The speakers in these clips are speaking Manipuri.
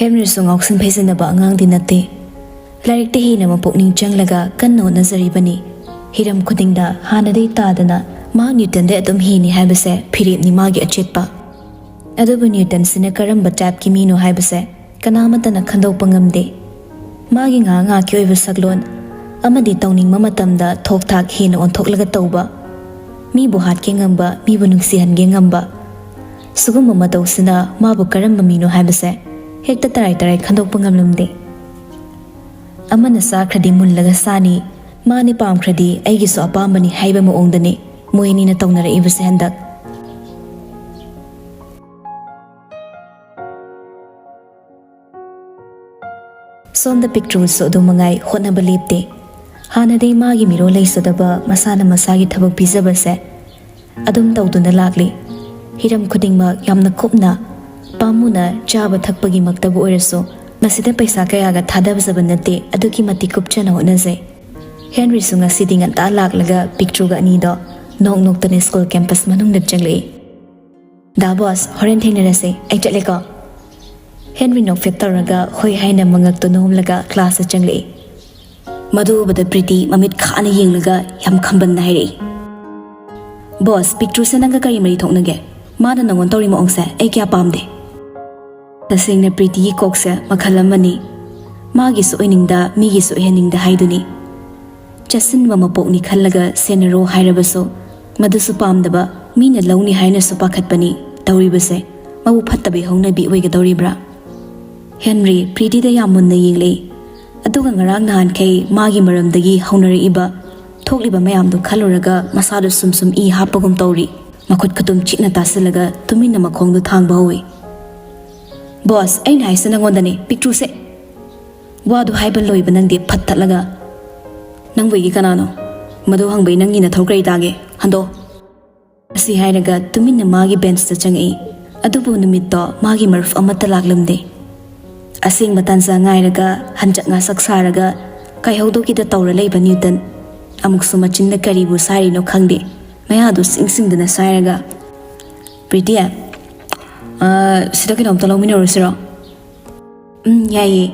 Henry su ngausin phaisinaba angang di nate larik te hina mapokning changlaga kanno nazaribani hiram khudingda hanadei tadana ma Newton de adum hini haibase phirip ni magi achetpa adubu Newton sine karamba type ki mino haibase kanamatana khandokpa ngamde magi nga kyoiba saglon amadi tawning mamatamda thok thak hina onthoklaga tawba mi bu hat ke ngamba mi bu nungsi han ge ngamba sugum matawsina ma bu karamba mino haibase hekta tarai khandokpa ngamlamde amana sa khradi mullaga sani mani pam khradi aigi so apambani haiba mo ongdani moini na tawnara ibase handak sonda picture so do mangai hona balipte hana dei magi miro leisadaba masana masagi thabak bizabase adum tawduna lakli hiram khudingma yamna khupna pamuna chaba thakpagi maktabu oiraso masida paisa kayaga thadabzaba nate aduki mati kupchana honaze Henry sunga sitting at laklaga picture ga ani do nok nok tane school campus manung da changle da boss horen thingrase ai chatle ko Henry nok fetaraga hoi haina mangak to nom laga class changle madu bada pretty mamit khana yenglaga yam khamban naire boss picture senanga kari mari thoknage mana nangon tori mo ongse ai kya pamde tasengna pretty kokse makhalamani magi su oiningda migi su heningda haiduni chasin mama pokni khallaga senero hairabaso madusu pamdaba mina lawni haina su pakhatpani tawribase mabu phattabe hongna bi oiga dawribra Henry pretty da yamunna yengle aduga ngarang nahan kai magi maramdagi haunari iba thokliba mayamdu khaluraga masadu sumsum I hapagum tawri makhut khatum chikna tasilaga tumina makhongdu thangba howe boss aina haisana ngodane picture se wadu haiba loiba nangde phattalaga nangwegi kanano madu hangbai nangi na thokrai tage hando asi hairaga tumina magi bench ta changi adubu numitto magi marf amata laglamde asing matansa ngairaga hanjak nga saksaraga kai haudoki da tawra leiba Newton amuk suma chinna karibu sari no khangde mayadu sing dana sairaga pretty sida kinom talo minorosiro yayi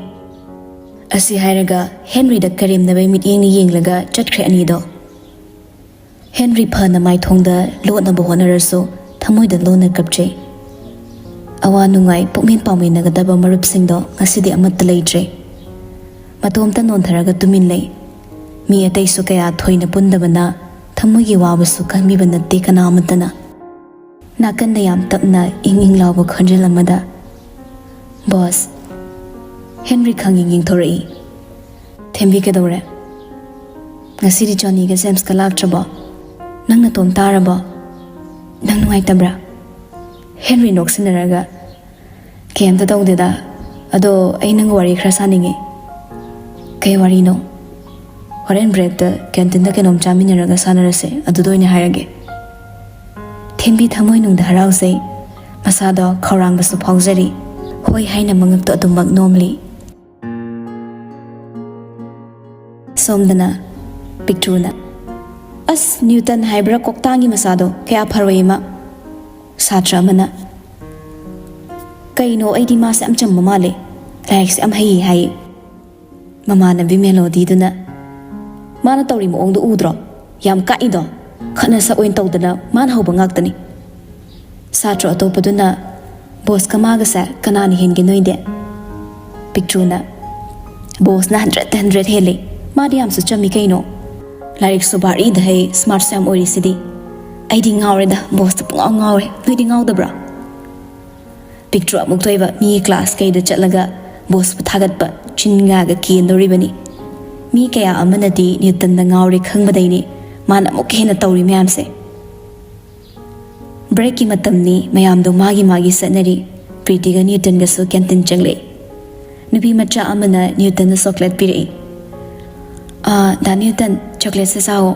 asi hairaga Henry da karim na bai mit yeng ni yenglaga chatkre ani do Henry phana mai thongda lona bo honaraso thamoi da lona kapche awa nungai pokmin pawmi naga daba marup sing do ngasidi amatta leidre matomta non tharaga tumin lei mi atai su kaya thoina pundabana thamoi gi wabu su kanbi banate kana amatana nakan da yam tapna ing lawo khanjilamada boss Henry khanging thorai thembi ke dore ngasiri Johnny ga James ka laktraba nangna tom taraba nang nuai tabra Henry noksinaraga kemta tawdeda ado ai nang wari khra saninge kai wari no horen break da canteen da kenom chaminaraga sanarase adu doine hairage thembi thamoi nung da harause masada khorang basu phawjari hoi haina mangak to adumak nomli somdana picture na as Newton haibra koktangi masado kaya pharwaima satra mana kaino aidi ma sam cham mamale like am hai hai mama na bi melody duna mana tawri mo ong do udro yam ka ido khana sa oin tawdana man hauba ngaktani satra atopaduna boss kamaga sa kanani hengi noide picture na boss na 100 hele Mariam su chami kaino larik so bari da hai smart sam ori sidi aidi ngawre da boss tu ngawre nudi ngawdabra picture amuk toiba mi class kai da chatlaga boss pathagat ba chinga ga ki ndoribani mi kaya amanadi Newton da ngawre khangbadaini man amuk hena tawri mayam se break ki matamni mayam do magi sanari pretty ga Newton ga so canteen changle nubi macha amana Newton da chocolate piri da Newton chocolate se sao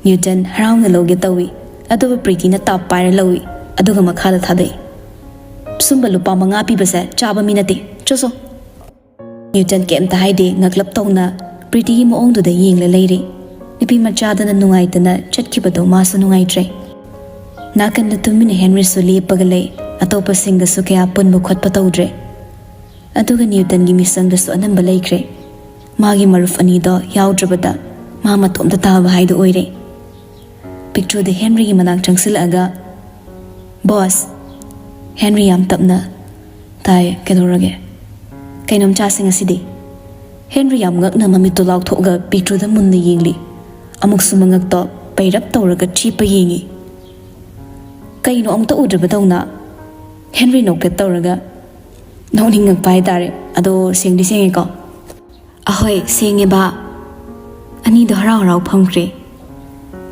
Newton harang na loge tawi aduba pretty na top paira lawi aduga makhala thadai sumba lupa manga pi basa chaba minate choso Newton kem ta haide ngaklap tawna pretty mo ong du da yengla leire nipi macha da na nungai da na chatki bado ma su nungai tre nakan na tumin Henry su lepaga lei atopa singa su kaya punmu khotpa tawdre ꯑꯗꯨꯒ ꯅ꯭ꯌꯨꯇꯟꯒꯤ ꯃꯤꯁꯪꯗꯁꯨ ꯑꯅꯝꯕ ꯂꯩꯈ꯭ꯔꯦ ꯃꯥꯒꯤ ꯃꯔꯨꯞ ꯑꯅꯤꯗꯣ ꯌꯥꯎꯗ꯭ꯔꯕꯗ ꯃꯥ ꯃꯇꯣꯝꯇ ꯇꯥꯕ ꯍꯥꯏꯗꯨ ꯑꯣꯏꯔꯦ ꯄꯤꯛꯇ꯭ꯔꯨꯗ ꯍꯦꯟꯔꯤꯒꯤ ꯃꯅꯥꯛ ꯆꯪꯁꯤꯜꯂꯛꯑꯒ ꯕꯣꯁ ꯍꯦꯟꯔꯤ ꯌꯥꯝ ꯇꯞꯅ ꯇꯥꯏ ꯀꯩꯗꯧꯔꯒꯦ ꯀꯩꯅꯣꯝ ꯆꯥꯁꯦ ꯉꯁꯤꯗꯤ ꯍꯦꯟꯔꯤ ꯌꯥꯝ ꯉꯛꯅ ꯃꯃꯤꯠꯇꯣ ꯂꯥꯎꯊꯣꯛꯑꯒ ꯄꯤꯛꯇ꯭ꯔꯨꯗ ꯃꯨꯟꯅ ꯌꯦꯡꯂꯤ ꯑꯃꯨꯛꯁꯨ ꯃꯉꯛꯇꯣ ꯄꯩꯔꯞ ꯇꯧꯔꯒ ꯆꯤꯞꯄ ꯌꯦꯡꯉꯤ ꯀꯩꯅꯣ ꯑꯃꯨꯛꯇ ꯎꯗ꯭ꯔꯕꯗꯧꯅ ꯍꯦꯟꯔꯤ ꯅꯣꯛꯐꯦꯠ ꯇꯧꯔꯒ ꯅꯣꯛꯅꯤꯡꯉꯛꯄ ꯍꯥꯏꯇꯥꯔꯦ ꯑꯗꯣ ꯁꯦꯡꯗꯤ ꯁꯦꯡꯉꯦꯀꯣ ꯑꯍꯣꯏ ꯁꯦꯡꯉꯦꯕ ꯑꯅꯤꯗꯣ ꯍꯔꯥꯎ ꯍꯔꯥꯎ ꯐꯝꯈ꯭ꯔꯦ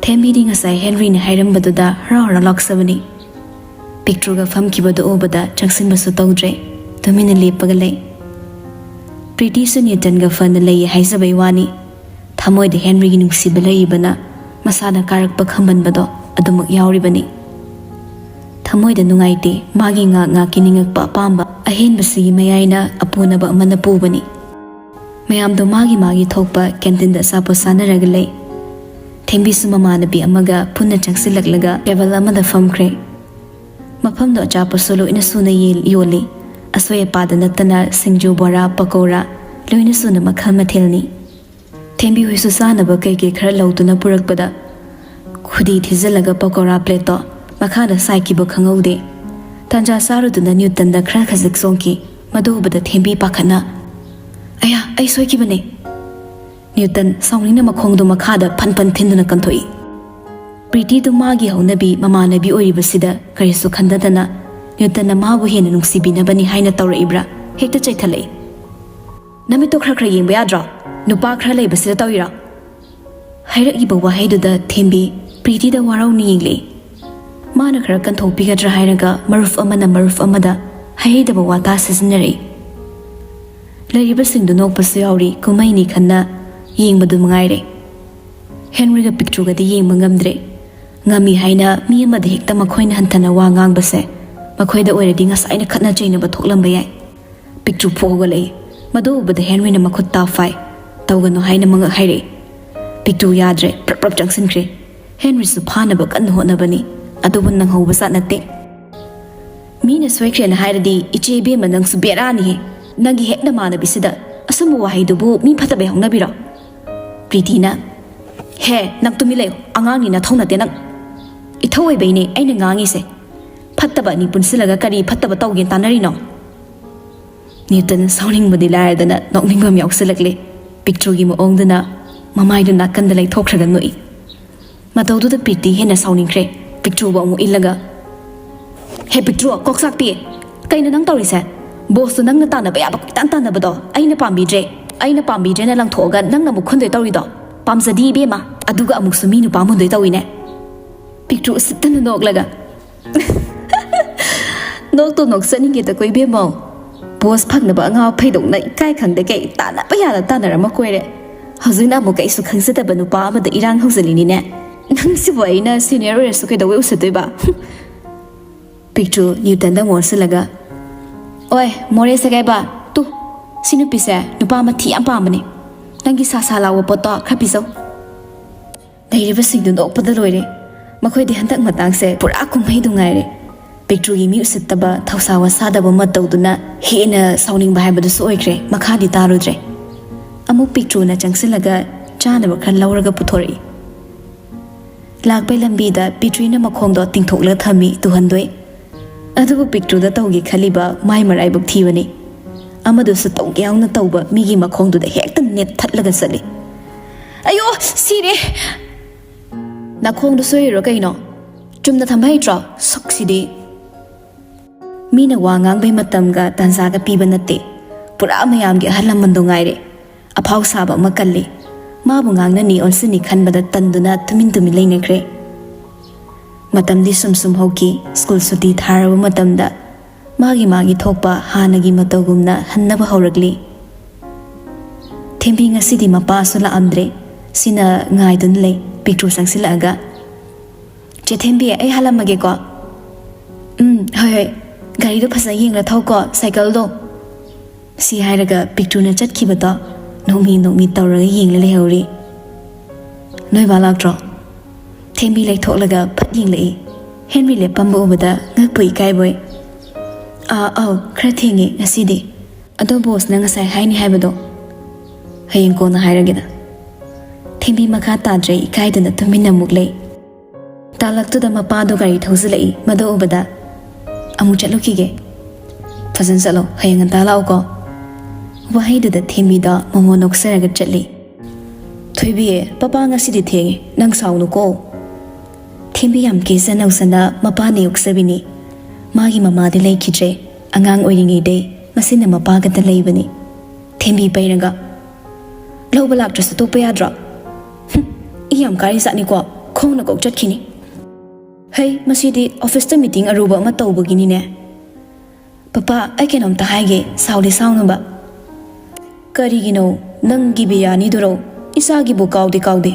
ꯊꯦꯝꯕꯤꯗꯤ ꯉꯁꯥꯏ ꯍꯦꯟꯔꯤꯅ ꯍꯥꯏꯔꯝꯕꯗꯨꯗ ꯍꯔꯥꯎ ꯍꯔꯥꯎ ꯂꯥꯛꯆꯕꯅꯤ ꯄꯤꯛꯇ꯭ꯔꯨꯒ ꯐꯝꯈꯤꯕꯗꯨ ꯎꯕꯗ ꯆꯪꯁꯤꯟꯕꯁꯨ ꯇꯧꯗ꯭ꯔꯦ ꯇꯨꯃꯤꯟꯅ ꯂꯦꯞꯄꯒ ꯂꯩ ꯄ꯭ꯔꯤꯇꯤꯁꯨ ꯅ꯭ꯌꯨꯇꯟꯒ ꯐꯅ ꯂꯩꯌꯦ ꯍꯥꯏꯖꯕꯩ ꯋꯥꯅꯤ ꯊꯃꯣꯏꯗ ꯍꯦꯟꯔꯤꯒꯤ ꯅꯨꯡꯁꯤꯕ ꯂꯩꯔꯤꯕꯅ ꯃꯁꯥꯅ ꯀꯥꯔꯛꯄ ꯈꯝꯕꯟꯕꯗꯣ ꯑꯗꯨꯃꯛ ꯌꯥꯎꯔꯤꯕꯅꯤ ꯊꯃꯣꯏꯗ ꯅꯨꯡꯉꯥꯏꯇꯦ ꯃꯥꯒꯤ ꯉꯥꯛꯀꯤ ꯅꯤꯡꯉꯛꯄ ꯑꯄꯥꯝꯕ ꯑꯍꯦꯟꯕꯁꯤꯒꯤ ꯃꯌꯥꯏꯅ ꯑꯄꯨꯅꯕ ꯑꯃꯅ ꯄꯨꯕꯅꯤ ꯃꯌꯥꯝꯗꯣ ꯃꯥꯒꯤ ꯊꯣꯛꯄ ꯀꯦꯟꯇꯤꯟꯗ ꯑꯆꯥꯄꯣꯠ ꯆꯥꯅꯔꯒ ꯂꯩ ꯊꯦꯡꯕꯤꯁꯨ ꯃꯃꯥꯟꯅꯕꯤ ꯑꯃꯒ ꯄꯨꯟꯅ ꯆꯪꯁꯤꯜꯂꯛꯂꯒ ꯇꯦꯕꯜ ꯑꯃꯗ ꯐꯝꯈ꯭ꯔꯦ ꯃꯐꯝꯗꯣ ꯑꯆꯥꯄꯣꯠꯁꯨ ꯂꯣꯏꯅ ꯁꯨꯅ ꯌꯣꯜꯂꯤ ꯑꯁꯣꯏ ꯑꯄꯥꯗ ꯅꯠꯇꯅ ꯁꯤꯡꯖꯨ ꯕꯣꯔꯥ ꯄꯀꯧꯔꯥ ꯂꯣꯏꯅ ꯁꯨꯅ ꯃꯈꯜ ꯃꯊꯦꯜꯅꯤ ꯊꯦꯡꯕꯤ ꯍꯣꯏꯁꯨ ꯆꯥꯅꯕ ꯀꯩꯀꯩ ꯈꯔ ꯂꯧꯗꯨꯅ ꯄꯨꯔꯛꯄꯗ ꯈꯨꯗꯤ ꯊꯤꯖꯤꯜꯂꯒ ꯄꯀꯧꯔꯥ ꯄ꯭ꯂꯦꯠꯇꯣ ꯃꯈꯥꯗ ꯁꯥꯏꯈꯤꯕ ꯈꯪꯍꯧꯗꯦ ꯇꯟꯖꯥ ꯆꯥꯔꯨꯗꯨꯅ ꯅ꯭ꯌꯨꯇꯟꯗ ꯈꯔ ꯈꯖꯤꯛ ꯆꯣꯡꯈꯤ ꯃꯗꯨ ꯎꯕꯗ ꯊꯦꯝꯕꯤ ꯄꯥꯈꯠꯅ ꯑꯌꯥ ꯑꯩ ꯁꯣꯏꯈꯤꯕꯅꯦ ꯅ꯭ꯌꯨꯇꯟ ꯁꯥꯎꯅꯤꯡꯅ ꯃꯈꯣꯡꯗꯣ ꯃꯈꯥꯗ ꯐꯟ ꯊꯤꯟꯗꯨꯅ ꯀꯟꯊꯣꯛꯏ ꯄ꯭ꯔꯤꯇꯤꯗꯨ ꯃꯥꯒꯤ ꯍꯧꯅꯕꯤ ꯃꯃꯥꯟꯅꯕꯤ ꯑꯣꯏꯔꯤꯕꯁꯤꯗ ꯀꯔꯤꯁꯨ ꯈꯟꯗꯗꯅ ꯅ꯭ꯌꯨꯇꯟꯅ ꯃꯥꯕꯨ ꯍꯦꯟꯅ ꯅꯨꯡꯁꯤꯕꯤꯅꯕꯅꯤ ꯍꯥꯏꯅ ꯇꯧꯔꯛꯏꯕ꯭ꯔꯥ ꯍꯦꯛꯇ ꯆꯩꯊꯠꯂꯛꯏ ꯅꯃꯤꯠꯇꯣ ꯈꯔ ꯌꯦꯡꯕ ꯌꯥꯗ꯭ꯔꯣ ꯅꯨꯄꯥ ꯈꯔ ꯂꯩꯕꯁꯤꯗ ꯇꯧꯏꯔꯣ ꯍꯥꯏꯔꯛꯏꯕ ꯋꯥꯍꯩꯗꯨꯗ ꯊꯦꯝꯕꯤ ꯄ꯭ꯔꯤꯇꯤꯗ ꯋꯥꯔꯧꯅ ꯌꯦꯡꯂꯛꯏ ꯃꯥꯅ ꯈꯔ ꯀꯟꯊꯣꯛꯄꯤꯒꯗ꯭ꯔꯥ ꯍꯥꯏꯔꯒ ꯃꯔꯨꯞ ꯑꯃꯅ ꯃꯔꯨꯞ ꯑꯃꯗ ꯍꯩꯍꯩꯗꯕ ꯋꯥꯇꯥ ꯁꯤꯖꯤꯟꯅꯔꯛꯏ ꯂꯩꯔꯤꯕꯁꯤꯡꯗꯨ ꯅꯣꯛꯄꯁꯨ ꯌꯥꯎꯔꯤ ꯀꯨꯝꯍꯩꯅꯤ ꯈꯟꯅ ꯌꯦꯡꯕꯗꯨ ꯃꯉꯥꯏꯔꯦ ꯍꯦꯟꯔꯤꯒ ꯄꯤꯛꯇ꯭ꯔꯨꯒꯗꯤ ꯌꯦꯡꯕ ꯉꯝꯗ꯭ꯔꯦ ꯉꯝꯃꯤ ꯍꯥꯏꯅ ꯃꯤ ꯑꯃꯗ ꯍꯦꯛꯇ ꯃꯈꯣꯏꯅ ꯍꯟꯊꯅ ꯋꯥ ꯉꯥꯡꯕꯁꯦ ꯃꯈꯣꯏꯗ ꯑꯣꯏꯔꯗꯤ ꯉꯁꯥꯏꯅ ꯈꯠꯅ ꯆꯩꯅꯕ ꯊꯣꯛꯂꯝꯕ ꯌꯥꯏ ꯄꯤꯛꯇ꯭ꯔꯨ ꯐꯨꯒꯠꯂꯛꯏ ꯃꯗꯨ ꯎꯕꯗ ꯍꯦꯟꯔꯤꯅ ꯃꯈꯨꯠ ꯇꯥꯐꯥꯏ ꯇꯧꯒꯅꯨ ꯍꯥꯏꯅ ꯃꯉꯛ ꯍꯥꯏꯔꯛꯏ ꯄꯤꯛꯇ꯭ꯔꯨ ꯌꯥꯗ꯭ꯔꯦ ꯄ꯭ꯔꯞ ꯆꯪꯁꯤꯟꯈ꯭ꯔꯦ ꯍꯦꯟꯔꯤꯁꯨ ꯐꯥꯅꯕ ꯀꯟꯅ ꯍꯣꯠꯅꯕꯅꯤ ꯑꯗꯨꯕꯨ ꯅꯪꯍꯧꯕꯖꯥꯠ ꯅꯠꯇꯦ ꯃꯤꯅ ꯁꯣꯏꯈ꯭ꯔꯦꯅ ꯍꯥꯏꯔꯗꯤ ꯏꯆꯦ ꯏꯕꯦꯝꯃ ꯅꯪꯁꯨ ꯕꯦꯔꯥꯅꯤꯍꯦ ꯅꯪꯒꯤ ꯍꯦꯛ ꯅꯃꯥꯟꯅꯕꯤꯁꯤꯗ ꯑꯁꯨꯝꯕ ꯋꯥꯍꯩꯗꯨꯕꯨ ꯃꯤ ꯐꯠꯇꯕꯩ ꯍꯧꯅꯕꯤꯔꯣ ꯄ꯭ꯔꯤꯇꯤꯅ ꯍꯦ ꯅꯪ ꯇꯨꯃꯤꯟ ꯂꯩꯌꯨ ꯑꯉꯥꯡꯅꯤ ꯅꯊꯧ ꯅꯠꯇꯦ ꯅꯪ ꯏꯊꯧ ꯑꯣꯏꯕꯩꯅꯦ ꯑꯩꯅ ꯉꯥꯡꯉꯤꯁꯦ ꯐꯠꯇꯕ ꯑꯅꯤ ꯄꯨꯟꯁꯤꯜꯂꯒ ꯀꯔꯤ ꯐꯠꯇꯕ ꯇꯧꯒꯦꯅ ꯇꯥꯟꯅꯔꯤꯅꯣ ꯅ꯭ꯌꯨꯇꯟ ꯁꯥꯎꯅꯤꯡꯕꯗꯤ ꯂꯥꯏꯔꯗꯅ ꯅꯣꯛꯅꯤꯡꯕ ꯑꯃ ꯌꯥꯎꯁꯤꯜꯂꯛꯂꯦ ꯄꯤꯛꯇ꯭ꯔꯨꯒꯤ ꯃꯑꯣꯡꯗꯨꯅ ꯃꯃꯥꯏꯗꯨ ꯅꯥꯀꯟꯗ ꯂꯩꯊꯣꯛꯈ꯭ꯔꯒ ꯅꯣꯛꯏ ꯃꯇꯧꯗꯨꯗ ꯄ꯭ꯔꯤꯇꯤ ꯍꯦꯟꯅ ꯁꯥꯎꯅꯤꯡꯈ꯭ꯔꯦ ꯄꯤꯛꯇ꯭ꯔꯨꯕꯨ ꯑꯃꯨꯛ ꯏꯜꯂꯒ ꯍꯦ ꯄꯤꯛꯇ꯭ꯔꯨ ꯀꯣꯛꯆꯥꯛꯄꯤ ꯀꯩꯅꯣ ꯅꯪ ꯇꯧꯔꯤꯁꯦ ꯕꯣꯁꯇꯣ ꯅꯪꯅ ꯇꯥꯟꯅꯕ ꯌꯥꯕ ꯈꯤꯇꯪ ꯇꯥꯟꯅꯕꯗꯣ ꯑꯩꯅ ꯄꯥꯝꯕꯤꯗ꯭ꯔꯦꯅ ꯂꯪꯊꯣꯛꯑꯒ ꯅꯪꯅ ꯑꯃꯨꯛ ꯈꯨꯟꯗꯣꯏ ꯇꯧꯔꯤꯗꯣ ꯄꯥꯝꯖꯗꯤ ꯏꯕꯦꯝꯃ ꯑꯗꯨꯒ ꯑꯃꯨꯛꯁꯨ ꯃꯤ ꯅꯨꯄꯥ ꯃꯨꯟꯗꯣꯏ ꯇꯧꯏꯅꯦ ꯄꯤꯛꯇ꯭ꯔꯨ ꯎꯁꯤꯠꯇꯅ ꯅꯣꯛꯂꯒ ꯅꯣꯛꯇꯣ ꯅꯣꯛꯆꯅꯤꯡꯉꯦꯗꯀꯣ ꯏꯕꯦꯝꯃꯧ ꯕꯣꯁ ꯐꯪꯅꯕ ꯑꯉꯥꯎ ꯐꯩꯗꯧꯅ ꯏꯀꯥꯏ ꯈꯪꯗꯦ ꯀꯩ ꯇꯥꯟꯅꯕ ꯌꯥꯅ ꯇꯥꯟꯅꯔꯝꯃ ꯀꯣꯏꯔꯦ ꯍꯧꯖꯤꯛꯅ ꯑꯃꯨꯛ ꯀꯩꯁꯨ ꯈꯪꯖꯗꯕ ꯅꯨꯄꯥ ꯑꯃꯗ ꯏꯔꯥꯡ ꯍꯧꯖꯤꯜꯂꯤꯅꯤꯅꯦ ꯅꯪꯁꯤꯕꯨ ꯑꯩꯅ ꯁꯤꯅꯤꯌꯔ ꯑꯣꯏꯔꯁꯨ ꯀꯩꯗꯧꯕꯩ ꯎꯁꯤꯠꯇꯣꯏꯕ ꯄꯤꯛꯇ꯭ꯔꯨ ꯅ꯭ꯌꯨꯇꯟꯗ ꯃꯣꯟꯁꯤꯜꯂꯒ ꯑꯣꯏ ꯃꯣꯔꯦ ꯁꯦꯒꯥꯏꯕ ꯇꯨ ꯁꯤ ꯅꯨꯄꯤꯁꯦ ꯅꯨꯄꯥ ꯃꯊꯤ ꯌꯥꯝ ꯄꯥꯝꯕꯅꯤ ꯅꯪꯒꯤ ꯁꯥ ꯂꯥꯎꯕ ꯄꯣꯠꯇꯣ ꯈꯔ ꯄꯤꯖꯧ ꯂꯩꯔꯤꯕꯁꯤꯡꯗꯨ ꯅꯣꯛꯄꯗ ꯂꯣꯏꯔꯦ ꯃꯈꯣꯏꯗꯤ ꯍꯟꯗꯛ ꯃꯇꯥꯡꯁꯦ ꯄꯨꯔꯥ ꯀꯨꯝꯍꯩꯗꯨ ꯉꯥꯏꯔꯦ ꯄꯤꯛꯇ꯭ꯔꯨꯒꯤ ꯃꯤ ꯎꯁꯤꯠꯇꯕ ꯊꯧꯁꯥ ꯋꯥꯁꯥꯗꯕ ꯃꯇꯧꯗꯨꯅ ꯍꯦꯟꯅ ꯁꯥꯎꯅꯤꯡꯕ ꯍꯥꯏꯕꯗꯨꯁꯨ ꯑꯣꯏꯈ꯭ꯔꯦ ꯃꯈꯥꯗꯤ ꯇꯥꯔꯨꯗ꯭ꯔꯦ ꯑꯃꯨꯛ ꯄꯤꯛꯇ꯭ꯔꯨꯅ ꯆꯪꯁꯤꯜꯂꯒ ꯆꯥꯅꯕ ꯈꯔ ꯂꯧꯔꯒ ꯄꯨꯊꯣꯔꯛꯏ ꯂꯥꯛꯄꯩ ꯂꯝꯕꯤꯗ ꯄꯤꯇ꯭ꯔꯤꯅ ꯃꯈꯣꯡꯗꯣ ꯇꯤꯡꯊꯣꯛꯂꯒ ꯊꯝꯃꯤ ꯇꯨꯍꯟꯗꯣꯏ ꯑꯗꯨꯕꯨ ꯄꯤꯛꯇ꯭ꯔꯨꯗ ꯇꯧꯒꯦ ꯈꯜꯂꯤꯕ ꯃꯥꯏ ꯃꯔꯥꯏꯕꯛ ꯊꯤꯕꯅꯤ ꯑꯃꯗꯨꯁꯨ ꯇꯧꯒꯦ ꯌꯥꯎꯅ ꯇꯧꯕ ꯃꯤꯒꯤ ꯃꯈꯣꯡꯗꯨꯗ ꯍꯦꯛꯇ ꯅꯦꯠꯊꯠꯂꯒ ꯆꯠꯂꯤ ꯑꯌꯣ ꯁꯤꯔꯦ ꯅꯈꯣꯡꯗꯨ ꯁꯣꯏꯔꯤꯔꯣ ꯀꯩꯅꯣ ꯆꯨꯝꯅ ꯊꯝꯕ ꯍꯩꯇ꯭ꯔꯣ ꯁꯛꯁꯤꯗꯤ ꯃꯤꯅ ꯋꯥ ꯉꯥꯡꯕꯩ ꯃꯇꯝꯒ ꯇꯥꯟꯖꯥꯒ ꯄꯤꯕ ꯅꯠꯇꯦ ꯄꯨꯔꯥ ꯃꯌꯥꯝꯒꯤ ꯑꯍꯜ ꯂꯃꯟꯗꯣ ꯉꯥꯏꯔꯦ ꯑꯐꯥꯎ ꯁꯥꯕ ꯑꯃ ꯀꯜꯂꯤ ꯃꯥꯕꯨ ꯉꯥꯡꯅꯅꯤ ꯑꯣꯟꯁꯤꯟꯅꯤ ꯈꯟꯕꯗ ꯇꯟꯗꯨꯅ ꯇꯨꯃꯤꯟ ꯂꯩꯅꯈ꯭ꯔꯦ ꯃꯇꯝꯗꯤ ꯁꯨꯝ ꯍꯧꯈꯤ ꯁ꯭ꯀꯨꯜ ꯁꯨꯇꯤ ꯊꯥꯔꯕ ꯃꯇꯝꯗ ꯃꯥꯒꯤ ꯊꯣꯛꯄ ꯍꯥꯟꯅꯒꯤ ꯃꯇꯧꯒꯨꯝꯅ ꯍꯟꯅꯕ ꯍꯧꯔꯛꯂꯤ ꯊꯦꯝꯕꯤ ꯉꯁꯤꯗꯤ ꯃꯄꯥꯁꯨ ꯂꯥꯛꯑꯝꯗ꯭ꯔꯦ ꯁꯤꯅ ꯉꯥꯏꯗꯨꯅ ꯂꯩ ꯄꯤꯛꯇ꯭ꯔꯨ ꯆꯪꯁꯤꯜꯂꯛꯑꯒ ꯆꯦ ꯊꯦꯝꯕꯤ ꯑꯩ ꯍꯜꯂꯝꯃꯒꯦꯀꯣ ꯍꯣꯏ ꯒꯥꯔꯤꯗꯣ ꯐꯖꯅ ꯌꯦꯡꯂ ꯊꯧꯀꯣ ꯁꯥꯏꯀꯜꯗꯣ ꯁꯤ ꯍꯥꯏꯔꯒ ꯄꯤꯛꯇ꯭ꯔꯨꯅ ꯆꯠꯈꯤꯕꯗꯣ ꯅꯣꯛꯃꯤ ꯇꯧꯔꯒ ꯌꯦꯡꯂ ꯂꯩꯍꯧꯔꯤ ꯅꯣꯏꯕꯥ ꯂꯥꯛꯇ꯭ꯔꯣ ꯊꯦꯝꯕꯤ ꯂꯩꯊꯣꯛꯂꯒ ꯐꯠ ꯌꯦꯡꯂꯛꯏ ꯍꯦꯟꯔꯤ ꯂꯦꯞꯄꯝꯕ ꯎꯕꯗ ꯉꯛꯄꯨ ꯏꯀꯥꯏꯕꯣꯏ ꯑꯧ ꯈꯔ ꯊꯦꯡꯉꯦ ꯉꯁꯤꯗꯤ ꯑꯗꯣ ꯕꯣꯁꯅ ꯉꯁꯥꯏ ꯍꯥꯏꯅꯤ ꯍꯥꯏꯕꯗꯣ ꯍꯌꯦꯡ ꯀꯣꯟꯅ ꯍꯥꯏꯔꯒꯦꯗ ꯊꯦꯝꯕꯤ ꯃꯈꯥ ꯇꯥꯗ꯭ꯔꯦ ꯏꯀꯥꯏꯗꯅ ꯇꯨꯃꯤꯟꯅ ꯑꯃꯨꯛ ꯂꯩ ꯇꯥꯂꯛꯇꯨꯗ ꯃꯄꯥꯗꯣ ꯒꯥꯔꯤ ꯊꯧꯖꯤꯜꯂꯛꯏ ꯃꯗꯨ ꯎꯕꯗ ꯑꯃꯨꯛ ꯆꯠꯂꯨꯈꯤꯒꯦ ꯐꯖꯅ ꯆꯠꯂꯣ ꯍꯌꯦꯡ ꯉꯟꯇꯥ ꯂꯥꯛꯎꯀꯣ ꯋꯥꯍꯩꯗꯨꯗ ꯊꯦꯝꯕꯤꯗ ꯃꯃꯣꯟ ꯅꯣꯛꯆꯔꯒ ꯆꯠꯂꯤ ꯊꯣꯏꯕꯤꯌꯦ ꯄꯄꯥ ꯉꯁꯤꯗꯤ ꯊꯦꯡꯉꯦ ꯅꯪ ꯁꯥꯎꯅꯨꯀꯣ ꯊꯦꯝꯕꯤ ꯌꯥꯝ ꯀꯦꯖ ꯅꯧꯖꯅ ꯃꯄꯥꯅ ꯌꯣꯛꯆꯕꯤꯅꯤ ꯃꯥꯒꯤ ꯃꯃꯥꯗꯤ ꯂꯩꯈꯤꯗ꯭ꯔꯦ ꯑꯉꯥꯡ ꯑꯣꯏꯔꯤꯉꯩꯗꯩ ꯃꯁꯤꯅ ꯃꯄꯥꯒꯇ ꯂꯩꯕꯅꯤ ꯊꯦꯝꯕꯤ ꯄꯩꯔꯒ ꯂꯧꯕ ꯂꯥꯛꯇ꯭ꯔꯁꯨ ꯇꯣꯛꯄ ꯌꯥꯗ꯭ꯔꯣ ꯏ ꯌꯥꯝ ꯀꯥꯔꯤꯖꯥꯠꯅꯤꯀꯣ ꯈꯣꯡꯅ ꯀꯣꯛ ꯆꯠꯈꯤꯅꯤ ꯍꯩ ꯃꯁꯤꯗꯤ ꯑꯣꯐꯤꯁꯇ ꯃꯤꯇꯤꯡ ꯑꯔꯨꯕ ꯑꯃ ꯇꯧꯕꯒꯤꯅꯤꯅꯦ ꯄꯄꯥ ꯑꯩ ꯀꯩꯅꯣꯝꯇ ꯍꯥꯏꯒꯦ ꯁꯥꯎꯗꯤ ꯁꯥꯎꯅꯕ ꯀꯔꯤꯒꯤꯅꯣ ꯅꯪꯒꯤ ꯕꯤꯔꯌꯥꯅꯤꯗꯨꯔꯣ ꯏꯆꯥꯒꯤꯕꯨ ꯀꯥꯎꯗꯦ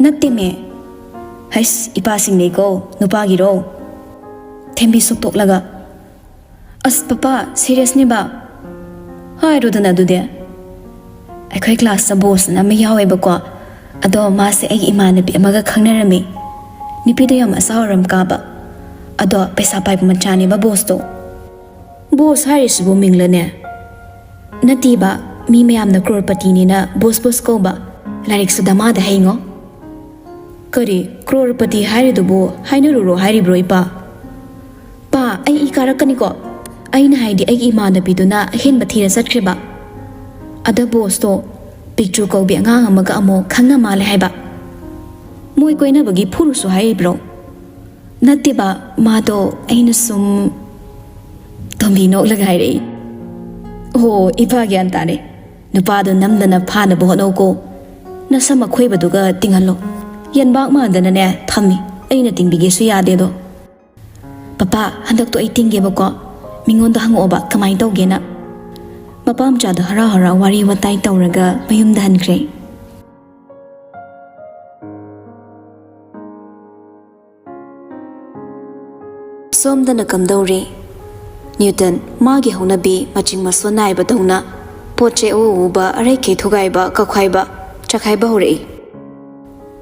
ꯅꯠꯇꯦꯃꯦ ꯍꯩꯁ ꯏꯄꯥꯁꯤꯡꯅꯦꯀꯣ ꯅꯨꯄꯥꯒꯤꯔꯣ ꯊꯦꯝꯕꯤ ꯁꯨꯛꯇꯣꯛꯂꯒ ꯑꯁ ꯄꯄꯥ ꯁꯤꯔꯤꯌꯁꯅꯦꯕ ꯍꯥꯏꯔꯨꯗꯅ ꯑꯗꯨꯗꯤ ꯑꯩꯈꯣꯏ ꯀ꯭ꯂꯥꯁꯇ ꯕꯣꯁꯅ ꯑꯃ ꯌꯥꯎꯋꯦꯕꯀꯣ ꯑꯗꯣ ꯃꯥꯁꯦ ꯑꯩꯒꯤ ꯏꯃꯥꯟꯅꯕꯤ ꯑꯃꯒ ꯈꯪꯅꯔꯝꯃꯤ ꯅꯨꯄꯤꯗꯣ ꯌꯥꯝ ꯑꯆꯥꯎ ꯑꯔꯝ ꯀꯥꯕ ꯑꯗꯣ ꯄꯩꯁꯥ ꯄꯥꯏꯕ ꯃꯆꯥꯅꯦꯕ ꯕꯣꯁꯇꯣ ꯕꯣꯁ ꯍꯥꯏꯔꯤꯁꯤꯕꯨ ꯃꯤꯡꯂꯅꯦ ꯅꯠꯇꯦꯕ ꯃꯤ ꯃꯌꯥꯝꯅ ꯀ꯭ꯔꯣꯔꯄꯇꯤꯅꯤꯅ ꯕꯣꯁ ꯀꯧꯕ ꯂꯥꯏꯔꯤꯛꯁꯨ ꯗꯃꯥꯗ ꯍꯩꯉꯣ ꯀꯔꯤ ꯀ꯭ꯔꯣꯔꯄꯇꯤ ꯍꯥꯏꯔꯤꯗꯨꯕꯨ ꯍꯥꯏꯅꯔꯨꯔꯣ ꯍꯥꯏꯔꯤꯕ꯭ꯔꯣ ꯏꯄꯥ ꯄꯥ ꯑꯩ ꯏ ꯀꯥꯔꯛꯀꯅꯤꯀꯣ ꯑꯩꯅ ꯍꯥꯏꯗꯤ ꯑꯩꯒꯤ ꯏꯃꯥꯟꯅꯕꯤꯗꯨꯅ ꯑꯍꯦꯟꯕ ꯊꯤꯔ ꯆꯠꯈ꯭ꯔꯦꯕ ꯑꯗ ꯕꯣꯁꯇꯣ ꯄꯤꯛꯇ꯭ꯔꯨ ꯀꯧꯕꯤ ꯑꯉꯥꯡ ꯑꯃꯒ ꯑꯃꯨꯛ ꯈꯪꯅ ꯃꯥꯜꯂꯦ ꯍꯥꯏꯕ ꯃꯣꯏ ꯀꯣꯏꯅꯕꯒꯤ ꯐꯨꯔꯨꯁꯨ ꯍꯥꯏꯔꯤꯕ꯭ꯔꯣ ꯅꯠꯇꯦꯕ ꯃꯥꯗꯣ ꯑꯩꯅ ꯁꯨꯝ ꯇꯣꯝꯕꯤ ꯅꯣꯛꯂꯒ ꯍꯥꯏꯔꯛꯏ ꯑꯣ ꯏꯄꯥ ꯒ꯭ꯌꯥꯟ ꯇꯥꯔꯦ ꯅꯨꯄꯥꯗꯣ ꯅꯝꯗꯅ ꯐꯥꯅꯕ ꯍꯣꯠꯅꯧꯀꯣ ꯅꯁꯝ ꯑꯈꯣꯏꯕꯗꯨꯒ ꯇꯤꯡꯍꯜꯂꯣ ꯌꯦꯟꯕꯥꯛ ꯃꯥꯟꯗꯅꯅꯦ ꯊꯝꯃꯤ ꯑꯩꯅ ꯇꯤꯡꯕꯤꯒꯦꯁꯨ ꯌꯥꯗꯦꯗꯣ ꯄꯄꯥ ꯍꯟꯗꯛꯇꯣ ꯑꯩ ꯇꯤꯡꯒꯦꯕꯀꯣ ꯃꯤꯉꯣꯟꯗ ꯍꯪꯉꯛꯑꯣꯕ ꯀꯃꯥꯏꯅ ꯇꯧꯒꯦꯅ ꯃꯄꯥ ꯃꯆꯥꯗꯣ ꯍꯔꯥꯎ ꯍꯔꯥꯎ ꯋꯥꯔꯤ ꯋꯥꯇꯥꯏ ꯇꯧꯔꯒ ꯃꯌꯨꯝꯗ ꯍꯟꯈ꯭ꯔꯦ ꯁꯣꯝꯗꯅ ꯀꯝꯗꯧꯔꯤ ꯅ꯭ꯌꯨꯇꯟ ꯃꯥꯒꯤ ꯍꯧꯅꯕꯤ ꯃꯆꯤꯡ ꯃꯁꯣꯟ ꯅꯥꯏꯕꯗꯧꯅ ꯄꯣꯠ ꯆꯩ ꯑꯎꯕ ꯑꯔꯩꯈꯩ ꯊꯨꯒꯥꯏꯕ ꯀꯛꯈꯥꯏꯕ ꯆꯈꯥꯏꯕ ꯍꯧꯔꯛꯏ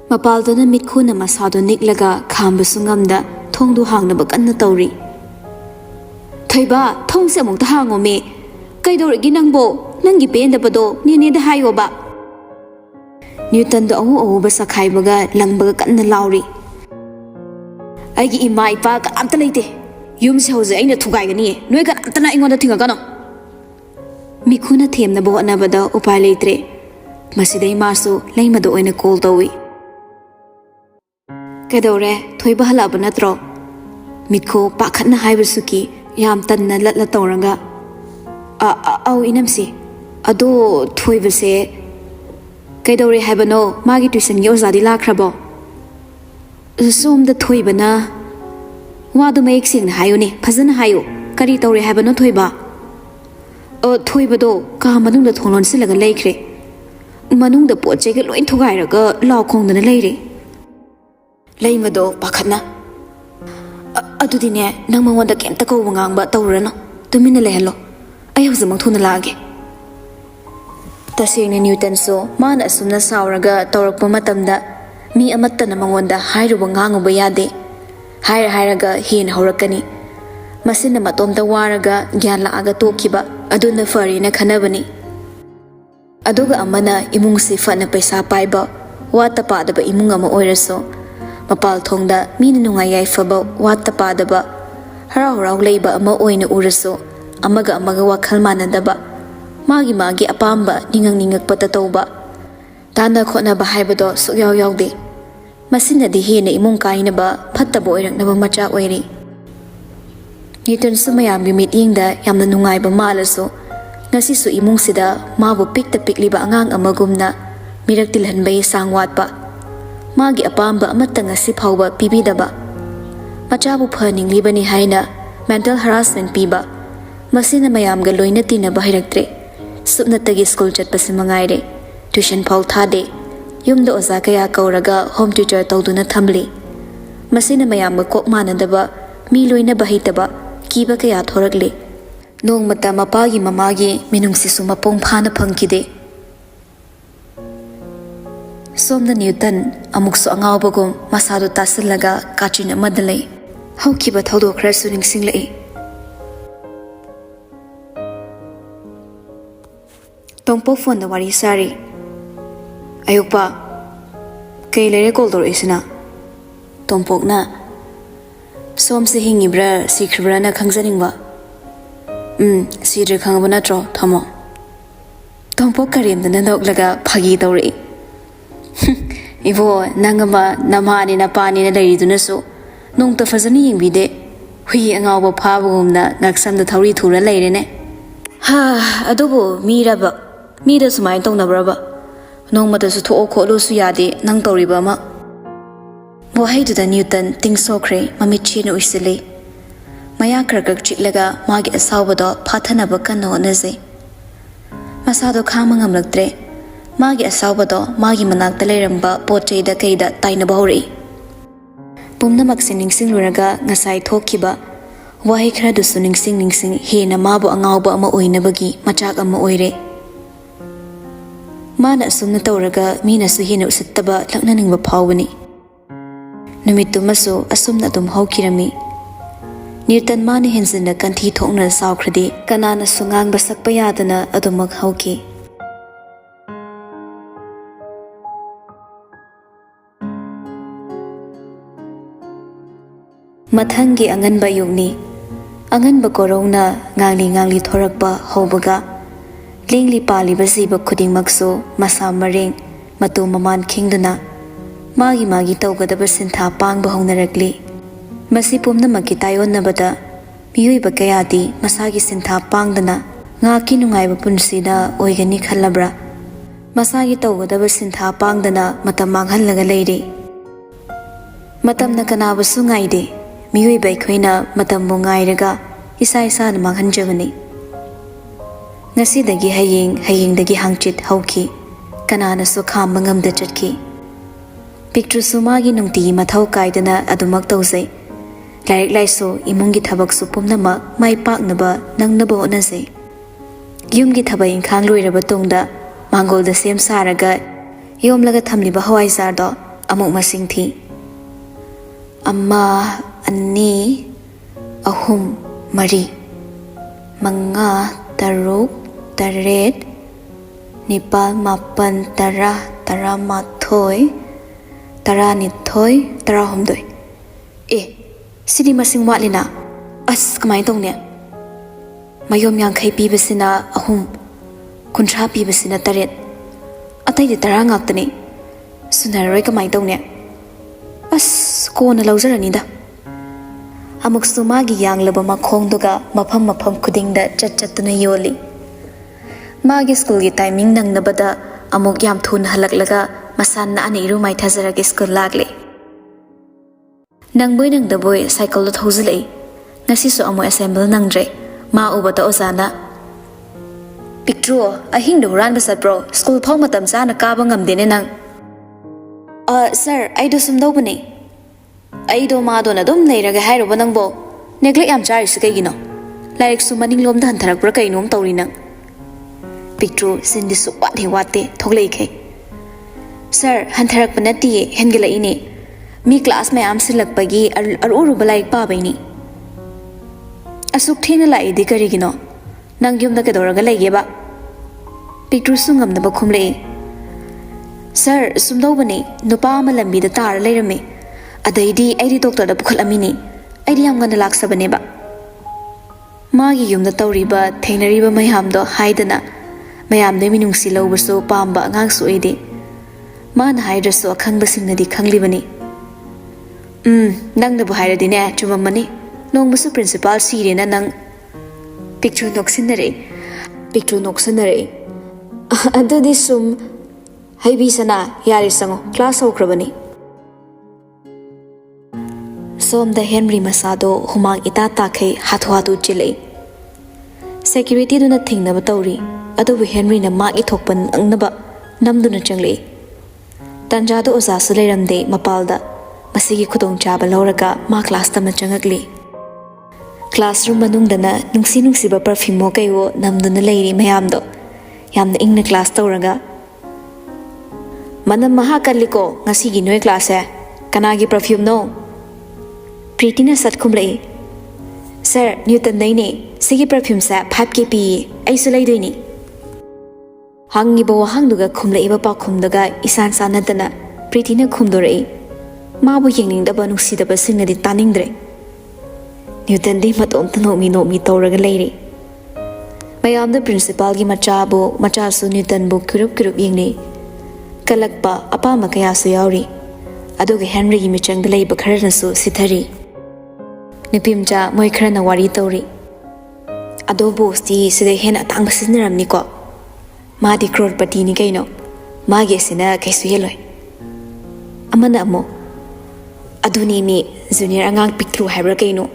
ꯃꯄꯥꯜꯗꯨꯅ ꯃꯤꯠꯈꯨꯅ ꯃꯁꯥꯗꯨ ꯅꯤꯛꯂꯒ ꯈꯥꯝꯕꯁꯨ ꯉꯝꯗ ꯊꯣꯡꯗꯨ ꯍꯥꯡꯅꯕ ꯀꯟꯅ ꯇꯧꯔꯤ ꯊꯣꯏꯕ ꯊꯣꯡꯁꯦ ꯑꯃꯨꯛꯇ ꯍꯥꯡꯉꯣꯃꯦ ꯀꯩꯗꯧꯔꯒꯦ ꯅꯪꯕꯣ ꯅꯪꯒꯤ ꯄꯦꯟꯗꯕꯗꯣ ꯅꯦꯅꯦꯗ ꯍꯥꯏꯌꯣꯕ ꯅ꯭ꯌꯨꯇꯟꯗꯣ ꯑꯎꯕ ꯆꯈꯥꯏꯕꯒ ꯂꯪꯕꯒ ꯀꯟꯅ ꯂꯥꯎꯔꯤ ꯑꯩꯒꯤ ꯏꯃꯥ ꯏꯄꯥ ꯀꯅꯥꯝꯇ ꯂꯩꯇꯦ ꯌꯨꯝꯁꯦ ꯍꯧꯖꯤꯛ ꯑꯩꯅ ꯊꯨꯒꯥꯏꯒꯅꯤꯌꯦ ꯅꯣꯏ ꯀꯅꯥꯝꯇꯅ ꯑꯩꯉꯣꯟꯗ ꯊꯤꯡꯉꯛꯀꯅꯣ ꯃꯤꯈꯨꯅ ꯊꯦꯝꯅꯕ ꯍꯣꯠꯅꯕꯗ ꯎꯄꯥꯏ ꯂꯩꯇ꯭ꯔꯦ ꯃꯁꯤꯗꯩ ꯃꯥꯁꯨ ꯂꯩꯃꯗ ꯑꯣꯏꯅ ꯀꯣꯜ ꯇꯧꯏ ꯀꯩꯗꯧꯔꯦ ꯊꯣꯏꯕ ꯍꯜꯂꯛꯑꯕ ꯅꯠꯇ꯭ꯔꯣ ꯃꯤꯠꯈꯨ ꯄꯥꯈꯠꯅ ꯍꯥꯏꯕꯁꯨ ꯀꯤ ꯌꯥꯝ ꯇꯟꯅ ꯂꯠꯂ ꯇꯧꯔꯒ ꯑꯧ ꯏꯅꯝꯁꯤ ꯑꯗꯣ ꯊꯣꯏꯕꯁꯦ ꯀꯩꯗꯧꯔꯦ ꯍꯥꯏꯕꯅꯣ ꯃꯥꯒꯤ ꯇ꯭ꯌꯨꯁꯟꯒꯤ ꯑꯣꯖꯥꯗꯤ ꯂꯥꯛꯈ꯭ꯔꯕꯣ ꯁꯣꯝꯗ ꯊꯣꯏꯕꯅ ꯋꯥꯗꯨ ꯃꯌꯦꯛ ꯁꯦꯡꯅ ꯍꯥꯏꯌꯨꯅꯦ ꯐꯖꯅ ꯍꯥꯏꯌꯨ ꯀꯔꯤ ꯇꯧꯔꯦ ꯍꯥꯏꯕꯅꯣ ꯊꯣꯏꯕ ꯊꯣꯏꯕꯗꯣ ꯀꯥ ꯃꯅꯨꯡꯗ ꯊꯣꯡ ꯂꯣꯟꯁꯤꯜꯂꯒ ꯂꯩꯈ꯭ꯔꯦ ꯃꯅꯨꯡꯗ ꯄꯣꯠ ꯆꯩꯒ ꯂꯣꯏ ꯊꯨꯒꯥꯏꯔꯒ ꯂꯥꯎ ꯈꯣꯡꯗꯅ ꯂꯩꯔꯦ ꯂꯩꯃꯗꯣ ꯄꯥꯈꯠꯅ ꯑꯗꯨꯗꯤꯅꯦ ꯅꯪ ꯃꯉꯣꯟꯗ ꯀꯩꯝꯇ ꯀꯧꯕ ꯉꯥꯡꯕ ꯇꯧꯔꯨꯔꯅꯨ ꯇꯨꯃꯤꯟꯅ ꯂꯩꯍꯜꯂꯣ ꯑꯩ ꯍꯧꯖꯤꯛꯃꯛ ꯊꯨꯅ ꯂꯥꯛꯑꯒꯦ ꯇꯁꯦꯡꯅ ꯅ꯭ꯌꯨꯇꯟꯁꯨ ꯃꯥꯅ ꯑꯁꯨꯝꯅ ꯁꯥꯎꯔꯒ ꯇꯧꯔꯛꯄ ꯃꯇꯝꯗ ꯃꯤ ꯑꯃꯠꯇꯅ ꯃꯉꯣꯟꯗ ꯍꯥꯏꯔꯨꯕ ꯉꯥꯡꯉꯨꯕ ꯌꯥꯗꯦ ꯍꯥꯏꯔꯒ ꯍꯦꯟꯅ ꯍꯧꯔꯛꯀꯅꯤ ꯃꯁꯤꯅ ꯃꯇꯣꯝꯇ ꯋꯥꯔꯒ ꯒ꯭ꯌꯥꯟ ꯂꯥꯛꯑꯒ ꯇꯣꯛꯈꯤꯕ ꯑꯗꯨꯅ ꯐꯔꯦꯅ ꯈꯟꯅꯕꯅꯤ ꯑꯗꯨꯒ ꯑꯃꯅ ꯏꯃꯨꯡꯁꯤ ꯐꯅ ꯄꯩꯁా ꯄꯥꯏꯕ ꯋꯥꯠꯇ ꯄꯥꯗꯕ ꯏꯃꯨꯡ ꯑꯃ ꯑꯣꯏꯔꯁꯨ ꯃꯄꯥꯜ ꯊꯣꯡꯗ ꯃꯤꯅ ꯅꯨꯡꯉꯥꯏ ꯌꯥꯏꯐꯕ ꯋꯥꯠꯇ ꯄꯥꯗꯕ ꯍꯔꯥꯎ ꯍꯔꯥꯎ ꯂꯩꯕ ꯑꯃ ꯑꯣꯏꯅ ꯎꯔꯁꯨ ꯑꯃꯒ ꯋꯥꯈꯜ ꯃꯥꯟꯅꯗꯕ ꯃꯥꯒꯤ ꯑꯄꯥꯝꯕ ꯅꯤꯡꯉꯛꯄꯇ ꯇꯧꯕ ꯇꯥꯟꯅ ꯈꯣꯠꯅꯕ ꯍꯥꯏꯕꯗꯣ ꯁꯨꯛꯌꯥꯎ ꯌꯥꯎꯗꯦ ꯃꯁꯤꯅꯗꯤ ꯍꯦꯟꯅ ꯏꯃꯨꯡ ꯀꯥꯏꯅꯕ ꯐꯠꯇꯕ ꯑꯣꯏꯔꯛꯅꯕ ꯃꯆꯥꯛ ꯑꯣꯏꯔꯤ ꯅ꯭ꯌꯨꯇꯟꯁꯨ ꯃꯌꯥꯝꯒꯤ ꯃꯤꯠꯌꯦꯡꯗ ꯌꯥꯝꯅ ꯅꯨꯡꯉꯥꯏꯕ ꯃꯥꯜꯂꯁꯨ ꯉꯁꯤꯁꯨ ꯏꯃꯨꯡꯁꯤꯗ ꯃꯥꯕꯨ ꯄꯤꯛꯇ ꯄꯤꯛꯂꯤꯕ ꯑꯉꯥꯡ ꯑꯃꯒꯨꯝꯅ ꯃꯤꯔꯛ ꯇꯤꯜꯍꯟꯕꯒꯤ ꯆꯥꯡ ꯋꯥꯠꯄ ꯃꯥꯒꯤ ꯑꯄꯥꯝꯕ ꯑꯃꯠꯇ ꯉꯁꯤ ꯐꯥꯎꯕ ꯄꯤꯕꯤꯗꯕ ꯃꯆꯥꯕꯨ ꯐꯍꯟꯅꯤꯡꯂꯤꯕꯅꯤ ꯍꯥꯏꯅ ꯃꯦꯟꯇꯦꯜ ꯍꯔꯥꯁꯃꯦꯟ ꯄꯤꯕ ꯃꯁꯤꯅ ꯃꯌꯥꯝꯒ ꯂꯣꯏꯅ ꯇꯤꯟꯅꯕ ꯍꯩꯔꯛꯇ꯭ꯔꯦ ꯁꯨꯞꯅꯇꯒꯤ ꯁ꯭ꯀꯨꯜ ꯆꯠꯄꯁꯤ ꯃꯉꯥꯏꯔꯦ ꯇ꯭ꯌꯨꯁꯟ ꯐꯥꯎ ꯊꯥꯗꯦ ꯌꯨꯝꯗ ꯑꯣꯖꯥ ꯀꯌా ꯀꯧꯔꯒ ꯍꯣꯝ ꯇ꯭ꯌꯨꯇꯔ ꯇꯧꯗꯨꯅ ꯊꯝꯂꯤ ꯃꯁꯤꯅ ꯃꯌꯥꯝꯒ ꯀꯣꯛ ꯃꯥꯟꯅꯗꯕ ꯃꯤ ꯂꯣꯏꯅꯕ ꯍꯩꯇꯕ ꯀꯤꯕ ꯀꯌా ꯊꯣꯔꯛꯂꯤ ꯅꯣꯡꯃꯇ ꯃꯄꯥꯒꯤ ꯃꯃꯥꯒꯤ ꯃꯤꯅꯨꯡꯁꯤꯁꯨ ꯃꯄꯨꯡ ꯐꯥꯅ ꯐꯪꯈꯤꯗꯦ ꯁꯣꯝꯗ ꯅ꯭ꯌꯨꯇꯟ ꯑꯃꯨꯛꯁꯨ ꯑꯉꯥꯎꯕꯒꯨꯝ ꯃꯁꯥꯗꯨ ꯇꯥꯁꯤꯜꯂꯒ ꯀꯥꯆꯤꯟ ꯑꯃꯗ ꯂꯩ ꯍꯧꯈꯤꯕ ꯊꯧꯗꯣꯛ ꯈꯔꯁꯨ ꯅꯤꯡꯁꯤꯡꯂꯛꯏ Tongpok phone da wari sari. Ayokpa. Kay lere call dor isina. Tongpok na. Som se hingibra sikribra na khangjaningba. Sidre khangba natro thamo. Tongpok karim da nandok phagi dori. Ivo nangama namani na pani na leiri dunasu. Nong ta fazani yingbide. Hui angaw phabagumna ngaksam da thori thura leire ne. Ha adubu miraba. Mida sumai tongnabraba. Nongmata su thoo kholo su yade nang toriba ma. Wahaiduda Newton tingsokre mamichino uisile. Maya krakak chitlaga magi asawbado pathanaba kanna honaze. Masado khamangamlaktre. Magi asawbado magi manakta leiramba potchayda kaida tainaba hori. Pumnamak ningsingluraga ngasai thokiba. Wahai khradusu ningsing hena mabu angawba ama oinabagi machak ama oire. Mana asumna tawraga mina su hena usittaba laknaningba phawbani. Numittu masu asumna dum hawkirami. Newton mani henzina kanthi thokna sawkhradi kanana sungang basakpa yadana adumak hawki. Mathangi anganba yugni. Anganba korona ngangli thorakpa hawbaga. Lingli pali basiba khudingmaksu masa maring matu maman khingduna. Magi tawgadaba sintha pangba hongnarakli. Masi pumnamaki tayonnabada miyuiba kayadi masagi sintha pangdana ngaki nungaiba punsida oigani khallabra. Masagi tawgadaba sintha pangdana matam manghallaga leiri. Matamna kanabasu ngaide. Miyuiba ikhoina matambu ngairaga isa na manghanjabani. Ngasidagi hayingdagi hangchit hawki. Kananasu khamba ngamda chatki. Picture sumagi nungti mathau kaidana adumak tawzai. Lairik laiso imungi thabak su pumnama mai paknaba nangnaba honazai. Yumgi thabay inkhang loiraba tungda mangolda sem saraga yomlaga thamliba hawai zardo amuk masing thi. Amma ani ahum mari manga taruk taret nipal mapan tara mathoi taranithoi tarahumdoi. Sidi masing watlina. As kamay tongnya. Mayom yangkay pibasina ahum. Kuntra pibasina taret. Atay di tarangaktani. Sunaroy kamay tongnya. As ko na lawzaranida. Amuk sumagi yang laba makhongduga mapam kudingda chatchatuna yoli. Magi school gi timing nang nabada amuk yam thun halaklaga masan na ani rumay thazarag school lagli. Nangboy nang daboy cycle lo thozilai. Ngasi so amo assemble nangdre. Ma ubata ozana. Picture ahing do ran basat bro. School phau matam sana kaba ngamdene nang. Sir, I do sum dobani. I do ma do na dum neiraga hairo banang bo. Neglect yam chari sa kaygino. Like su maning lom da hantarak bra kay nom tawri nang. Picture sindi su wate thoglay kay. Sir, hantarak panati hengila ini. Mi class may am silagpagi aruro balay pabayni. Asuk thina lai di karigino. Nang yum da kadoraga lay ba. Picture sungam na bakumlay. Sir, sumdaw bani nupa malambi da tar layrami. Adaydi aydi doctor da bukul amini. Aydi am gana laksa bane ba. Magi yum da tawriba thainariba mayam do haidana. Mayam da minung silaw baso pamba ngang su aydi. Man haidraso akhang basing na di khangli bani. Nang nabu hairadine chumamani. Nong basu principal siri na nang. Picture noksinare. Ado di sum. Haybi sana yari sango class hokrabani. Som da Henry Masado humang ita takhay hatu chilay. Security do na thing na batawri. Ado Henry na maak ithokpan ang naba namdo na changlay. Tanjado oza sulay ramde mapalda. Masigi kudong chaba lauraga ma class tam na changagli. Classroom manung dana nungsi ba perfume mo kayo namdo na layri mayamdo. Yam na ing na class tawraga. Manam mahakaliko ngasigi noy klase kanagi perfume no. Pretty na sat kumlay. Sir, Newton na ini. Sige perfume sa 5 kp ay sulay doy ni. ꯍꯪꯉꯤꯕ ꯋꯥꯍꯪꯗꯨꯒ ꯈꯨꯝꯂꯛꯏꯕ ꯄꯥꯎꯈꯨꯝꯗꯨꯒ Ishan ꯆꯥꯟꯅꯗꯅ ꯄ꯭ꯔꯤꯇꯤꯅ ꯈꯨꯝꯗꯣꯔꯛꯏ꯫ ꯃꯥꯕꯨ ꯌꯦꯡꯅꯤꯡꯗꯕ ꯅꯨꯡꯁꯤꯗꯕꯁꯤꯡꯅꯗꯤ ꯇꯥꯅꯤꯡꯗ꯭ꯔꯦ꯫ ꯅ꯭ꯌꯨꯇꯟꯗꯤ ꯃꯇꯣꯝꯇ ꯅꯣꯛꯃꯤ ꯇꯧꯔꯒ ꯂꯩꯔꯤ꯫ ꯃꯌꯥꯝꯗ ꯄ꯭ꯔꯤꯟꯁꯤꯄꯥꯜꯒꯤ ꯃꯆꯥꯁꯨ ꯅ꯭ꯌꯨꯇꯟꯕꯨ ꯀꯨꯔꯨꯞ ꯌꯦꯡꯅꯩ꯫ ꯀꯜꯂꯛꯄ ꯑꯄꯥꯝꯕ ꯀꯌꯥꯁꯨ ꯌꯥꯎꯔꯤ꯫ ꯑꯗꯨꯒ ꯍꯦꯟꯔꯤꯒꯤ ꯃꯤꯆꯪꯗ ꯂꯩꯕ ꯈꯔꯅꯁꯨ ꯁꯤꯊꯔꯤ꯫ ꯅꯨꯄꯤꯃꯆꯥ ꯃꯣꯏ ꯈꯔꯅ ꯋꯥꯔꯤ ꯇꯧꯔꯤ꯫ ꯑꯗꯣ ꯕꯣꯁꯇꯤ ꯁꯤꯗ ꯍꯦꯟꯅ ꯑꯇꯥꯡꯕ ꯁꯤꯖꯤꯟꯅꯔꯝꯅꯤꯀꯣ? ꯃꯥꯗꯤ ꯀ꯭ꯔꯣꯔꯄꯇꯤꯅꯤ ꯀꯩꯅꯣ, ꯃꯥꯒꯤ ꯑꯁꯤꯅ ꯀꯩꯁꯨ ꯍꯦꯜꯂꯣꯏ꯫ ꯑꯃꯅ ꯑꯃꯨꯛ ꯑꯗꯨꯅꯦꯃꯤ ꯖꯨꯅꯤꯌꯔ ꯑꯉꯥꯡ ꯄꯤꯛꯇ꯭ꯔꯨ ꯍꯥꯏꯕ꯭ꯔꯥ ꯀꯩꯅꯣ,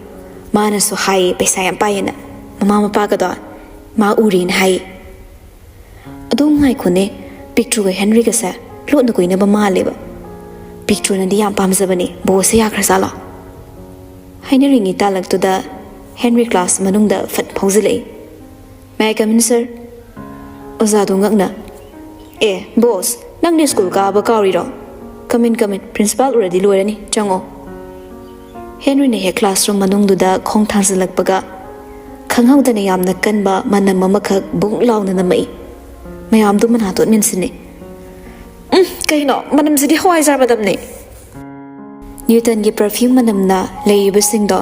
ꯃꯥꯅꯁꯨ ꯍꯥꯏꯌꯦ ꯄꯩꯁꯥ ꯌꯥꯝ ꯄꯥꯏꯌꯦꯅ, ꯃꯃꯥ ꯃꯄꯥꯒꯗꯣ ꯃꯥ ꯎꯔꯦꯅ ꯍꯥꯏꯌꯦ꯫ ꯑꯗꯣ ꯉꯥꯏꯈꯣꯅꯦ, ꯄꯤꯛꯇ꯭ꯔꯨꯒ ꯍꯦꯟꯔꯤꯒꯁꯦ ꯂꯣꯠꯅ ꯀꯣꯏꯅꯕ ꯃꯥꯜꯂꯦꯕ꯫ ꯄꯤꯛꯇ꯭ꯔꯨꯅꯗꯤ ꯌꯥꯝ ꯄꯥꯝꯖꯕꯅꯦ, ꯕꯣꯁꯁꯦ ꯌꯥꯈ꯭ꯔꯖꯥꯠꯂꯣ? ꯍꯥꯏꯅꯔꯤꯉꯩ ꯇꯥꯜꯂꯛꯇꯨꯗ ꯍꯦꯟꯔꯤ ꯀ꯭ꯂꯥꯁ ꯃꯅꯨꯡꯗ ꯐꯠ ꯐꯥꯎꯖꯤꯜꯂꯛꯏ꯫ ꯃꯦ ꯑꯥꯏ ꯀꯝ ꯏꯟ ꯁꯔ? ꯑꯣꯖꯥꯗꯣ ꯉꯛꯅ ꯑꯦ ꯕꯣꯁ, ꯅꯪꯗꯤ ꯁ꯭ꯀꯨꯜ ꯀꯥꯕ ꯀꯥꯎꯔꯤꯔꯣ? ꯀꯃꯤꯟ ꯄ꯭ꯔꯤꯟꯁꯤꯄꯥꯜ ꯎꯔꯗꯤ ꯂꯣꯏꯔꯅꯤ, ꯆꯪꯉꯣ꯫ ꯍꯦꯟꯔꯤꯅ ꯍꯦꯛ ꯀ꯭ꯂꯥꯁꯔꯨꯝ ꯃꯅꯨꯡꯗꯨꯗ ꯈꯣꯡ ꯊꯥꯡꯖꯤꯜꯂꯛꯄꯒ ꯈꯪꯍꯧꯗꯅ ꯌꯥꯝꯅ ꯀꯟꯕ ꯃꯅꯝ ꯑꯃꯈꯛ ꯕꯨꯡ ꯂꯥꯎꯅ ꯅꯝꯃꯛꯏ꯫ ꯃꯌꯥꯝꯗꯨ ꯃꯅꯥꯇꯣꯟ ꯃꯦꯟꯁꯤꯟꯅꯩ꯫ ꯀꯩꯅꯣ ꯃꯅꯝꯁꯤꯗꯤ ꯍꯋꯥꯏꯖꯥꯔ ꯃꯅꯝꯅꯦ꯫ ꯅ꯭ꯌꯨꯇꯟꯒꯤ ꯄꯔꯐ꯭ꯌꯨꯝ ꯃꯅꯝꯅ ꯂꯩꯔꯤꯕꯁꯤꯡꯗꯣ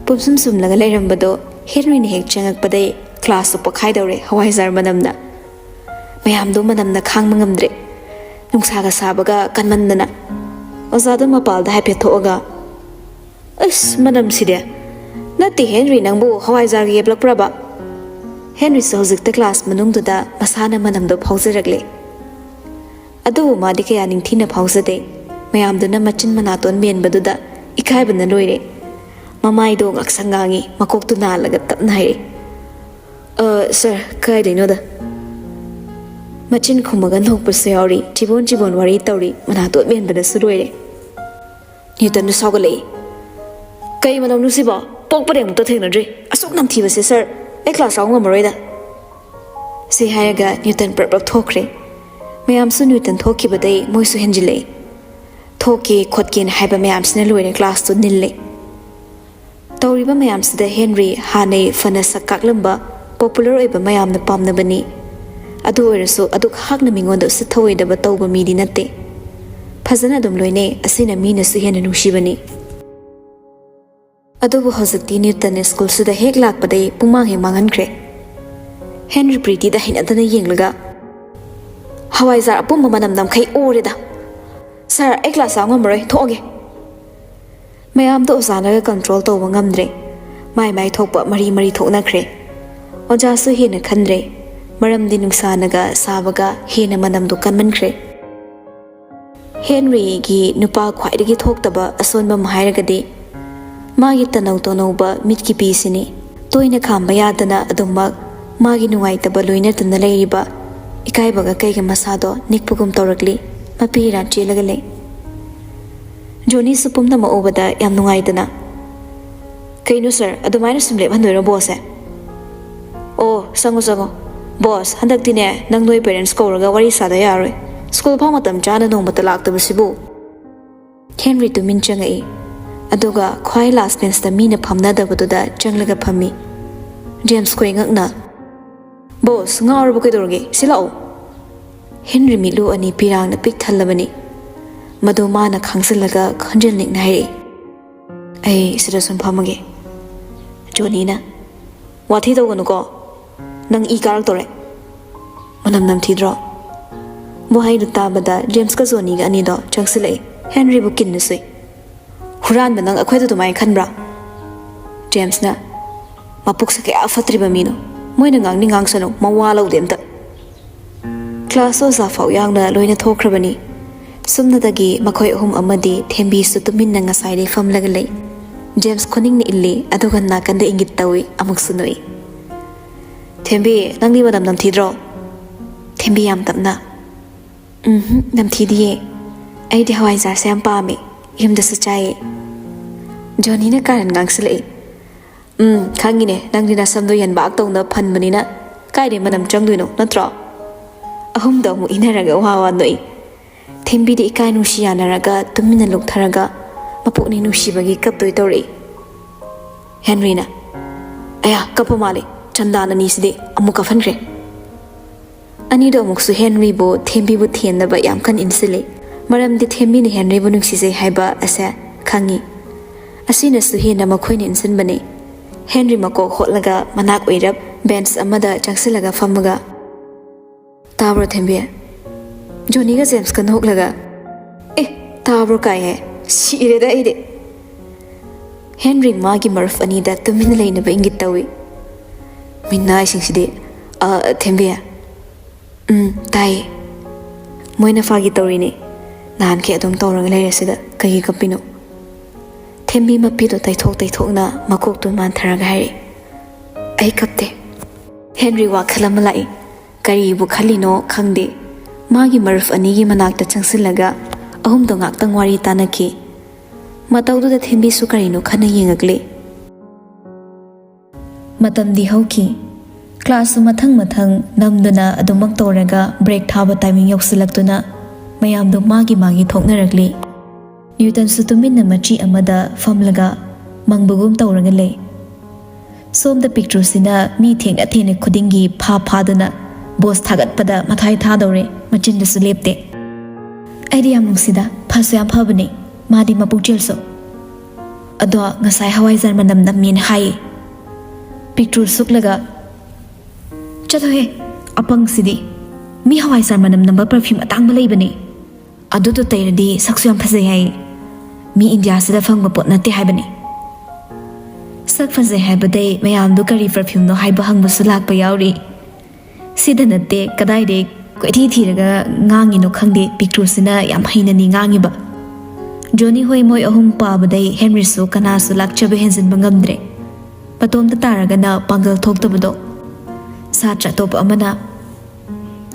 ꯄꯨꯝꯁꯨꯝ ꯁꯨꯝꯂꯒ ꯂꯩꯔꯝꯕꯗꯣ ꯍꯦꯟꯔꯤꯅ ꯍꯦꯛ ꯆꯪꯉꯛꯄꯗꯩ ꯀ꯭ꯂꯥꯁꯇꯨ ꯄꯣꯛꯈꯥꯏꯗꯧꯔꯦ ꯍꯋꯥꯏꯖꯥꯔ ꯃꯅꯝꯅ꯫ ꯃꯌꯥꯝꯗꯣ ꯃꯅꯝꯅ ꯈꯥꯡꯕ ꯉꯝꯗ꯭ꯔꯦ, ꯅꯨꯡꯁꯥꯒ ꯁꯥꯕꯒ ꯀꯟꯃꯟꯗꯅ꯫ ꯑꯣꯖꯥꯗꯣ ꯃꯄꯥꯜꯗ ꯍꯥꯏꯐꯦꯠ ꯊꯣꯛꯑꯒ ꯑꯁ ꯃꯅꯝꯁꯤꯗꯤ, ꯅꯠꯇꯦ ꯍꯦꯟꯔꯤ ꯅꯪꯕꯨ ꯍꯋꯥꯏꯖꯥꯔꯒ ꯌꯦꯞꯂꯛꯄ꯭ꯔꯕ? ꯍꯦꯟꯔꯤꯁꯨ ꯍꯧꯖꯤꯛꯇ ꯀ꯭ꯂꯥꯁ ꯃꯅꯨꯡꯗꯨꯗ ꯃꯁꯥꯅ ꯃꯅꯝꯗꯣ ꯐꯥꯎꯖꯔꯛꯂꯦ꯫ ꯑꯗꯨꯕꯨ ꯃꯥꯗꯤ ꯀꯌꯥ ꯅꯤꯡꯊꯤꯅ ꯐꯥꯎꯖꯗꯦ꯫ ꯃꯌꯥꯝꯗꯨꯅ ꯃꯆꯤꯟ ꯃꯅꯥꯇꯣꯟ ꯃꯦꯟꯕꯗꯨꯗ ꯏꯀꯥꯏꯕꯅ ꯂꯣꯏꯔꯦ꯫ ꯃꯃꯥꯏꯗꯣ ꯉꯥꯛꯁꯪ ꯉꯥꯡꯉꯤ, ꯃꯀꯣꯛꯇꯨ ꯅꯥꯜꯂꯒ ꯇꯞꯅ ꯍꯥꯏꯔꯛꯏ, ꯁꯔ ꯀꯥꯏꯗꯩꯅꯣꯗ꯫ ꯃꯆꯤꯟ ꯈꯨꯝꯃꯒ ꯅꯣꯛꯄꯁꯨ ꯌꯥꯎꯔꯤ, ꯆꯤꯕꯣꯟ ꯋꯥꯔꯤ ꯇꯧꯔꯤ, ꯃꯅꯥꯇꯣꯟ ꯃꯦꯟꯕꯗꯁꯨ ꯂꯣꯏꯔꯦ꯫ ꯅ꯭ꯌꯨꯇꯟꯗꯨ ꯁꯥꯎꯒꯠꯂꯛꯏ꯫ ꯀꯩ ꯃꯅꯝꯅꯣ ꯁꯤꯕꯣ? ꯄꯣꯛꯄꯗꯩ ꯑꯃꯨꯛꯇ ꯊꯦꯡꯅꯗ꯭ꯔꯤ, ꯑꯁꯨꯛ ꯅꯝꯊꯤꯕꯁꯦ ꯁꯔ, ꯑꯩ ꯀ꯭ꯂꯥꯁ ꯌꯥꯎ ꯉꯝꯃꯔꯣꯏꯗ꯫ ꯁꯤ ꯍꯥꯏꯔꯒ ꯅ꯭ꯌꯨꯇꯟ ꯄ꯭ꯔꯞ ꯊꯣꯛꯈ꯭ꯔꯦ꯫ ꯃꯌꯥꯝꯁꯨ ꯅ꯭ꯌꯨꯇꯟ ꯊꯣꯛꯈꯤꯕꯗꯩ ꯃꯣꯏꯁꯨ ꯍꯦꯟꯖꯤꯜꯂꯛꯏ꯫ ꯊꯣꯛꯀꯦ ꯈꯣꯠꯀꯦꯅ ꯍꯥꯏꯕ ꯃꯌꯥꯝꯁꯤꯅ ꯂꯣꯏꯔꯦ, ꯀ꯭ꯂꯥꯁꯇꯨ ꯅꯤꯜꯂꯦ꯫ ꯇꯧꯔꯤꯕ ꯃꯌꯥꯝꯁꯤꯗ ꯍꯦꯟꯔꯤ ꯍꯥꯟꯅꯩ ꯐꯅ ꯁꯛ ꯀꯥꯛꯂꯝꯕ ꯄꯣꯄꯨꯂꯔ ꯑꯣꯏꯕ ꯃꯌꯥꯝꯅ ꯄꯥꯝꯅꯕꯅꯤ꯫ ꯑꯗꯨ ꯑꯣꯏꯔꯁꯨ ꯑꯗꯨꯛ ꯍꯥꯛꯅ ꯃꯤꯉꯣꯟꯗ ꯎꯁꯤꯠ ꯊꯑꯣꯏꯗꯕ ꯇꯧꯕ ꯃꯤꯗꯤ ꯅꯠꯇꯦ꯫ ꯐꯖꯅ ꯑꯗꯨꯝ ꯂꯣꯏꯅꯩ, ꯑꯁꯤꯅ ꯃꯤꯅꯁꯨ ꯍꯦꯟꯅ ꯅꯨꯡꯁꯤꯕꯅꯤ꯫ ꯑꯗꯨꯕꯨ ꯍꯧꯖꯤꯛꯇꯤ ꯅ꯭ꯌꯨꯇꯟ ꯁ꯭ꯀꯨꯜꯁꯤꯗ ꯍꯦꯛ ꯂꯥꯛꯄꯗꯩ ꯄꯨꯡꯃꯥꯡ ꯍꯦꯛ ꯃꯥꯡꯍꯟꯈ꯭ꯔꯦ꯫ ꯍꯦꯟꯔꯤ ꯄ꯭ꯔꯤꯇꯤꯗ ꯍꯩꯅꯗꯅ ꯌꯦꯡꯂꯒ ꯍꯋꯥꯏꯖꯥꯔ ꯑꯄꯨꯝꯕ ꯃꯅꯝ ꯅꯝꯈꯩ ꯑꯣꯔꯦꯗ꯫ ꯁꯔ ꯑꯩ ꯀ꯭ꯂꯥꯁ ꯌꯥꯎ ꯉꯝꯃꯔꯣꯏ, ꯊꯣꯛꯑꯒꯦ꯫ ꯃꯌꯥꯝꯗꯣ ꯑꯣꯖꯥꯅꯒ ꯀꯟꯇ꯭ꯔꯣꯜ ꯇꯧꯕ ꯉꯝꯗ꯭ꯔꯦ꯫ ꯃꯥꯏ ꯊꯣꯛꯄ ꯃꯔꯤ ꯊꯣꯛꯅꯈ꯭ꯔꯦ꯫ ꯑꯣꯖꯥꯁꯨ ꯍꯦꯟꯅ ꯈꯟꯗ꯭ꯔꯦ, ꯃꯔꯝꯗꯤ ꯅꯨꯡꯁꯥꯅꯒ ꯁꯥꯕꯒ ꯍꯦꯟꯅ ꯃꯅꯝꯗꯣ ꯀꯟꯃꯟꯈ꯭ꯔꯦ꯫ ꯍꯦꯟꯔꯤꯒꯤ ꯅꯨꯄꯥ ꯈ꯭ꯋꯥꯏꯗꯒꯤ ꯊꯣꯛꯇꯕ ꯑꯁꯣꯟꯕ ꯑꯃ ꯍꯥꯏꯔꯒꯗꯤ ꯃꯥꯒꯤ ꯇꯅꯧ ꯇꯅꯧꯕ ꯃꯤꯠꯀꯤ ꯄꯤꯁꯤꯅꯤ꯫ ꯇꯣꯏꯅ ꯈꯥꯝꯕ ꯌꯥꯗꯅ ꯑꯗꯨꯃꯛ ꯃꯥꯒꯤ ꯅꯨꯡꯉꯥꯏꯇꯕ ꯂꯣꯏꯅꯗꯨꯅ ꯂꯩꯔꯤꯕ ꯏꯀꯥꯏꯕꯒ ꯀꯩꯒ ꯃꯁꯥꯗꯣ ꯅꯤꯛꯄꯒꯨꯝ ꯇꯧꯔꯛꯂꯤ, ꯃꯄꯤ ꯏꯔꯥꯟ ꯆꯦꯜꯂꯒ ꯂꯩ꯫ ꯖꯣꯅꯤꯁꯨ ꯄꯨꯝꯅꯃꯛ ꯎꯕꯗ ꯌꯥꯝ ꯅꯨꯡꯉꯥꯏꯗꯅ ꯀꯩꯅꯣ ꯁꯔ, ꯑꯗꯨꯃꯥꯏꯅ ꯁꯨꯝ ꯂꯦꯞꯍꯟꯗꯣꯏꯔꯣ ꯕꯣꯁꯁꯦ? ꯑꯣ ꯆꯪꯉꯣ ꯕꯣꯁ, ꯍꯟꯗꯛꯇꯤꯅꯦ ꯅꯪ ꯅꯣꯏ ꯄꯦꯔꯦꯟꯁ ꯀꯧꯔꯒ ꯋꯥꯔꯤ ꯁꯥꯗ ꯌꯥꯔꯣꯏ, ꯁ꯭ꯀꯨꯜ ꯐꯥꯎ ꯃꯇꯝ ꯆꯥꯅ ꯅꯣꯡꯃꯇ ꯂꯥꯛꯇꯕꯁꯤꯕꯨ꯫ ꯍꯦꯟꯔꯤ ꯇꯨꯃꯤꯟ ꯆꯪꯉꯛꯏ, ꯑꯗꯨꯒ ꯈ꯭ꯋꯥꯏ ꯂꯥꯁ ꯕꯦꯟꯁꯇ ꯃꯤꯅ ꯐꯝꯅꯗꯕꯗꯨꯗ ꯆꯪꯂꯒ ꯐꯝꯃꯤ꯫ ꯖꯦꯝꯁ ꯈꯣꯏ ꯉꯛꯅ ꯕꯣꯁ ꯉꯥꯎꯔꯕ ꯀꯩꯗꯧꯔꯒꯦ, ꯁꯤ ꯂꯥꯛꯑꯣ꯫ ꯍꯦꯟꯔꯤ ꯃꯤꯠꯂꯨ ꯑꯅꯤ ꯄꯤꯔꯥꯡꯅ ꯄꯤꯛ ꯊꯜꯂꯕꯅꯤ꯫ ꯃꯗꯨ ꯃꯥꯅ ꯈꯥꯡꯖꯤꯜꯂꯒ ꯈꯣꯟꯖꯦꯜ ꯅꯤꯛꯅ ꯍꯥꯏꯔꯛꯏ, ꯑꯩ ꯁꯤꯗ ꯁꯨꯝ ꯐꯝꯃꯒꯦ꯫ ꯖꯣꯅꯤꯅ ꯋꯥꯊꯤ ꯇꯧꯒꯅꯨꯀꯣ, ꯅꯪ ꯏ ꯀꯥꯔꯛꯇꯧꯔꯦ, ꯃꯅꯝ ꯅꯝꯊꯤꯗ꯭ꯔꯣ? ꯋꯥꯍꯩꯗꯨ ꯇꯥꯕꯗ ꯖꯦꯝꯁꯀ ꯖꯣꯅꯤꯒ ꯑꯅꯤꯗꯣ ꯆꯪꯁꯤꯜꯂꯛꯏ꯫ ꯍꯦꯟꯔꯤꯕꯨ ꯀꯤꯟꯅ ꯁꯨꯏ꯫ ꯍꯨꯔꯥꯟꯕ ꯅꯪ ꯑꯩꯈꯣꯏꯗ ꯑꯗꯨꯃꯥꯏꯅ ꯈꯟꯕ꯭ꯔꯥ? ꯖꯦꯝꯁꯅ ꯃꯄꯨꯛꯁꯦ ꯀꯌꯥ ꯐꯠꯇ꯭ꯔꯤꯕ ꯃꯤꯅꯣ, ꯃꯣꯏꯅ ꯉꯥꯡꯅꯤ ꯉꯥꯡꯁꯅꯨ, ꯃꯋꯥ ꯂꯧꯗꯦ ꯑꯝꯇ꯫ ꯀ꯭ꯂꯥꯁ ꯑꯣꯖꯥ ꯐꯥꯎ ꯌꯥꯎꯅ ꯂꯣꯏꯅ ꯊꯣꯛꯈ꯭ꯔꯕꯅꯤ꯫ ꯁꯨꯝꯅꯗꯒꯤ ꯃꯈꯣꯏ ꯑꯍꯨꯝ ꯑꯃꯗꯤ ꯊꯦꯝꯕꯤꯁꯨ ꯇꯨꯃꯤꯟꯅ ꯉꯁꯥꯏꯗꯩ ꯐꯝꯂꯒ ꯂꯩ꯫ ꯖꯦꯝꯁ ꯈꯨꯅꯤꯡꯅ ꯏꯜꯂꯤ, ꯑꯗꯨꯒ ꯅꯥꯀꯟꯗ ꯏꯪꯒꯤꯠ ꯇꯧꯏ, ꯑꯃꯨꯛꯁꯨ ꯅꯣꯛꯏ꯫ ꯊꯦꯝꯕꯤ ꯅꯪꯗꯤ ꯃꯅꯝ ꯅꯝꯊꯤꯗ꯭ꯔꯣ? ꯊꯦꯝꯕꯤ ꯌꯥꯝ ꯇꯞꯅ ꯅꯝꯊꯤꯗꯤꯌꯦ, ꯑꯩꯗꯤ ꯍꯋꯥꯏꯖꯥꯔꯁꯦ ꯌꯥꯝ ꯄꯥꯝꯃꯦ, ꯌꯨꯝꯗꯁꯨ ꯆꯥꯏꯌꯦ꯫ ꯖꯣꯅꯤꯅ ꯀꯥꯔꯟ ꯉꯥꯡꯁꯤꯜꯂꯛꯏ꯫ ꯈꯪꯉꯤꯅꯦ, ꯅꯪꯗꯤ ꯅꯁꯝꯗꯣ ꯌꯦꯟꯕꯥꯛ ꯇꯧꯅ ꯐꯟꯕꯅꯤꯅ ꯀꯥꯏꯗꯩ ꯃꯅꯝ ꯆꯪꯗꯣꯏꯅꯣ ꯅꯠꯇ꯭ꯔꯣ? ꯑꯍꯨꯝꯗꯣ ꯑꯃꯨꯛ ꯏꯟꯅꯔꯒ ꯋꯥ ꯅꯣꯛꯏ꯫ ꯊꯦꯝꯕꯤꯗꯤ ꯏꯀꯥꯏ ꯅꯨꯡꯁꯤ ꯌꯥꯅꯔꯒ ꯇꯨꯃꯤꯟꯅ ꯂꯨꯛꯊꯔꯒ ꯃꯄꯨꯛꯅꯤꯡ ꯅꯨꯡꯁꯤꯕꯒꯤ ꯀꯞꯇꯣꯏ ꯇꯧꯔꯛꯏ꯫ ꯍꯦꯟꯔꯤꯅ ꯑꯌꯥ ꯀꯞꯄ ꯃꯥꯜꯂꯤ, ꯆꯟꯗꯥꯟ ꯑꯅꯤꯁꯤꯗꯤ ꯑꯃꯨꯛ ꯀꯞꯍꯟꯈ꯭ꯔꯦ꯫ ꯑꯅꯤꯗꯣ ꯑꯃꯨꯛꯁꯨ ꯍꯦꯟꯔꯤꯕꯨ ꯊꯦꯝꯕꯤꯕꯨ ꯊꯦꯟꯅꯕ ꯌꯥꯝ ꯀꯟꯅ ꯏꯟꯁꯤꯜꯂꯤ ꯃꯔꯝꯗꯤ ꯊꯦꯝꯕꯤꯅ ꯍꯦꯟꯔꯤꯕꯨ ꯅꯨꯡꯁꯤꯖꯩ ꯍꯥꯏꯕ ꯑꯁꯦ ꯈꯪꯉꯤ ꯑꯁꯤꯅꯁꯨ ꯍꯦꯟꯅ ꯃꯈꯣꯏꯅ ꯏꯟꯁꯤꯟꯕꯅꯤ ꯍꯦꯟꯔꯤ ꯃꯀꯣꯛ ꯍꯣꯠꯂꯒ ꯃꯅꯥꯛ ꯑꯣꯏꯔꯞ ꯕꯦꯟꯁ ꯑꯃꯗ ꯆꯪꯁꯤꯜꯂꯒ ꯐꯝꯃꯒ ꯇꯥꯕ꯭ꯔꯣ ꯊꯦꯝꯕꯤ ꯖꯣꯅꯤꯒ ꯖꯦꯝꯁꯀ ꯅꯣꯛꯂꯒ ꯇꯥꯕ꯭ꯔꯣ ꯀꯥꯏꯍꯦ ꯁꯤꯔꯦꯗ ꯑꯩꯗꯤ ꯍꯦꯟꯔꯤ ꯃꯥꯒꯤ ꯃꯔꯨꯞ ꯑꯅꯤꯗ ꯇꯨꯃꯤꯟꯅ ꯂꯩꯅꯕ ꯏꯪꯒꯤꯠ ꯇꯧꯏ ꯃꯤꯅꯥꯏꯁꯤꯡꯁꯤꯗꯤ ꯊꯦꯝꯕꯤ ꯇꯥꯏꯌꯦ ꯃꯣꯏꯅ ꯐꯥꯒꯤ ꯇꯧꯔꯤꯅꯤ ꯅꯍꯥꯟꯈꯩ ꯑꯗꯨꯝ ꯇꯧꯔꯒ ꯂꯩꯔꯁꯤꯗ ꯀꯩꯒꯤ ꯀꯞꯄꯤꯅꯣ ꯊꯦꯝꯕꯤ ꯃꯄꯤꯗꯣ ꯇꯩꯊꯣꯛꯅ ꯃꯀꯣꯛꯇꯨ ꯃꯥꯟꯊꯔꯒ ꯍꯥꯏꯔꯤ ꯑꯩ ꯀꯞꯇꯦ ꯍꯦꯟꯔꯤ ꯋꯥꯈꯜ ꯑꯃ ꯂꯥꯛꯏ ꯀꯔꯤꯕꯨ ꯈꯜꯂꯤꯅꯣ ꯈꯪꯗꯦ ꯃꯥꯒꯤ ꯃꯔꯨꯞ ꯑꯅꯤꯒꯤ ꯃꯅꯥꯛꯇ ꯆꯪꯁꯤꯜꯂꯒ ꯑꯍꯨꯝꯗꯣ ꯉꯥꯛꯇꯪ ꯋꯥꯔꯤ ꯇꯥꯟꯅꯈꯤ ꯃꯇꯧꯗꯨꯗ ꯊꯦꯝꯕꯤꯁꯨ ꯀꯔꯤꯅꯣ ꯈꯟꯅ ꯌꯦꯡꯉꯛꯂꯤ ꯃꯇꯝꯗꯤ ꯍꯧꯈꯤ ꯀ꯭ꯂꯥꯁꯁꯨ ꯃꯊꯪ ꯅꯝꯗꯨꯅ ꯑꯗꯨꯃꯛ ꯇꯧꯔꯒ ꯕ꯭ꯔꯦꯛ ꯊꯥꯕ ꯇꯥꯏꯃꯤꯡ ꯌꯧꯁꯤꯜꯂꯛꯇꯨꯅ ꯃꯌꯥꯝꯗꯣ ꯃꯥꯒꯤ ꯊꯣꯛꯅꯔꯛꯂꯤ ꯅ꯭ꯌꯨꯇꯟꯁꯨ ꯇꯨꯃꯤꯟꯅ ꯃꯆꯤ ꯑꯃꯗ ꯐꯝꯂꯒ ꯃꯪꯕꯒꯨꯝ ꯇꯧꯔꯒ ꯂꯩ ꯁꯣꯝꯗ ꯄꯤꯛꯇ꯭ꯔꯨꯁꯤꯅ ꯃꯤ ꯊꯦꯡꯅ ꯈꯨꯗꯤꯡꯒꯤ ꯐꯥꯗꯨꯅ ꯕꯣꯁ ꯊꯥꯒꯠꯄꯗ ꯃꯊꯥꯏ ꯊꯥꯗꯧꯔꯦ ꯃꯆꯤꯟꯗꯁꯨ ꯂꯦꯞꯇꯦ ꯑꯩꯗꯤ ꯌꯥꯝ ꯅꯨꯡꯁꯤꯗ ꯐꯁꯨ ꯌꯥꯝ ꯐꯕꯅꯦ ꯃꯥꯗꯤ ꯃꯄꯨꯛꯆꯦꯜꯁꯨ ꯑꯗꯣ ꯉꯁꯥꯏ ꯍꯋꯥꯏꯖꯥꯔ ꯃꯅꯝ ꯅꯝꯃꯦꯅ ꯍꯥꯏꯌꯦ ꯄꯤꯛꯇ꯭ꯔꯨ ꯁꯨꯛꯂꯒ ꯆꯠꯂꯣꯍꯦ ꯑꯄꯪꯁꯤꯗꯤ ꯃꯤ ꯍꯋꯥꯏꯖꯥꯔ ꯃꯅꯝ ꯅꯝꯕ ꯄꯔꯐ꯭ꯌꯨꯝ ꯑꯇꯥꯡꯕ ꯂꯩꯕꯅꯦ ꯑꯗꯨꯗꯣ ꯇꯩꯔꯗꯤ ꯁꯛꯁꯨ ꯌꯥꯝ ꯐꯖꯩ ꯍꯥꯏꯌꯦ ꯃꯤ ꯏꯟꯗꯤꯌꯥꯁꯤꯗ ꯐꯪꯕ ꯄꯣꯠ ꯅꯠꯇꯦ ꯍꯥꯏꯕꯅꯤ ꯁꯛ ꯐꯖꯩ ꯍꯥꯏꯕꯗꯩ ꯃꯌꯥꯝꯗꯨ ꯀꯔꯤ ꯄꯔꯐ꯭ꯌꯨꯝꯅꯣ ꯍꯥꯏꯕ ꯍꯪꯕꯁꯨ ꯂꯥꯛꯄ ꯌꯥꯎꯔꯤ ꯁꯤꯗ ꯅꯠꯇꯦ ꯀꯗꯥꯏꯗꯩ ꯀꯣꯏꯊꯤ ꯊꯤꯔꯒ ꯉꯥꯡꯉꯤꯅꯣ ꯈꯪꯗꯦ ꯄꯤꯛꯇ꯭ꯔꯨꯁꯤꯅ ꯌꯥꯝ ꯍꯩꯅꯅꯤ ꯉꯥꯡꯉꯤꯕ ꯖꯣꯅꯤ ꯍꯣꯏ ꯃꯣꯏ ꯑꯍꯨꯝ ꯄꯥꯕꯗꯩ ꯍꯦꯟꯔꯤꯁꯨ ꯀꯅꯥꯁꯨ ꯂꯥꯛꯆꯕ ꯍꯦꯟꯖꯤꯟꯕ ꯉꯝꯗ꯭ꯔꯦ ꯃꯇꯣꯝꯇ ꯇꯥꯔꯒꯅ ꯄꯥꯡꯒꯜ ꯊꯣꯛꯇꯕꯗꯣ ꯁꯥꯇ꯭ꯔ ꯑꯇꯣꯞꯄ ꯑꯃꯅ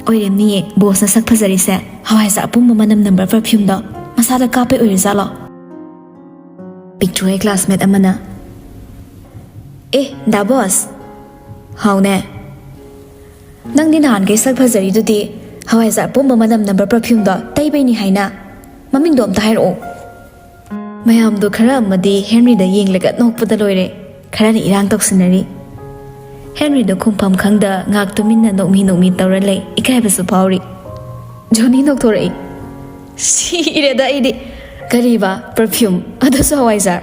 ꯑꯣꯏꯔꯝꯅꯤꯌꯦ ꯕꯣꯁꯅ ꯁꯛ ꯐꯖꯔꯤꯁꯦ ꯍꯋꯥꯏꯖꯥꯔ ꯑꯄꯨꯝꯕ ꯃꯅꯝ ꯅꯝꯕ ꯄꯔꯐ꯭ꯌꯨꯝꯗꯣ ꯃꯁꯥꯗ ꯀꯥꯞꯄꯩ ꯑꯣꯏꯔꯖꯥꯠꯂꯣ ꯄꯤꯛꯇ꯭ꯔꯨ ꯍꯣꯏ ꯀ꯭ꯂꯥꯁꯃꯦꯠ ꯑꯃꯅ ꯗꯥ ꯕꯣꯁ ꯍꯥꯎꯅꯦ ꯅꯪꯗꯤ ꯅꯍꯥꯟꯈꯩ ꯁꯛ ꯐꯖꯔꯤꯗꯨꯗꯤ ꯍꯋꯥꯏꯖꯥꯔ ꯑꯄꯨꯝꯕ ꯃꯅꯝ ꯅꯝꯕ ꯄꯔꯐ꯭ꯌꯨꯝꯗꯣ ꯇꯩꯕꯩꯅꯤ ꯍꯥꯏꯅ ꯃꯃꯤꯡꯗꯣ ꯑꯝꯇ ꯍꯥꯏꯔꯛꯑꯣ ꯃꯌꯥꯝꯗꯣ ꯈꯔ ꯑꯃꯗꯤ ꯍꯦꯟꯔꯤꯗ ꯌꯦꯡꯂꯒ ꯅꯣꯛꯄꯗ ꯂꯣꯏꯔꯦ ꯈꯔꯅ ꯏꯔꯥꯡ ꯇꯧꯁꯤꯟꯅꯔꯤ ꯍꯦꯟꯔꯤꯗꯣ ꯈꯨꯝꯐꯝ ꯈꯪꯗ ꯉꯥꯛ ꯇꯨꯃꯤꯟꯅ ꯅꯣꯛꯃꯤ ꯇꯧꯔ ꯂꯩ ꯏꯀꯥꯏꯕꯁꯨ ꯐꯥꯎꯔꯤ ꯖꯣꯅꯤ ꯅꯣꯛꯊꯣꯔꯛꯏ ꯁꯤꯔꯦꯗ ꯑꯩꯗꯤ ꯀꯔꯤꯕ ꯄꯔꯐ꯭ꯌꯨꯝ ꯑꯗꯨꯁꯨ ꯍꯋꯥꯏꯖꯥꯔ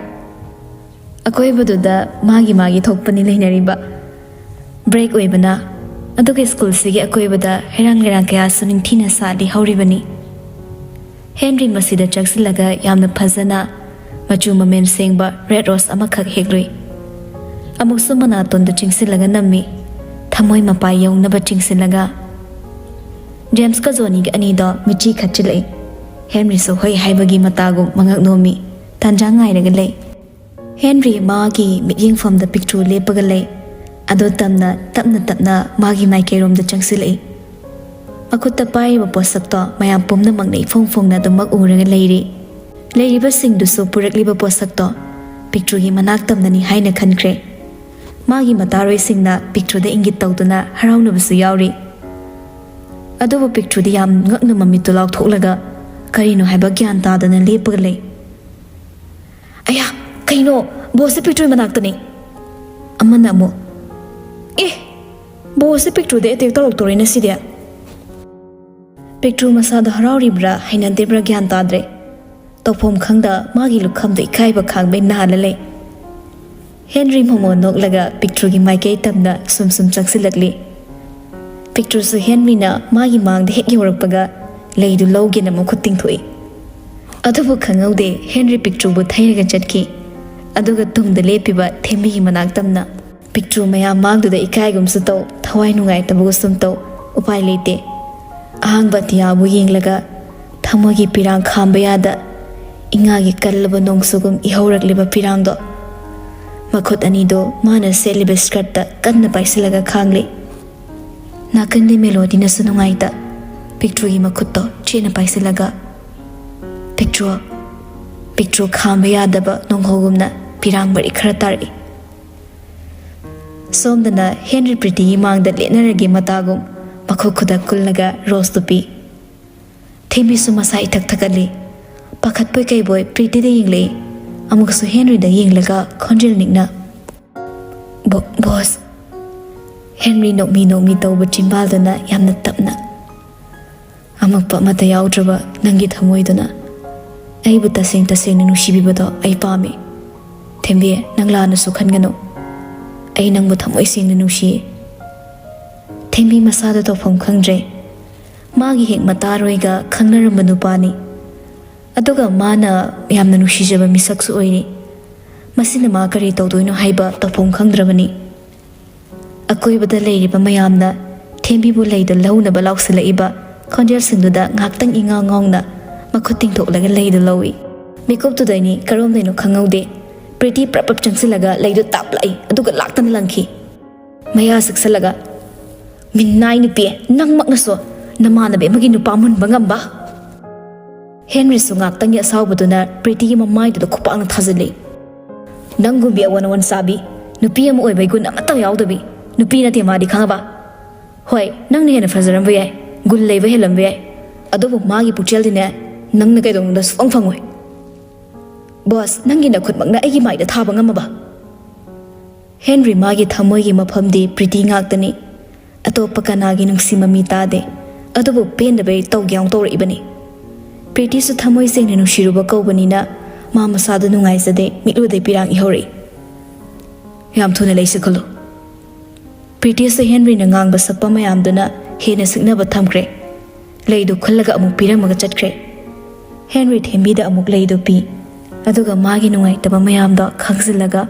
ꯑꯀꯣꯏꯕꯗꯨꯗ ꯃꯥꯒꯤ ꯊꯣꯛꯄꯅꯤ ꯂꯩꯅꯔꯤꯕ ꯕ꯭ꯔꯦꯛ ꯑꯣꯏꯕꯅ ꯑꯗꯨꯒ ꯁ꯭ꯀꯨꯜꯁꯤꯒꯤ ꯑꯀꯣꯏꯕꯗ ꯍꯩꯔꯥꯡ ꯂꯩꯔꯥꯡ ꯀꯌꯥꯁꯨ ꯅꯤꯡꯊꯤꯅ ꯁꯥꯠꯂꯤ ꯍꯧꯔꯤꯕꯅꯤ ꯍꯦꯟꯔꯤ ꯃꯁꯤꯗ ꯆꯪꯁꯤꯜꯂꯒ ꯌꯥꯝꯅ ꯐꯖꯅ ꯃꯆꯨ ꯃꯃꯦꯟ ꯁꯦꯡꯕ ꯔꯦꯗ ꯔꯣꯁ ꯑꯃꯈꯛ ꯍꯦꯛꯂꯨꯏ ꯑꯃꯨꯛꯁꯨ ꯃꯅꯥꯇꯣꯟꯗ ꯆꯤꯡꯁꯤꯜꯂꯒ ꯅꯝꯃꯤ ꯊꯃꯣꯏ ꯃꯄꯥ ꯌꯧꯅꯕ ꯆꯤꯡꯁꯤꯜꯂꯒ ꯖꯦꯝꯁꯀ ꯖꯣꯅꯤꯒ ꯑꯅꯤꯗꯣ ꯃꯤꯆꯤ ꯈꯠꯆꯤꯜꯂꯛꯏ ꯍꯦꯟꯔꯤꯁꯨ ꯍꯣꯏ ꯍꯥꯏꯕꯒꯤ ꯃꯇꯥꯒꯨꯝ ꯃꯉꯛ ꯅꯣꯝꯃꯤ ꯇꯥꯟꯖꯥ ꯉꯥꯏꯔꯒ ꯂꯩ ꯍꯦꯟꯔꯤ ꯃꯥꯒꯤ ꯃꯤꯠꯌꯦꯡꯐꯝꯗ ꯄꯤꯛꯇ꯭ꯔꯨ ꯂꯦꯞꯄꯒ ꯂꯩ ꯑꯗꯣ ꯇꯞꯅ ꯃꯥꯒꯤ ꯃꯥꯏꯀꯩꯔꯣꯝꯗ ꯆꯪꯁꯤꯜꯂꯛꯏ ꯃꯈꯨꯠꯇ ꯄꯥꯏꯔꯤꯕ ꯄꯣꯠꯁꯛꯇꯣ ꯃꯌꯥꯝ ꯄꯨꯝꯅꯃꯛꯅ ꯏꯐꯣꯡ ꯐꯣꯡꯅ ꯑꯗꯨꯃꯛ ꯎꯔꯒ ꯂꯩꯔꯤꯕꯁꯤꯡꯗꯨꯁꯨ ꯄꯨꯔꯛꯂꯤꯕ ꯄꯣꯠꯁꯛꯇꯣ ꯄꯤꯛꯇ꯭ꯔꯨꯒꯤ ꯃꯅꯥꯛꯇꯝꯅꯅꯤ ꯍꯥꯏꯅ ꯈꯟꯈ꯭ꯔꯦ ꯃꯥꯒꯤ ꯃꯇꯥꯔꯣꯏꯁꯤꯡꯅ ꯄꯤꯛꯇ꯭ꯔꯨꯗ ꯏꯪꯒꯤꯠ ꯇꯧꯗꯨꯅ ꯍꯔꯥꯎꯅꯕꯁꯨ ꯌꯥꯎꯔꯤ ꯑꯗꯨꯕꯨ ꯄꯤꯛꯇ꯭ꯔꯨꯗꯤ ꯌꯥꯝ ꯉꯛꯅ ꯃꯃꯤꯠꯇꯨ ꯂꯥꯎꯊꯣꯛꯂꯒ ꯀꯔꯤꯅꯣ ꯍꯥꯏꯕ ꯒ꯭ꯌꯥꯟ ꯇꯥꯗꯅ ꯂꯦꯞꯄꯒ ꯂꯩ ꯑꯌꯥ ꯀꯩꯅꯣ ꯕꯣꯁꯁꯦ ꯄꯤꯛꯇ꯭ꯔꯨꯒꯤ ꯃꯅꯥꯛꯇꯅꯤ ꯑꯃꯅ ꯑꯃꯨꯛ ꯕꯣꯁꯁꯦ ꯄꯤꯛꯇ꯭ꯔꯨꯗ ꯑꯦꯇꯦꯛ ꯇꯧꯔꯛꯇꯣꯔꯦꯅ ꯁꯤꯗꯤ ꯄꯤꯛꯇ꯭ꯔꯨ ꯃꯁꯥꯗ ꯍꯔꯥꯎꯔꯤꯕ꯭ꯔꯥ ꯍꯩꯅꯗꯦꯕ꯭ꯔꯥ ꯒ꯭ꯌꯥꯟ ꯇꯥꯗ꯭ꯔꯦ ꯇꯧꯐꯝ ꯈꯪꯗ ꯃꯥꯒꯤ ꯂꯨꯈꯝꯗ ꯏꯀꯥꯏꯕ ꯈꯥꯡꯕꯩ ꯅꯥꯜꯂ ꯂꯩ ꯍꯦꯟꯔꯤ ꯃꯣꯃꯣ ꯅꯣꯛꯂꯒ ꯄꯤꯛꯇ꯭ꯔꯨꯒꯤ ꯃꯥꯏꯀꯩ ꯇꯝꯅ ꯁꯨꯝ ꯆꯪꯁꯤꯜꯂꯛꯂꯤ ꯄꯤꯛꯇ꯭ꯔꯨꯁꯨ ꯍꯦꯟꯔꯤꯅ ꯃꯥꯒꯤ ꯃꯥꯡꯗ ꯍꯦꯛ ꯌꯧꯔꯛꯄꯒ ꯂꯩꯗꯨ ꯂꯧꯒꯦꯅ ꯃꯈꯨꯠ ꯇꯤꯡꯊꯣꯛꯏ ꯑꯗꯨꯕꯨ ꯈꯪꯍꯧꯗꯦ ꯍꯦꯟꯔꯤ ꯄꯤꯛꯇ꯭ꯔꯨꯕꯨ ꯊꯩꯔꯒ ꯆꯠꯈꯤ ꯑꯗꯨꯒ ꯇꯨꯡꯗ ꯂꯦꯞꯄꯤꯕ ꯊꯦꯝꯕꯤꯒꯤ ꯃꯅꯥꯛꯇꯝꯅ ꯄꯤꯛꯇ꯭ꯔꯨ ꯃꯌꯥꯝ ꯃꯥꯡꯗꯨꯗ ꯏꯀꯥꯏꯒꯨꯝꯁꯨ ꯇꯧ ꯊꯋꯥꯏ ꯅꯨꯡꯉꯥꯏꯇꯕꯒꯨꯝ ꯇꯧ ꯎꯄꯥꯏ ꯂꯩꯇꯦ ꯑꯍꯥꯡꯕ ꯑꯇꯤꯌꯥꯕꯨ ꯌꯦꯡꯂꯒ ꯊꯃꯣꯏꯒꯤ ꯄꯤꯔꯥꯡ ꯈꯥꯝꯕ ꯌꯥꯗ ꯏꯉꯥꯒꯤ ꯀꯜꯂꯕ ꯅꯣꯡꯁꯨꯒꯨꯝ ꯏꯍꯧꯔꯛꯂꯤꯕ ꯄꯤꯔꯥꯡꯗꯣ ꯃꯈꯨꯠ ꯑꯅꯤꯗꯣ ꯃꯥꯅ ꯁꯦꯠꯂꯤꯕ ꯁ꯭ꯀꯔꯠꯇ ꯀꯟꯅ ꯄꯥꯏꯁꯤꯜꯂꯒ ꯈꯥꯡꯂꯤ ꯅꯥꯀꯟꯗꯤ ꯃꯦꯂꯣꯗꯤꯅꯁꯨ ꯅꯨꯡꯉꯥꯏꯇ ꯄꯤꯛꯇ꯭ꯔꯨꯒꯤ ꯃꯈꯨꯠꯇꯣ ꯆꯦꯠꯅ ꯄꯥꯏꯁꯤꯜꯂꯒ ꯄꯤꯛꯇ꯭ꯔꯨ ꯈꯥꯝꯕ ꯌꯥꯗꯕ ꯅꯣꯡꯍꯧꯒꯨꯝꯅ ꯄꯤꯔꯥꯡ ꯃꯔꯤ ꯈꯔ ꯇꯥꯔꯛꯏ ꯁꯣꯝꯗꯅ ꯍꯦꯟꯔꯤ ꯄ꯭ꯔꯤꯇꯤꯒꯤ ꯃꯥꯡꯗ ꯂꯦꯠꯅꯔꯒꯦ ꯃꯇꯥꯒꯨꯝ ꯃꯈꯨꯠ ꯈꯨꯗꯛ ꯀꯨꯜꯂꯒ ꯔꯣꯁꯇꯨ ꯄꯤ ꯊꯦꯝꯕꯤꯁꯨ ꯃꯁꯥ ꯏꯊꯛ ꯊꯛꯀꯠꯂꯤ ꯄꯥꯈꯠꯄꯣꯏ ꯀꯩꯕꯣꯏ ꯄ꯭ꯔꯤꯇꯤꯗ ꯌꯦꯡꯂꯛꯏ ꯑꯃꯨꯛꯁꯨ ꯍꯦꯟꯔꯤꯗ ꯌꯦꯡꯂꯒ ꯈꯣꯟꯖꯦꯜ ꯅꯤꯛꯅ ꯕꯣꯁ ꯍꯦꯟꯔꯤ ꯅꯣꯛꯃꯤ ꯇꯧꯕ ꯆꯤꯟꯕꯥꯜꯗꯨꯅ ꯌꯥꯝꯅ ꯇꯞꯅ ꯑꯃꯛꯄ ꯑꯃꯠꯇ ꯌꯥꯎꯗ꯭ꯔꯕ ꯅꯪꯒꯤ ꯊꯃꯣꯏꯗꯨꯅ ꯑꯩꯕꯨ ꯇꯁꯦꯡꯅ ꯅꯨꯡꯁꯤꯕꯤꯕꯗꯣ ꯑꯩ ꯄꯥꯝꯃꯤ ꯊꯦꯝꯕꯤ ꯅꯪ ꯂꯥꯟꯅꯁꯨ ꯈꯟꯒꯅꯨ ꯑꯩ ꯅꯪꯕꯨ ꯊꯃꯣꯏ ꯁꯦꯡꯅ ꯅꯨꯡꯁꯤꯌꯦ ꯊꯦꯝꯕꯤ ꯃꯁꯥꯗ ꯇꯧꯐꯝ ꯈꯪꯗ꯭ꯔꯦ ꯃꯥꯒꯤ ꯍꯦꯛ ꯃꯇꯥꯔꯣꯏꯒ ꯈꯪꯅꯔꯝꯕ ꯅꯨꯄꯥꯅꯤ ꯑꯗꯨꯒ ꯃꯥꯅ ꯌꯥꯝꯅ ꯅꯨꯡꯁꯤꯖꯕ ꯃꯤꯁꯛꯁꯨ ꯑꯣꯏꯔꯤ ꯃꯁꯤꯅ ꯃꯥ ꯀꯔꯤ ꯇꯧꯗꯣꯏꯅꯣ ꯍꯥꯏꯕ ꯇꯧꯐꯝ ꯈꯪꯗ꯭ꯔꯕꯅꯤ ꯑꯀꯣꯏꯕꯗ ꯂꯩꯔꯤꯕ ꯃꯌꯥꯝꯅ ꯊꯦꯝꯕꯤꯕꯨ ꯂꯩꯗ ꯂꯧꯅꯕ ꯂꯥꯎꯁꯤꯜꯂꯛꯏꯕ ꯈꯣꯟꯖꯦꯜꯁꯤꯡꯗꯨꯗ ꯉꯥꯛꯇꯪ ꯏꯉꯥꯎ ꯉꯥꯎꯅ ꯃꯈꯨꯠ ꯇꯤꯡꯊꯣꯛꯂꯒ ꯂꯩꯗꯨ ꯂꯧꯏ ꯃꯤꯀꯨꯞꯇꯨꯗꯩꯅꯤ ꯀꯔꯣꯝꯗꯩꯅꯣ ꯈꯪꯍꯧꯗꯦ ꯄ꯭ꯔꯤꯇꯤ ꯄ꯭ꯔꯞ ꯆꯪꯁꯤꯜꯂꯒ ꯂꯩꯗꯨ ꯇꯥꯞꯂꯛꯏ ꯑꯗꯨꯒ ꯂꯥꯛꯇꯅ ꯂꯪꯈꯤ ꯃꯌꯥ ꯁꯛꯁꯜꯂꯒ ꯃꯤꯅꯥꯏ ꯅꯨꯄꯤ ꯅꯪꯃꯛꯅꯁꯨ ꯅꯃꯥꯟꯅꯕꯤ ꯑꯃꯒꯤ ꯅꯨꯄꯥ ꯃꯨꯟꯕ ꯉꯝꯕ ꯍꯦꯟꯔꯤꯁꯨ ꯉꯥꯛꯇꯪꯒꯤ ꯑꯁꯥꯎꯕꯗꯨꯅ ꯄ꯭ꯔꯤꯇꯤꯒꯤ ꯃꯃꯥꯏꯗꯨꯗ ꯈꯨꯄꯥꯛꯅ ꯊꯥꯖꯤꯜꯂꯤ ꯅꯪꯒꯨꯝꯕꯤ ꯑꯋꯟ ꯆꯥꯕꯤ ꯅꯨꯄꯤ ꯑꯃ ꯑꯣꯏꯕꯩ ꯒꯨꯟ ꯑꯃꯠꯇ ꯌꯥꯎꯗꯕꯤ ꯅꯨꯄꯤ ꯅꯠꯇꯦ ꯃꯥꯗꯤ ꯈꯪꯉꯕ ꯍꯣꯏ ꯅꯪꯅ ꯍꯦꯟꯅ ꯐꯖꯔꯝꯕ ꯌꯥꯏ ꯒꯨꯟ ꯂꯩꯕ ꯍꯦꯜꯂꯝꯕ ꯌꯥꯏ ꯑꯗꯨꯕꯨ ꯃꯥꯒꯤ ꯄꯨꯛꯆꯦꯜꯗꯤꯅꯦ ꯅꯪꯅ ꯀꯩꯗꯧꯅꯨꯡꯗ ꯁꯨꯡꯐꯪ ꯐꯪꯉꯣꯏ ꯕꯣꯁ ꯅꯪꯒꯤ ꯅꯈꯨꯠꯃꯛꯅ ꯑꯩꯒꯤ ꯃꯥꯏꯗ ꯊꯥꯕ ꯉꯝꯃꯕ ꯍꯦꯟꯔꯤ ꯃꯥꯒꯤ ꯊꯃꯣꯏꯒꯤ ꯃꯐꯝꯗꯤ ꯄ꯭ꯔꯤꯇꯤ ꯉꯥꯛꯇꯅꯤ ꯑꯇꯣꯞꯄ ꯀꯅꯥꯒꯤ ꯅꯨꯡꯁꯤ ꯃꯃꯤ ꯇꯥꯗꯦ ꯑꯗꯨꯕꯨ ꯄꯦꯟꯗꯕꯩ ꯇꯧꯒꯦ ꯇꯧꯔꯛꯏꯕꯅꯤ ꯄ꯭ꯔꯤꯇꯤꯁꯨ ꯊꯃꯣꯏ ꯁꯦꯡꯅ ꯅꯨꯡꯁꯤꯔꯨꯕ ꯀꯧꯕꯅꯤꯅ ꯃꯥ ꯃꯁꯥꯗꯨ ꯅꯨꯡꯉꯥꯏꯖꯗꯦ ꯃꯤꯠꯂꯨꯗꯩ ꯄꯤꯔꯥꯡ ꯏꯍꯧꯔꯛꯏ ꯌꯥꯝ ꯊꯨꯅ ꯂꯩꯁꯤꯈꯠꯂꯨ ꯄ꯭ꯔꯤꯇꯤꯁꯨ ꯍꯦꯟꯔꯤꯅ ꯉꯥꯡꯕ ꯁꯛꯄ ꯃꯌꯥꯝꯗꯨꯅ ꯍꯦꯟꯅ ꯁꯤꯡꯅꯕ ꯊꯝꯈ꯭ꯔꯦ ꯂꯩꯗꯨ ꯈꯨꯜꯂꯒ ꯑꯃꯨꯛ ꯄꯤꯔꯝꯃꯒ ꯆꯠꯈ꯭ರೆ ꯍꯦꯟꯔꯤ ꯊꯦꯝꯕꯤꯗ ꯑꯃꯨꯛ ꯂꯩꯗꯨ ꯄꯤ ꯑꯗꯨꯒ ꯃꯥꯒꯤ ꯅꯨꯡꯉꯥꯏꯇꯕ ꯃꯌꯥꯝꯗꯣ ꯈꯪꯖꯤꯜꯂꯒ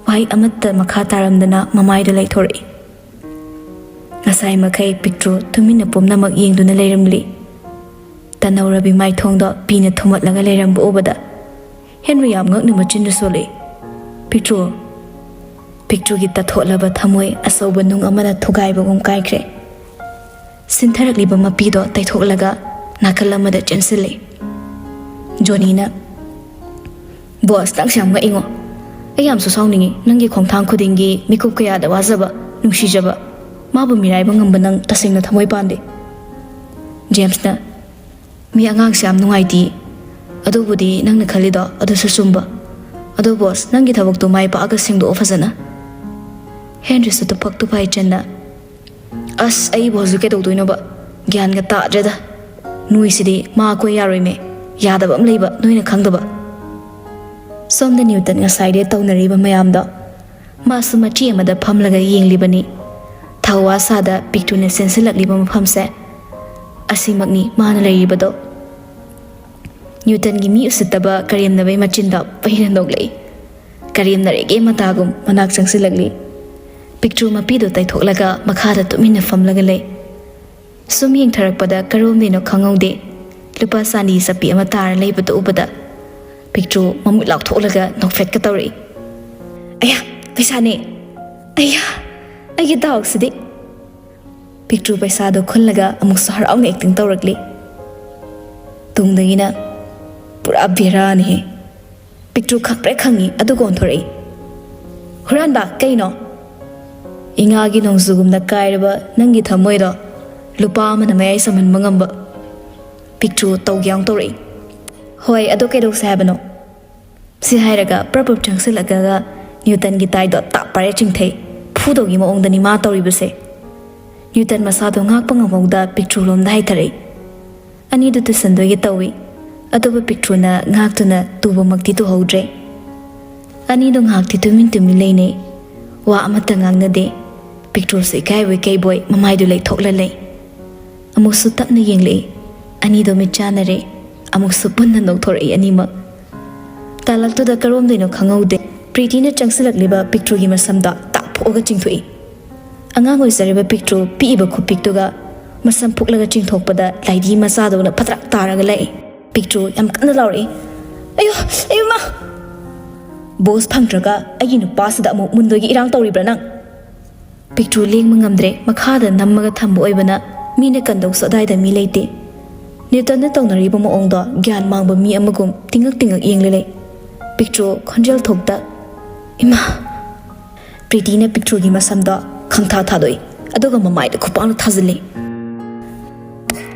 ꯋꯥꯍꯩ ꯑꯃꯠꯇ ꯃꯈꯥ ꯇꯥꯔꯝꯗꯅ ꯃꯃꯥꯏꯗ ꯂꯩꯊꯣꯔꯛꯏ ꯉꯁꯥꯏ ꯃꯈꯩ ꯄꯤꯛꯇ꯭ꯔꯨ ꯇꯨꯃꯤꯟꯅ ꯄꯨꯝꯅꯃꯛ ꯌꯦꯡꯗꯨꯅ ꯂꯩꯔꯝꯂꯤ ꯇꯅꯧꯔꯕꯤ ꯃꯥꯏꯊꯣꯡꯗꯣ ꯄꯤꯅ ꯊꯨꯝꯃꯠꯂꯒ ꯂꯩꯔꯝꯕ ꯎꯕꯗ ꯍꯦꯟꯔꯤ ꯌꯥꯝ ꯉꯛꯅ ꯃꯆꯤꯟꯗꯨ ꯁꯣꯜꯂꯤ ꯄꯤꯛꯇ꯭ꯔꯨꯒꯤ ꯇꯠꯊꯣꯠꯂꯕ ꯊꯃꯣꯏ ꯑꯆꯧꯕ ꯅꯨꯡ ꯑꯃꯅ ꯊꯨꯒꯥꯏꯕꯒꯨꯝ ꯀꯥꯏꯈ꯭ꯔꯦ ꯁꯤꯟꯊꯔꯛꯂꯤꯕ ꯃꯄꯤꯗꯣ ꯇꯩꯊꯣꯛꯂꯒ ꯅꯥꯀꯜ ꯑꯃꯗ ꯆꯦꯟꯁꯤꯜꯂꯤ ꯖꯣꯅꯤꯅ ꯕꯣꯁ ꯅꯪꯁꯦ ꯌꯥꯝ ꯉꯛꯏꯉꯣ ꯑꯩ ꯌꯥꯝꯁꯨ ꯁꯥꯎꯅꯤꯡꯉꯤ ꯅꯪꯒꯤ ꯈꯣꯡꯊꯥꯡ ꯈꯨꯗꯤꯡꯒꯤ ꯃꯤꯀꯨꯞ ꯀꯌꯥꯗ ꯋꯥꯖꯕ ꯅꯨꯡꯁꯤꯖꯕ ꯃꯥꯕꯨ ꯃꯤꯔꯥꯏꯕ ꯉꯝꯕ ꯅꯪ ꯇꯁꯦꯡꯅ ꯊꯃꯣꯏ ꯄꯥꯟꯗꯦ ꯖꯦꯝꯁꯅ ꯃꯤ ꯑꯉꯥꯡꯁꯦ ꯌꯥꯝ ꯅꯨꯡꯉꯥꯏꯇꯦ ꯑꯗꯨꯕꯨꯗꯤ ꯅꯪꯅ ꯈꯜꯂꯤꯗꯣ ꯑꯗꯨꯁꯨ ꯆꯨꯝꯕ ꯑꯗꯣ ꯕꯣꯁ ꯅꯪꯒꯤ ꯊꯕꯛꯇꯣ ꯃꯥꯏ ꯄꯥꯛꯑꯒ ꯁꯦꯡꯗꯣꯛꯑꯣ ꯐꯖꯅ ꯍꯦꯟꯔꯤꯁꯨ ꯇꯨꯐꯛ ꯇꯨꯐꯥꯏ ꯆꯟꯅ ꯑꯁ ꯑꯩꯕꯨ ꯍꯧꯖꯤꯛ ꯀꯩꯗꯧꯗꯣꯏꯅꯣꯕ ꯒ꯭ꯌꯥꯟꯒ ꯇꯥꯗ꯭ꯔꯦꯗ ꯅꯣꯏꯁꯤꯗꯤ ꯃꯥ ꯑꯩꯈꯣꯏ ꯌꯥꯔꯣꯏꯃꯦ ꯌꯥꯗꯕ ꯑꯃ ꯂꯩꯕ ꯅꯣꯏꯅ ꯈꯪꯗꯕ ꯁꯣꯝꯗ ꯅ꯭ꯌꯨꯇꯟ ꯉꯁꯥꯏꯗꯩ ꯇꯧꯅꯔꯤꯕ ꯃꯌꯥꯝꯗꯣ ꯃꯥꯁꯨ ꯃꯆꯤ ꯑꯃꯗ ꯐꯝꯂꯒ ꯌꯦꯡꯂꯤꯕꯅꯤ ꯊꯋꯥꯁꯥꯗ ꯄꯤꯛꯇꯨꯅ ꯆꯦꯟꯁꯤꯜꯂꯛꯂꯤꯕ ꯃꯐꯝꯁꯦ ꯑꯁꯤꯃꯛꯅꯤ ꯃꯥꯅ ꯂꯩꯔꯤꯕꯗꯣ ꯅ꯭ꯌꯨꯇꯟꯒꯤ ꯃꯤ ꯎꯁꯤꯠꯇꯕ ꯀꯔꯦꯝꯅꯕꯩ ꯃꯆꯤꯟꯗ ꯄꯩꯅ ꯅꯣꯛꯂꯛꯏ ꯀꯔꯦꯝꯅꯔꯦꯒꯦ ꯃꯇꯥꯒꯨꯝ ꯃꯅꯥꯛ ꯆꯪꯁꯤꯜꯂꯛꯂꯤ ꯄꯤꯛꯇ꯭ꯔꯨ ꯃꯄꯤꯗꯨ ꯇꯩꯊꯣꯛꯂꯒ ꯃꯈꯥꯗ ꯇꯨꯃꯤꯟꯅ ꯐꯝꯂꯒ ꯂꯩ ꯁꯨꯝ ꯌꯦꯡꯊꯔꯛꯄꯗ ꯀꯔꯣꯝꯗꯩꯅꯣ ꯈꯪꯍꯧꯗꯦ ꯂꯨꯄꯥ ꯆꯥꯟꯗꯤ ꯆꯞꯄꯤ ꯑꯃ ꯇꯥꯔ ꯂꯩꯕꯗꯨ ꯎꯕꯗ ꯄꯤꯛꯇ꯭ꯔꯨ ꯃꯃꯨꯠ ꯂꯥꯎꯊꯣꯛꯂꯒ ꯅꯣꯛꯐꯦꯠꯀ ꯇꯧꯔꯛꯏ ꯑꯌꯥ ꯄꯩꯁꯥꯅꯦ ꯑꯌꯥ ꯑꯩꯒꯤ ꯗꯥꯎꯁꯤꯗꯤ ꯄꯤꯛꯇ꯭ꯔꯨ ꯄꯩꯁꯥꯗꯣ ꯈꯨꯜꯂꯒ ꯑꯃꯨꯛꯁꯨ ꯍꯔꯥꯎꯅ ꯑꯦꯛꯇꯤꯡ ꯇꯧꯔꯛꯂꯤ ꯇꯨꯡꯗꯒꯤꯅ ꯄꯨꯔꯥ ꯕꯦꯔꯥꯅꯤꯍꯦ ꯄꯤꯛꯇ꯭ꯔꯨ ꯈꯪꯉꯤ ꯑꯗꯨꯒ ꯑꯣꯟꯊꯣꯔꯛꯏ ꯍꯨꯔꯥꯟꯕ ꯀꯩꯅꯣ ꯏꯉꯥꯒꯤ ꯅꯣꯡꯖꯨꯒꯨꯝꯅ ꯀꯥꯏꯔꯕ ꯅꯪꯒꯤ ꯊꯃꯣꯏꯗꯣ ꯂꯨꯄꯥ ꯑꯃꯅ ꯃꯌꯥꯏ ꯁꯝꯍꯟꯕ ꯉꯝꯕ ꯄꯤꯛꯇ꯭ꯔꯨ ꯇꯧꯒꯦ ꯇꯧꯔꯛꯏ ꯍꯣꯏ ꯑꯗꯣ ꯀꯩꯗꯧꯁꯦ ꯍꯥꯏꯕꯅꯣ ꯁꯤ ꯍꯥꯏꯔꯒ ꯄ꯭ꯔꯞ ꯆꯪꯁꯤꯜꯂꯛꯂꯒ ꯅ꯭ꯌꯨꯇꯟꯒꯤ ꯇꯥꯏꯗꯣ ꯇꯥꯞ ꯄꯥꯏꯔ ꯆꯤꯡꯊꯩ ꯐꯨꯗꯧꯒꯤ ꯃꯑꯣꯡꯗꯅꯤ ꯃꯥ ꯇꯧꯔꯤꯕꯁꯦ ꯅ꯭ꯌꯨꯇꯟ ꯃꯁꯥꯗꯣ ꯉꯥꯛꯄ ꯉꯝꯍꯧꯗ ꯄꯤꯛꯇ꯭ꯔꯨ ꯂꯣꯝꯗ ꯍꯥꯏꯊꯔꯛꯏ ꯑꯅꯤꯗꯨ ꯇꯨꯁꯟꯗꯣꯏꯒꯤ ꯇꯧꯏ ꯑꯗꯨꯕꯨ ꯄꯤꯛꯇ꯭ꯔꯨꯅ ꯉꯥꯛꯇꯨꯅ ꯇꯨꯕꯃꯛꯇꯤ ꯇꯨꯍꯧꯗ꯭ꯔꯦ ꯑꯅꯤꯗꯣ ꯉꯥꯛꯇꯤ ꯇꯨꯃꯤꯟ ꯂꯩꯅꯩ ꯋꯥ ꯑꯃꯠꯇ ꯉꯥꯡꯅꯗꯦ ꯄꯤꯛꯇ꯭ꯔꯨꯁꯨ ꯏꯀꯥꯏꯕꯣꯏ ꯀꯩꯕꯣꯏ ꯃꯃꯥꯏꯗꯨ ꯂꯩꯊꯣꯛꯂ ꯂꯩ ꯑꯃꯨꯛꯁꯨ ꯇꯞꯅ ꯌꯦꯡꯂꯛꯏ ꯑꯅꯤꯗꯣ ꯃꯤꯠ ꯆꯥꯅꯔꯦ ꯑꯃꯨꯛꯁꯨ ꯄꯨꯟꯅ ꯅꯣꯛꯊꯣꯔꯛꯏ ꯑꯅꯤꯃꯛ ꯇꯥꯂꯛꯇꯨꯗ ꯀꯔꯣꯝꯗꯩꯅꯣ ꯈꯪꯍꯧꯗꯦ ꯄ꯭ꯔꯤꯇꯤꯅ ꯆꯪꯁꯤꯜꯂꯛꯂꯤꯕ ꯄꯤꯛꯇ꯭ꯔꯨꯒꯤ ꯃꯁꯝꯗ ꯇꯥꯞꯊꯣꯛꯑꯒ ꯆꯤꯡꯊꯣꯛꯏ ꯑꯉꯥꯡ ꯑꯣꯏꯖꯔꯤꯕ ꯄꯤꯛꯇ꯭ꯔꯨ ꯄꯤꯛꯏꯕ ꯈꯨꯄꯤꯛꯇꯨꯒ ꯃꯁꯝ ꯐꯨꯛꯂꯒ ꯆꯤꯡꯊꯣꯛꯄꯗ ꯂꯥꯏꯙꯤ ꯃꯆꯥꯗꯧꯅ ꯐꯗ꯭ꯔꯛ ꯇꯥꯔꯒ ꯂꯩ ꯄꯤꯛꯇ꯭ꯔꯨ ꯌꯥꯝ ꯀꯟꯅ ꯂꯥꯎꯔꯛꯏ ꯑꯌꯣ ꯃꯥ ꯕꯣꯁ ꯐꯪꯗ꯭ꯔꯒ ꯑꯩꯒꯤ ꯅꯨꯄꯥꯁꯤꯗ ꯑꯃꯨꯛ ꯃꯨꯟꯗꯣꯏꯒꯤ ꯏꯔꯥꯡ ꯇꯧꯔꯤꯕ꯭ꯔꯥ ꯅꯪ ꯄꯤꯛꯇ꯭ꯔꯨ ꯂꯦꯡꯕ ꯉꯝꯗ꯭ꯔꯦ ꯃꯈꯥꯗ ꯅꯝꯃꯒ ꯊꯝꯕ ꯑꯣꯏꯕꯅ ꯃꯤꯅ ꯀꯟꯗꯧꯁꯨ ꯑꯗꯥꯏꯗ ꯃꯤ ꯂꯩꯇꯦ ꯅ꯭ꯌꯨꯇꯟꯅ ꯇꯧꯅꯔꯤꯕ ꯃꯑꯣꯡꯗꯣ ꯒ꯭ꯌꯥꯟ ꯃꯥꯡꯕ ꯃꯤ ꯑꯃꯒꯨꯝ ꯇꯤꯡꯉꯛ ꯌꯦꯡꯂ ꯂꯩ ꯄꯤꯛꯇ꯭ꯔꯨ ꯈꯣꯟꯖꯦꯜ ꯊꯣꯛꯇ ꯏꯃꯥ ꯄ꯭ꯔꯤꯇꯤꯅ ꯄꯤꯛꯇ꯭ꯔꯨꯒꯤ ꯃꯁꯝꯗꯣ ꯈꯪꯊꯥ ꯊꯥꯗꯣꯛꯏ ꯑꯗꯨꯒ ꯃꯃꯥꯏꯗ ꯈꯨꯄꯥꯛꯅ ꯊꯥꯖꯤꯜꯂꯤ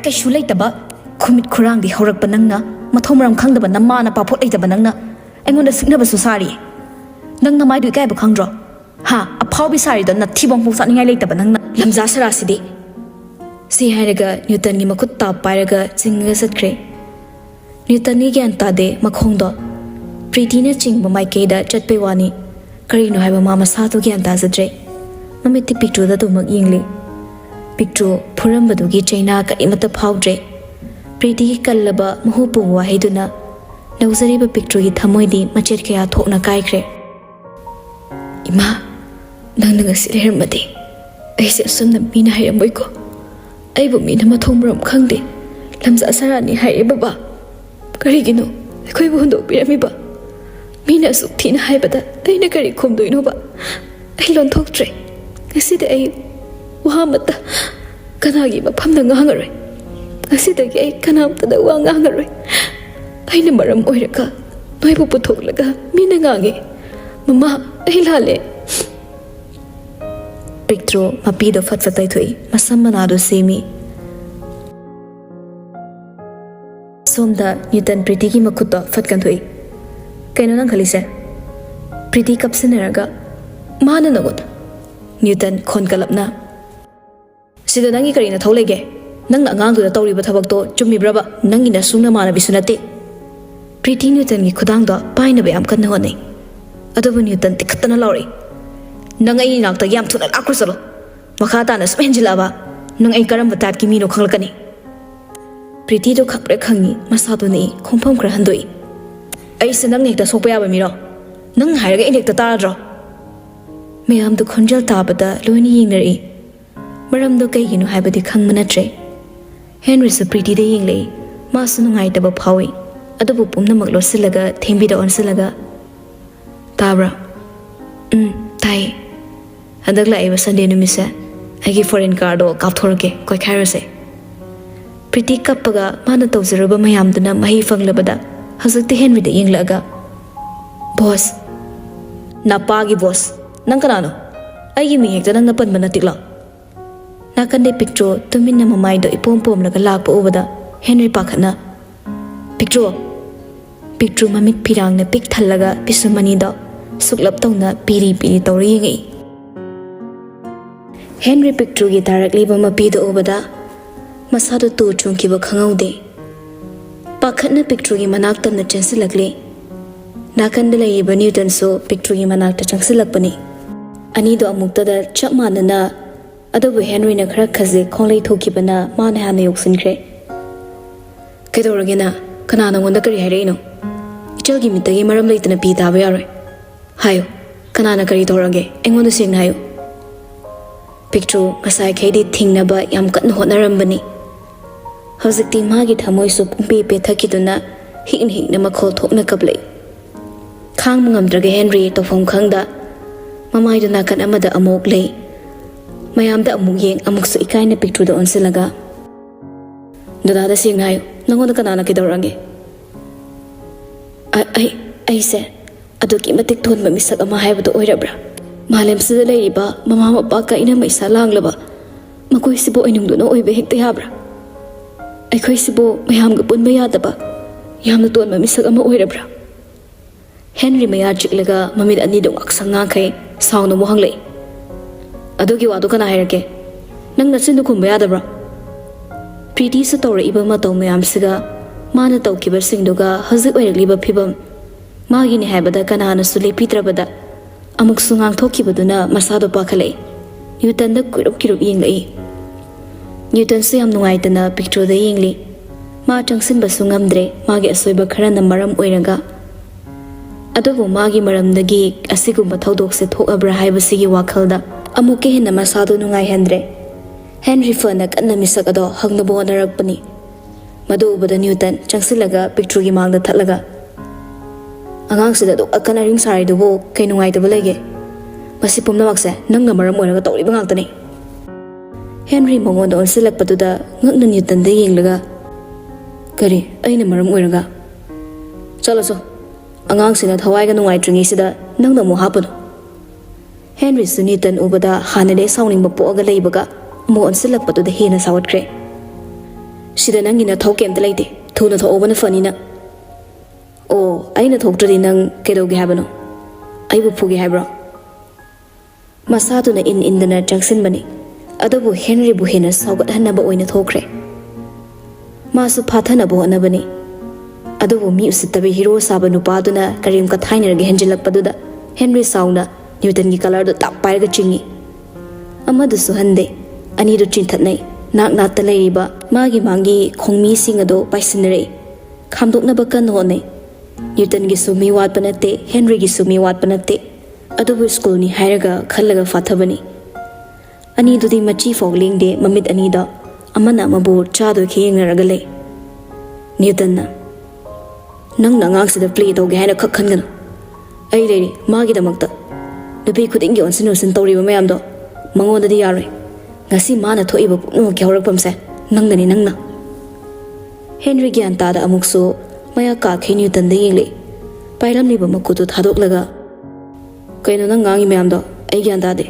ꯀꯩꯁꯨ ꯂꯩꯇꯕ ꯈꯨꯃꯤꯠ ꯈꯨꯔꯥꯡꯗꯤ ꯍꯧꯔꯛꯄ ꯅꯪꯅ ꯃꯊꯧ ꯃꯔꯝ ꯈꯪꯗꯕ ꯅꯃꯥꯅ ꯄꯥꯐꯣꯠ ꯂꯩꯇꯕ ꯅꯪꯅ ꯑꯩꯉꯣꯟꯗ ꯁꯤꯛꯅꯕꯁꯨ ꯁꯥꯔꯤ ꯅꯪ ꯅꯃꯥꯏꯗꯨ ꯏꯀꯥꯏꯕ ꯈꯪꯗ꯭ꯔꯣ ꯑꯐꯥꯎꯕꯤ ꯁꯥꯔꯤꯗꯣ ꯅꯊꯤꯕꯣꯡ ꯄꯣꯛ ꯆꯠꯅꯤꯡꯉꯥꯏ ꯂꯩꯇꯕ ꯅꯪꯅ ꯂꯝꯖꯥ ꯁꯔꯥꯁꯤꯗꯤ सी हायरगा न्यूटन की मखुत ताप पायरगा चिंगगा सत्ख्रे न्यूटन की ज्ञान तादे मखोंगदो प्रीति ने चिंगबा माइकेदा चटपे वानी करीनो हायबा मा मसादो ज्ञान ताजद्रे ममिति पिक्चरदा तुमक यिंगले पिक्चर फुरंबदुगी चैना करिमत फाउद्रे प्रीति की कल्लबा महूपु वाहिदुना नौजरीबा पिक्चर की थमोइदी मचेट कया थोकना काइख्रे इमा नंग ngasi lermadi aise asumna mina hairamoiko aibu mina mathomram khangde lamza sarani haire baba karigino khoi bu hondo pirami ba mina sukthina haibada aina kari khomdoino ba ai lon thoktre ngasi de ai wahamata kanagi mafamda ngangaroi ngasi de ai kanamta da wa ngangaroi aina maram oiraka noibu puthoklaga mina ngange mama ai lale Pictro mapido fatfatai thui masam manado semi somda Newton Pretty ki makuto fatkan thui kaino nang khalise Pretty kapsineraga mana nagot Newton khon kalapna sida nangi karina tholege nang angang du tawri ba thabak to chummi braba nangi na sungna mana bisunate Pretty Newton ki khudang do paina be am kan honai adobu Newton tikhatana lawri nang ai nakta yam thuna akrusalo makha ta na spenjilaba nang ai karam batat ki mino khanglakani Pretty do khapre khangi masa do ni khompham khra handoi ai se nang nekta sokpa yaba miro nang hairaga inekta taradro meyam do khonjal tabada loini yingnari maram do kai ginu haibadi khangmana tre Henry se Pretty de yingle masu nungai taba phawi adubu pumna maklo silaga thembi da onsilaga tabra tai Handak la iba Sunday numisa agi foreign card do kapthorke koi khairase Pretty kappaga mana tawzaraba mayam duna mahi fanglabada hazakte Henry de yinglaga boss napa gi boss nang kanano agi mi hekta nang napan bana tikla nakande picture tuminna mamai do ipom pom laga lakpa ubada Henry pakhana picture mamit pirang na pik thallaga pisumani do suklap tawna piri tawri ngai Henry picture ki directly ba mapido obada masado tu chungki ba khangaude pakhatna picture ki manakta na chansilakle nakande lai ba Newton so picture ki manakta changsilakpani ani do amukta da chapmana na adabu Henry na khara khaze khonglei thoki bana mana hana yoksinkhre kedoragena kana na ngonda kari hareino ichal gi mitagi maram leitana pi ta ba yaroi hayo kana na kari dorage engonda singna hayo Picture ngasai khaidi thingnaba yam kan honarambani hojikti magi thamoi su pumpi pe thakiduna hing makhol thokna kablei khang ngamdrage Henry tofom khangda mamai duna kan amada amok lei mayam da amuk yeng amuk su ikaina picture da onsilaga dada da sing nayo nangonda kanana kidorange ai se aduki matik thon ba misak ama haibadu oirabra Malem sida leiriba mama mapa ka ina maisa langlaba makoi sibo ainungdu no oibe hekte habra aikhoi sibo mayam ga punba yadaba yamna ton ma misak ama oirabra Henry maya chiklaga mamid ani dong aksanga khai saunu mo hanglei adogi wadu kana hairake nang nasindu khumba yadabra Pretty sa tawra iba ma taw mayam siga mana tawkiba singduga hazik oiraliba phibam magi ni haibada kana na sule pitrabada amuk sungang thoki baduna masado pakhale Newton da kirup yinglei Newton se yam nungai tana picture da yingli ma changsin ba sungamdre magi asoiba khara na maram oiraga adobu magi maram dagi asigumba thodok se thokabra haibasigi wakhalda amuke hena masado nungai hendre Henry fana kanna misak ado hangna bo narakpani madu ubada Newton changsilaga picture gi mangda thatlaga angang sida dok akana ring sari do kai nungai da balege masi pumna makse nangna maram oiraga tawri bangaltani Henry mongon do onsilak patuda ngakna Newton da yenglaga kari aina maram oiraga chala so angang sina thawai ga nungai tringi sida nangna mo hapano Henry su Newton ubada hanade sauning bapo aga leibaga mo onsilak patuda hena sawatkre sida nangina thaukem da leite thuna thobana fanina Oh, aina thoktradi nang kedogi habano aibu phugi habro masadu na indana jackson bani ꯑꯗꯨꯕꯨ ꯍꯦꯟꯔꯤꯕꯨ ꯍꯦꯟꯅ ꯁꯥꯎꯒꯠꯍꯟꯅꯕ ꯑꯣꯏꯅ ꯊꯣꯛꯈ꯭ꯔꯦ꯫ ꯃꯥꯁꯨ ꯐꯥꯊꯅꯕ ꯍꯣꯠꯅꯕꯅꯤ, ꯑꯗꯨꯕꯨ ꯃꯤ ꯎꯁꯤꯠꯇꯕ ꯍꯤꯔꯣ ꯁꯥꯕ ꯅꯨꯄꯥꯗꯨꯅ ꯀꯔꯤꯝ ꯀꯊꯥꯏꯅꯔꯒ ꯍꯦꯟꯖꯤꯜꯂꯛꯄꯗꯨꯗ ꯍꯦꯟꯔꯤ ꯁꯥꯎꯅ ꯅ꯭ꯌꯨꯇꯟꯒꯤ ꯀꯂꯔꯗꯨ ꯇꯥꯞ ꯄꯥꯏꯔꯒ ꯆꯤꯡꯏ꯫ ꯑꯃꯗꯨꯁꯨ ꯍꯟꯗꯦ, ꯑꯅꯤꯗꯨ ꯆꯤꯡꯊꯠꯅꯩ꯫ ꯅꯥꯛ ꯅꯥꯛꯇ ꯂꯩꯔꯤꯕ ꯃꯥꯒꯤ ꯃꯥꯡꯒꯤ ꯈꯣꯡꯃꯤꯁꯤꯡ ꯑꯗꯨ ꯄꯥꯏꯁꯤꯟꯅꯔꯛꯏ, ꯈꯥꯝꯗꯣꯛꯅꯕ ꯀꯟꯅ ꯍꯣꯠꯅꯩ꯫ ꯅ꯭ꯌꯨꯇꯟꯒꯤꯁꯨ ꯃꯤ ꯋꯥꯠꯄ ꯅꯠꯇꯦ, ꯍꯦꯟꯔꯤꯒꯤꯁꯨ ꯃꯤ ꯋꯥꯠꯄ ꯅꯠꯇꯦ, ꯑꯗꯨꯕꯨ ꯁ꯭ꯀꯨꯜꯅꯤ ꯍꯥꯏꯔꯒ ꯈꯜꯂꯒ ꯐꯥꯊꯕꯅꯤ꯫ ꯑꯅꯤꯗꯨꯗꯤ ꯃꯆꯤ ꯐꯥꯎ ꯂꯦꯡꯗꯦ, ꯃꯃꯤꯠ ꯑꯅꯤꯗ ꯑꯃꯅ ꯑꯃꯕꯨ ꯆꯥꯗꯣꯏꯈꯤ ꯌꯦꯡꯅꯔꯒ ꯂꯩ꯫ ꯅ꯭ꯌꯨꯇꯟꯅ, ꯅꯪꯅ ꯑꯉꯥꯡꯁꯤꯗ ꯄ꯭ꯂꯦ ꯇꯧꯒꯦ ꯍꯥꯏꯅ ꯈꯛ ꯈꯟꯒꯅꯨ, ꯑꯩ ꯂꯩꯔꯤ ꯃꯥꯒꯤꯗꯃꯛꯇ꯫ ꯅꯨꯄꯤ ꯈꯨꯗꯤꯡꯒꯤ ꯑꯣꯟꯁꯤꯟ ꯑꯣꯟꯁꯤꯟ ꯇꯧꯔꯤꯕ ꯃꯌꯥꯝꯗꯣ ꯃꯉꯣꯟꯗꯗꯤ ꯌꯥꯔꯣꯏ꯫ ꯉꯁꯤ ꯃꯥꯅ ꯊꯣꯛꯏꯕ ꯄꯨꯝꯅꯃꯛꯀꯤ ꯍꯧꯔꯛꯐꯝꯁꯦ ꯅꯪꯅꯅꯤ, ꯅꯪꯅ꯫ ꯍꯦꯟꯔꯤ ꯒ꯭ꯌꯥꯟ ꯇꯥꯗ ꯑꯃꯨꯛꯁꯨ ꯃꯌꯥ ꯀꯥꯈꯩ ꯅ꯭ꯌꯨꯇꯟꯗ ꯌꯦꯡꯂꯛꯏ, ꯄꯥꯏꯔꯝꯂꯤꯕ ꯃꯈꯨꯠꯇꯨ ꯊꯥꯗꯣꯛꯂꯒ, ꯀꯩꯅꯣ ꯅꯪ ꯉꯥꯡꯉꯤ ꯃꯌꯥꯝꯗꯣ? ꯑꯩ ꯒ꯭ꯌꯥꯟ ꯇꯥꯗꯦ꯫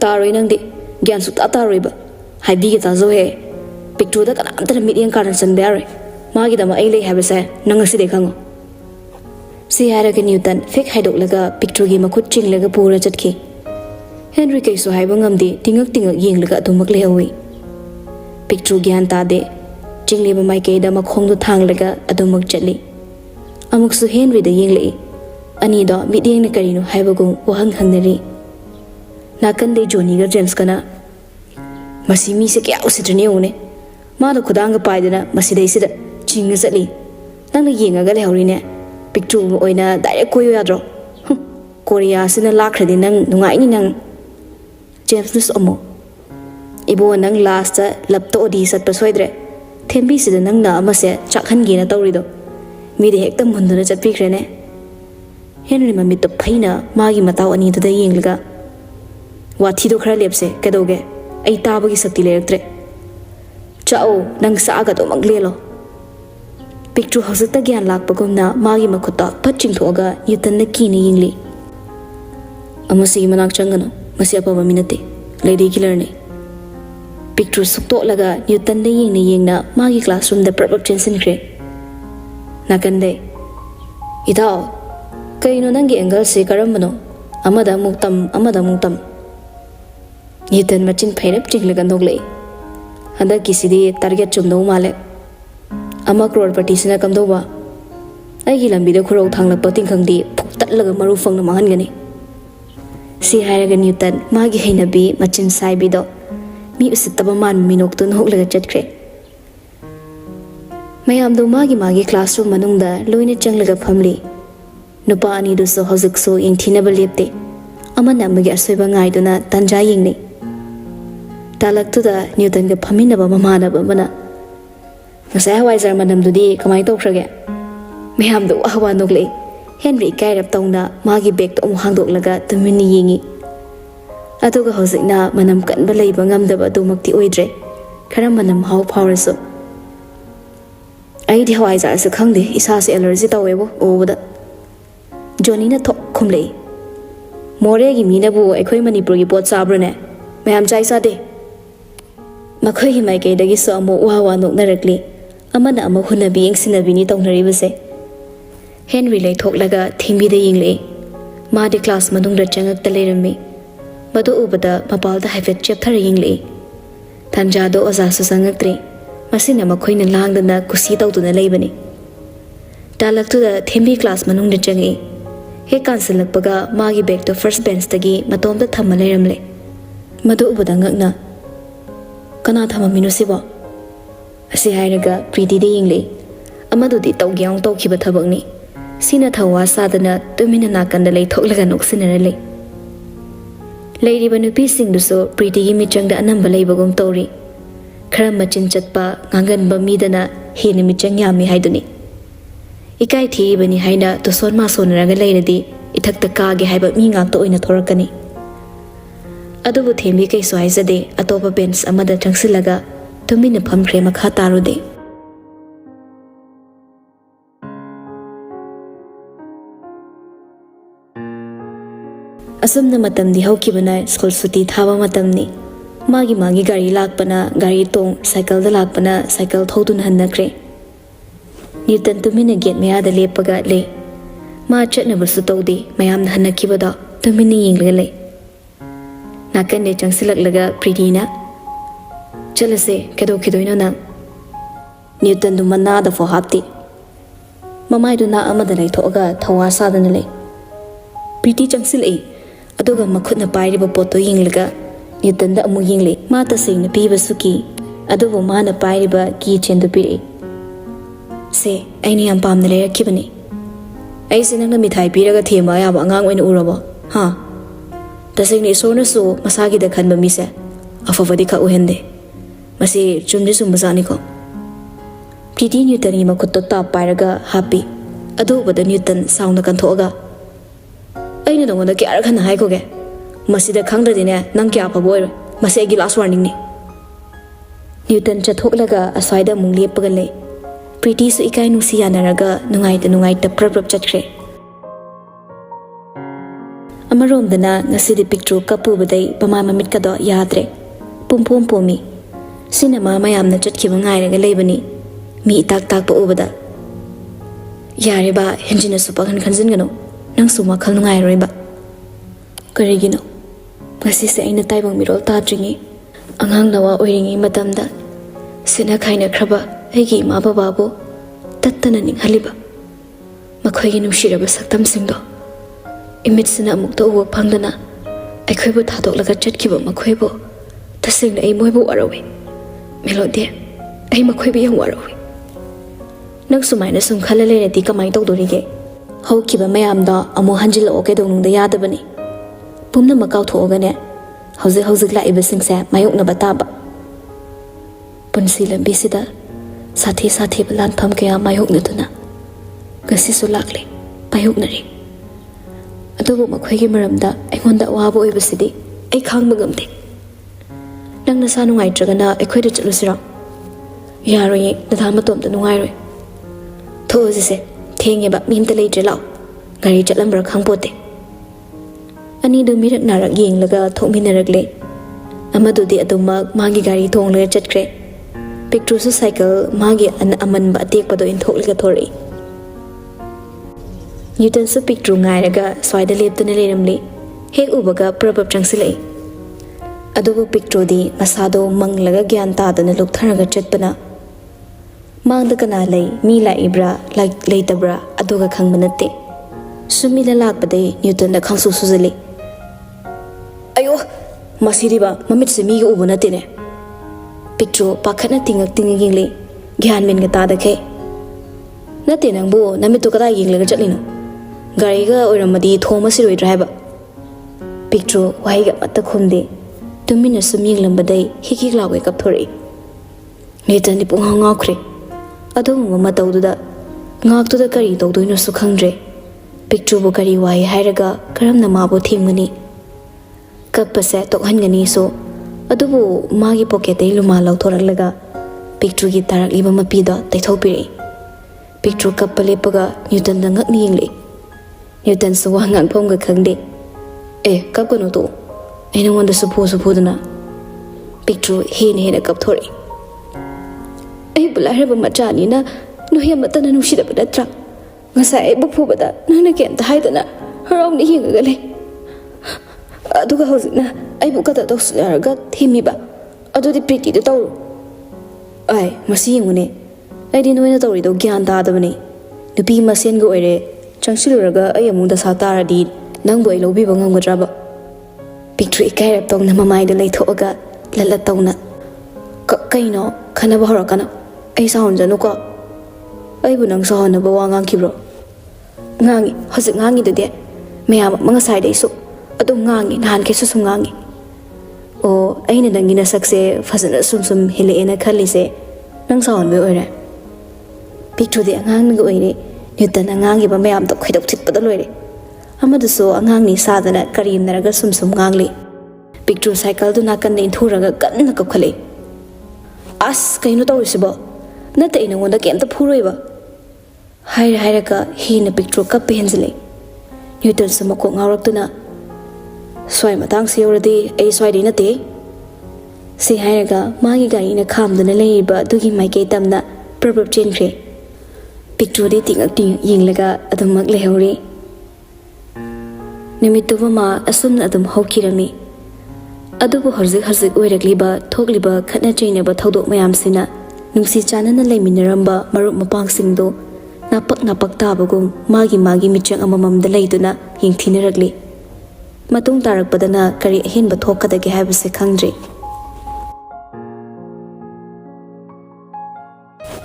ꯇꯥꯔꯣꯏ ꯅꯪꯗꯤ, ꯒ꯭ꯌꯥꯟ ꯁꯨꯛꯇꯥ ꯇꯥꯔꯣꯏꯕ꯫ ꯍꯥꯏꯕꯤꯒꯦ ꯇꯥꯖꯧꯍꯦ, ꯄꯤꯛꯇ꯭ꯔꯨꯗ ꯀꯅꯥꯝꯇꯅ ꯃꯤꯠꯌꯦꯡ ꯀꯥꯔꯟ ꯆꯟꯕ ꯌꯥꯔꯣꯏ꯫ ꯃꯥꯒꯤꯗꯃꯛ ꯑꯩ ꯂꯩ ꯍꯥꯏꯕꯁꯦ ꯅꯪ ꯉꯁꯤꯗꯩ ꯈꯪꯉꯣ꯫ ꯁꯤ ꯍꯥꯏꯔꯒ ꯅ꯭ꯌꯨꯇꯟ ꯐꯦꯛ ꯍꯥꯏꯗꯣꯛꯂꯒ ꯄꯤꯛꯇ꯭ꯔꯨꯒꯤ ꯃꯈꯨꯠ ꯆꯤꯡꯂꯒ ꯄꯨꯔ ꯆꯠꯈꯤ꯫ ꯍꯦꯟꯔꯤ ꯀꯩꯁꯨ ꯍꯥꯏꯕ ꯉꯝꯗꯦ, ꯇꯤꯡꯉꯛ ꯇꯤꯡꯉꯛ ꯌꯦꯡꯂꯒ ꯑꯗꯨꯃꯛ ꯂꯩꯍꯧꯏ꯫ ꯄꯤꯛꯇ꯭ꯔꯨ ꯒ꯭ꯌꯥꯟ ꯇꯥꯗꯦ, ꯆꯤꯡꯂꯤꯕ ꯃꯥꯏꯀꯩꯗ ꯃꯈꯣꯡꯗꯨ ꯊꯥꯡꯂꯒ ꯑꯗꯨꯃꯛ ꯆꯠꯂꯤ꯫ ꯑꯃꯨꯛꯁꯨ ꯍꯦꯟꯔꯤꯗ ꯌꯦꯡꯂꯛꯏ, ꯑꯅꯤꯗꯣ ꯃꯤꯠꯌꯦꯡꯅ ꯀꯔꯤꯅꯣ ꯍꯥꯏꯕꯒꯨꯝ ꯋꯥꯍꯪ ꯍꯪꯅꯔꯤ꯫ ꯅꯥꯀꯟꯗꯩ ꯖꯣꯅꯤꯒ ꯖꯦꯝꯁꯀꯅ, ꯃꯁꯤ ꯃꯤꯁꯦ ꯀꯌꯥ ꯎꯁꯤꯠꯇ꯭ꯔꯤꯅꯤ ꯌꯦꯡꯉꯨꯅꯦ, ꯃꯥꯅ ꯈꯨꯗꯥꯡꯒ ꯄꯥꯏꯗꯅ ꯃꯁꯤꯗꯩꯁꯤꯗ ꯆꯤꯡꯉ ꯆꯠꯂꯤ, ꯅꯪꯅ ꯌꯦꯡꯉꯒ ꯂꯩꯍꯧꯔꯤꯅꯦ꯫ ꯄꯤꯛꯇ꯭ꯔꯨ ꯑꯣꯏꯅ ꯗꯥꯏꯔꯦꯛ ꯀꯣꯏꯌꯨ ꯌꯥꯗ꯭ꯔꯣ? ꯀꯣꯔꯤꯌꯥꯁꯤꯅ ꯂꯥꯛꯈ꯭ꯔꯗꯤ ꯅꯪ ꯅꯨꯡꯉꯥꯏꯅꯤ ꯅꯪ꯫ ꯖꯦꯝꯁꯅꯁꯨ ꯑꯃꯨꯛ, ꯏꯕꯣ ꯅꯪ ꯂꯥꯁꯇ ꯂꯞꯇ ꯑꯣꯗꯤ ꯆꯠꯄ ꯁꯣꯏꯗ꯭ꯔꯦ, ꯊꯦꯝꯕꯤꯁꯤꯗ ꯅꯪꯅ ꯑꯃꯁꯦ ꯆꯥꯛꯍꯟꯒꯦꯅ ꯇꯧꯔꯤꯗꯣ, ꯃꯤꯗꯤ ꯍꯦꯛꯇ ꯃꯨꯟꯗꯨꯅ ꯆꯠꯄꯤꯈ꯭ꯔꯦꯅꯦ꯫ ꯍꯦꯟꯔꯤ ꯃꯃꯤꯠꯇꯨ ꯐꯩꯅ ꯃꯥꯒꯤ ꯃꯇꯥꯎ ꯑꯅꯤꯗꯨꯗ ꯌꯦꯡꯂꯒ, ꯋꯥꯊꯤꯗꯣ ꯈꯔ ꯂꯦꯞꯁꯦ, ꯀꯩꯗꯧꯒꯦ? ꯑꯩ ꯇꯥꯕꯒꯤ ꯁꯛꯇꯤ ꯂꯩꯔꯛꯇ꯭ꯔꯦ꯫ ꯆꯥꯛꯑꯣ, ꯅꯪ ꯆꯥꯛꯑꯒ ꯑꯗꯨꯃꯛ ꯂꯦꯜꯂꯣ꯫ ꯄꯤꯛꯇ꯭ꯔꯨ ꯍꯧꯖꯤꯛꯇ ꯒ꯭ꯌꯥꯟ ꯂꯥꯛꯄꯒꯨꯝꯅ ꯃꯥꯒꯤ ꯃꯈꯨꯠꯇ ꯐꯠ ꯆꯤꯡꯊꯣꯛꯑꯒ ꯅ꯭ꯌꯨꯇꯟꯅ ꯀꯤꯅ ꯌꯦꯡꯂꯤ꯫ ꯑꯃꯁꯤꯒꯤ ꯃꯅꯥꯛ ꯆꯪꯒꯅꯨ, ꯃꯁꯤ ꯑꯐꯕ ꯃꯤ ꯅꯠꯇꯦ, ꯂꯦꯗꯤ ꯀꯤꯂꯔꯅꯤ꯫ ꯄꯤꯛꯇ꯭ꯔꯨ ꯁꯨꯛꯇꯣꯛꯂꯒ ꯅ꯭ꯌꯨꯇꯟꯗ ꯌꯦꯡꯅ ꯌꯦꯡꯅ ꯃꯥꯒꯤ ꯀ꯭ꯂꯥꯁꯔꯨꯝꯗ ꯄ꯭ꯔꯞ ꯆꯦꯟꯁꯤꯟꯈ꯭ꯔꯦ꯫ ꯅꯥꯀꯟꯗꯩ, ꯏꯇꯥꯎ, ꯀꯩꯅꯣ ꯅꯪꯒꯤ ꯑꯦꯡꯒꯜꯁꯤ ꯀꯔꯝꯕꯅꯣ? ꯑꯃꯗ ꯑꯃꯨꯛ ꯇꯝ, ꯑꯃꯗ ꯑꯃꯨꯛ ꯇꯝ꯫ ꯅ꯭ꯌꯨꯇꯟ ꯃꯆꯤꯟ ꯐꯩꯔꯞ ꯆꯤꯡꯂꯒ ꯅꯣꯛꯂꯛꯏ, ꯍꯟꯗꯛꯀꯤꯁꯤꯗꯤ ꯇꯥꯔꯒꯦꯠ ꯆꯨꯝꯗꯧ ꯃꯥꯜꯂꯦ꯫ 1 ꯀ꯭ꯔꯣꯔꯄꯇꯤꯁꯤꯅ ꯀꯝꯗꯧꯕ? ꯑꯩꯒꯤ ꯂꯝꯕꯤꯗ ꯈꯨꯔꯧ ꯊꯥꯡꯂꯛꯄ ꯇꯤꯡꯈꯪꯗꯤ ꯐꯨꯛꯇꯠꯂꯒ ꯃꯔꯨ ꯐꯪꯅ ꯃꯥꯡꯍꯟꯒꯅꯤ꯫ ꯁꯤ ꯍꯥꯏꯔꯒ ꯅ꯭ꯌꯨꯇꯟ ꯃꯥꯒꯤ ꯍꯩꯅꯕꯤ ꯃꯆꯤꯟ ꯁꯥꯏꯕꯤꯗꯣ ꯃꯤ ꯎꯁꯤꯠꯇꯕ ꯃꯥꯟꯕ ꯃꯤꯅꯣꯛꯇꯨ ꯅꯣꯛꯂꯒ ꯆꯠꯈ꯭ꯔꯦ꯫ ꯃꯌꯥꯝꯗꯨ ꯃꯥꯒꯤ ꯃꯥꯒꯤ ꯀ꯭ꯂꯥꯁꯔꯨꯝ ꯃꯅꯨꯡꯗ ꯂꯣꯏꯅ ꯆꯪꯂꯒ ꯐꯝꯂꯤ꯫ ꯅꯨꯄꯥ ꯑꯅꯤꯗꯨꯁꯨ ꯍꯧꯖꯤꯛꯁꯨ ꯌꯦꯡꯊꯤꯅꯕ ꯂꯦꯞꯇꯦ, ꯑꯃꯅ ꯑꯃꯒꯤ ꯑꯁꯣꯏꯕ ꯉꯥꯏꯗꯨꯅ ꯇꯥꯟꯖꯥ ꯌꯦꯡꯅꯩ꯫ ꯇꯥꯂꯛꯇꯨꯗ ꯅ꯭ꯌꯨꯇꯟꯒ ꯐꯝꯃꯤꯟꯅꯕ ꯃꯃꯥꯟꯅꯕ ꯑꯃꯅ, ꯉꯁꯥꯏ ꯍꯋꯥꯏꯖꯥꯔ ꯃꯅꯝꯗꯨꯗꯤ ꯀꯃꯥꯏꯅ ꯇꯧꯈ꯭ꯔꯒꯦ? ꯃꯌꯥꯝꯗꯨ ꯋꯥ ꯋꯥ ꯅꯣꯛꯂꯛꯏ꯫ ꯍꯦꯟꯔꯤ ꯏꯀꯥꯏꯔꯞ ꯇꯧꯅ ꯃꯥꯒꯤ ꯕꯦꯒꯇꯣ ꯑꯃꯨꯛ ꯍꯥꯡꯗꯣꯛꯂꯒ ꯇꯨꯃꯤꯟꯅ ꯌꯦꯡꯉꯤ꯫ ꯑꯗꯨꯒ ꯍꯧꯖꯤꯛꯅ ꯃꯅꯝ ꯀꯟꯕ ꯂꯩꯕ ꯉꯝꯗꯕ ꯑꯗꯨꯃꯛꯇꯤ ꯑꯣꯏꯗ꯭ꯔꯦ, ꯈꯔ ꯃꯅꯝ ꯃꯍꯥꯎ ꯐꯥꯎꯔꯁꯨ꯫ ꯑꯩꯗꯤ ꯍꯋꯥꯏꯖꯥꯔꯁꯦ ꯈꯪꯗꯦ, ꯏꯁꯥꯁꯦ ꯑꯦꯂꯔꯖꯤ ꯇꯧꯋꯦꯕꯣ ꯎꯕꯗ꯫ ꯖꯣꯅꯤꯅ ꯊꯣꯛ ꯈꯨꯝꯂꯛꯏ, ꯃꯣꯔꯦꯒꯤ ꯃꯤꯅꯕꯨ ꯑꯩꯈꯣꯏ ꯃꯅꯤꯄꯨꯔꯒꯤ ꯄꯣꯠ ꯆꯥꯕ꯭ꯔꯅꯦ? ꯃꯌꯥꯝ ꯆꯥꯗꯦ꯫ ꯃꯈꯣꯏꯒꯤ ꯃꯥꯏꯀꯩꯗꯒꯤꯁꯨ ꯑꯃꯨꯛ ꯋꯥ ꯋꯥ ꯅꯣꯛꯅꯔꯛꯂꯤ, ꯑꯃꯅ ꯑꯃꯨꯛ ꯍꯨꯟꯅꯕꯤ ꯌꯦꯡꯁꯤꯟꯅꯕꯤꯅꯤ ꯇꯧꯅꯔꯤꯕꯁꯦ꯫ ꯍꯦꯟꯔꯤ ꯂꯩꯊꯣꯛꯂꯒ ꯊꯦꯡꯕꯤꯗ ꯌꯦꯡꯂꯛꯏ꯫ ꯃꯥꯗꯤ ꯀ꯭ꯂꯥꯁ ꯃꯅꯨꯡꯗ ꯆꯪꯉꯛꯇ ꯂꯩꯔꯝꯃꯤ꯫ ꯃꯗꯨ ꯎꯕꯗ ꯃꯄꯥꯜꯗ ꯍꯥꯏꯐꯦꯠ ꯆꯦꯞꯊꯔ ꯌꯦꯡꯂꯛꯏ꯫ ꯇꯥꯟꯖꯥꯗꯣ ꯑꯣꯖꯥꯁꯨ ꯆꯪꯉꯛꯇ꯭ꯔꯤ, ꯃꯁꯤꯅ ꯃꯈꯣꯏꯅ ꯂꯥꯡꯗꯅ ꯀꯨꯁꯤ ꯇꯧꯗꯨꯅ ꯂꯩꯕꯅꯤ꯫ ꯇꯥꯂꯛꯇꯨꯗ ꯊꯦꯝꯕꯤ ꯀ꯭ꯂꯥꯁ ꯃꯅꯨꯡꯗ ꯆꯪꯉꯛꯏ꯫ ꯍꯦꯛ ꯀꯥꯟꯁꯤꯜꯂꯛꯄꯒ ꯃꯥꯒꯤ ꯕꯦꯒꯇꯣ ꯐꯥꯔꯁꯠ ꯕꯦꯟꯁꯇꯒꯤ ꯃꯇꯣꯝꯇ ꯊꯝꯃ ꯂꯩꯔꯝꯂꯦ꯫ ꯃꯗꯨ ꯎꯕꯗ ꯉꯛꯅ, ꯀꯅꯥ ꯊꯝꯃꯝꯃꯤꯅꯣ ꯁꯤꯕꯣ? ꯑꯁꯤ ꯍꯥꯏꯔꯒ ꯄ꯭ꯔꯤꯇꯤꯗ ꯌꯦꯡꯂꯛꯏ꯫ ꯑꯃꯗꯨꯗꯤ ꯇꯧꯒꯦ ꯌꯥꯎꯅ ꯇꯧꯈꯤꯕ ꯊꯕꯛꯅꯤ꯫ ꯁꯤꯅ ꯊꯧꯋꯥ ꯁꯥꯗꯅ ꯇꯨꯃꯤꯟꯅ ꯅꯥꯀꯟꯗ ꯂꯩꯊꯣꯛꯂꯒ ꯅꯣꯛꯁꯤꯟꯅꯔ ꯂꯩ꯫ ꯂꯩꯔꯤꯕ ꯅꯨꯄꯤꯁꯤꯡꯗꯨꯁꯨ ꯄ꯭ꯔꯤꯇꯤꯒꯤ ꯃꯤꯆꯪꯗ ꯑꯅꯝꯕ ꯂꯩꯕꯒꯨꯝ ꯇꯧꯔꯤ꯫ ꯈꯔ ꯃꯆꯤꯟ ꯆꯠꯄ, ꯉꯥꯡꯒꯟꯕ ꯃꯤꯗꯅ ꯍꯦꯟꯅ ꯃꯤꯆꯪ ꯌꯥꯝꯃꯤ ꯍꯥꯏꯗꯨꯅꯤ꯫ ꯏꯀꯥꯏ ꯊꯤꯔꯤꯕꯅꯤ ꯍꯥꯏꯅ ꯇꯨꯁꯣꯟ ꯃꯥꯁꯣꯟꯅꯔꯒ ꯂꯩꯔꯗꯤ ꯏꯊꯛꯇ ꯀꯥꯒꯦ ꯍꯥꯏꯕ ꯃꯤ ꯉꯥꯛꯇ ꯑꯣꯏꯅ ꯊꯣꯔꯛꯀꯅꯤ꯫ ꯑꯗꯨꯕꯨ ꯊꯦꯝꯕꯤ ꯀꯩꯁꯨ ꯍꯥꯏꯖꯗꯦ, ꯑꯇꯣꯞꯄ ꯕꯦꯟꯁ ꯑꯃꯗ ꯆꯪꯁꯤꯜꯂꯒ ꯇꯨꯃꯤꯟꯅ ꯐꯝꯈ꯭ꯔꯦ, ꯃꯈꯥ ꯇꯥꯔꯨꯗꯦ꯫ ꯑꯁꯨꯝꯅ ꯃꯇꯝꯗꯤ ꯍꯧꯈꯤꯕꯅ ꯁ꯭ꯀꯨꯜ ꯁꯨꯇꯤ ꯊꯥꯕ ꯃꯇꯝꯅꯤ꯫ ꯃꯥꯒꯤ ꯃꯥꯒꯤ ꯒꯥꯔꯤ ꯂꯥꯛꯄꯅ ꯒꯥꯔꯤ ꯇꯣꯡ, ꯁꯥꯏꯀꯜꯗ ꯂꯥꯛꯄꯅ ꯁꯥꯏꯀꯜ ꯊꯧꯗꯨꯅ ꯍꯟꯅꯈ꯭ꯔꯦ꯫ ꯅ꯭ꯌꯨꯇꯟ ꯇꯨꯃꯤꯟꯅ ꯒꯦꯠ ꯃꯌꯥꯗ ꯂꯦꯞꯄꯒ ꯂꯩ꯫ ꯃꯥ ꯆꯠꯅꯕꯁꯨ ꯇꯧꯗꯦ, ꯃꯌꯥꯝꯅ ꯍꯟꯅꯈꯤꯕꯗꯣ ꯇꯨꯃꯤꯟꯅ ꯌꯦꯡꯂꯒ ꯂꯩ꯫ nakan de changsilak laga Pretty na chalase kedo khidoino na Newton du manna da fo hapti mamai du na amada lai thoga thawa sa da le Pretty changsil e aduga makhut na pai ri ba poto yinglaga Newton da amu yingle ma ta sing na pi ba suki adubu ma na pai ri ba ki chen du pi se aini am pam na le rakibani ai sinang na mithai pi raga thema ya ba ngang oin urabo ha tasing ni so na so masagi da khan ba mi se afawadi ka uhende masi chumni sumbasani ko Pretty Newton ni makhut to ta pai raga happy adu ba da Newton sound kan thoga aina dong da kya khan hai ko ge masi da khang da dine nang kya pha boy masi gi last warning ni Newton cha thok laga asai da mung lep ga le Pretty su ikai nu si yana raga nungai ta prap chat khre amarom dana ngasi di picture kapu badai pama mamit ka do yadre pum pomi cinema mayam na chat ki bangai raga lebani mi tak pa ubada yare ba henjina su pakan khanjin gano nang su ma khal nungai roi ba karigino ngasi se aina taibang mirol ta dringi angang nawa oiringi matamda sina khaina khraba aigi ma baba bo tattana ning haliba makhoi gi nushira ba saktam singdo imit sina amuk to wo phangdana aikhoi bu thadok laga chatki ba makhoi bo tasing ai moi bu arawi melode ai makhoi bi yang warawi nang sumaina sum khalale ne ti kamai tok dori ge hau ki ba mayam da amu hanjil o ke dong nung da ya da bani pumna makau tho ga ne hauzik la iba sing sa mayuk na bata ba punsi lambi sida sathi balan pham kaya mayuk na tuna gasi su lakle payuk na ri adubu makhoi gi maramda aingonda wabo iba sidi ai khang magamde nang na sa nungai tragana aikhoi da chlu sira yaroi da thama tom da nungai roi tho se thenge ba mim ta lei tre law gari chatlam bra khang pote ani du mirak narak yeng laga thokmin narakle amadu di aduma magi gari thong le chatkre picture su cycle magi an aman ba tek pado in thok laga thori Newton su picture ngai raga swaida leptana leramle hek ubaga probab changsilai adubu picture di masado manglaga gyan ta dana luktharaga chatpana mangda kana lei mi la ibra like leitabra aduga khangmanate sumila lakpade Newton da khangsu suzali ayo masiri ba mamit se mi ga ubuna tine picture pakhana tingak tinging le gyan men ga ta da khe nate nang bo namit to kada ying le ga chatlino gari ga oiramadi thoma siroi driver picture wai ga matta khumde tumina suming lambadai hiki lawe kap thori Newton ni pung nga khre adum mama tawduda ngak tu da kari tawdoino su khangre picture bo kari wai hairaga karam na ma bo thingmani kapase tokhangani so adubu magi pocket ei luma lauthoralaga picture gi tarak liba mapi da taithopiri picture kapale paga Newton da ngak ningle Newton so wangang phom ga khangde kap kono to aina wanda suppo dana picture he kap thori ai bulare ba machani na no he mata na nushida ba datra ngasa ai bu bada na ken ta haidana harom ni hinga gale aduga hozina ai bu kata dos ga thimi ba adu di Pretty do taw ai masi ngune ai di noina tawri do gyan da da bani nupi masen go ere changsiluraga ai amu da sa tara di nang boi lobi ba ngamgadra ba picture ikai rap tong na mamai da lai thoga lala tawna kaino khana ba hora kana ai sa honja no ko ai bu nang sa hona ba wangang kibro ngangi hojik ngangi de mayam manga sai dei su adu ngangi nan ke su ngangi o aina dangina sakse fazana sum hele ena khali se nang sa hon be oire picture de ngang ngo oire Newton ngangi ba mayam to khidok thit pa da loire amadu so angang ni sadana karim naraga sum ngangli picture cycle du nakan nei thuraga kan ka khale as kaino tawisibo nate ina wonda kem ta phuroiba haira ka hi na picture ka penjile Newton sama ko ngawrak tuna swai matang se yoradi ai swai de nate se haira ga magi gari na kham dana leiba dugi mai ke tamna probab chenkhre picture de ting yinglaga adamak lehori nimituba ma asum adum hokirami ꯑꯗꯨꯕꯨ ꯍꯧꯖꯤꯛ ꯑꯣꯏꯔꯛꯂꯤꯕ ꯊꯣꯛꯂꯤꯕ ꯈꯠꯅ ꯆꯩꯅꯕ ꯊꯧꯗꯣꯛ ꯃꯌꯥꯝꯁꯤꯅ ꯅꯨꯡꯁꯤ ꯆꯥꯟꯅꯅ ꯂꯩꯃꯤꯟꯅꯔꯝꯕ ꯃꯔꯨꯞ ꯃꯄꯥꯡꯁꯤꯡꯗꯨ ꯅꯥꯄꯛ ꯇꯥꯕꯒꯨꯝ ꯃꯥꯒꯤ ꯃꯤꯆꯪ ꯑꯃꯃꯝꯗ ꯂꯩꯗꯨꯅ ꯌꯦꯡꯊꯤꯅꯔꯛꯂꯤ꯫ ꯃꯇꯨꯡ ꯇꯥꯔꯛꯄꯗꯅ ꯀꯔꯤ ꯑꯍꯦꯟꯕ ꯊꯣꯛꯀꯗꯒꯦ ꯍꯥꯏꯕꯁꯤ ꯈꯪꯗ꯭ꯔꯤ꯫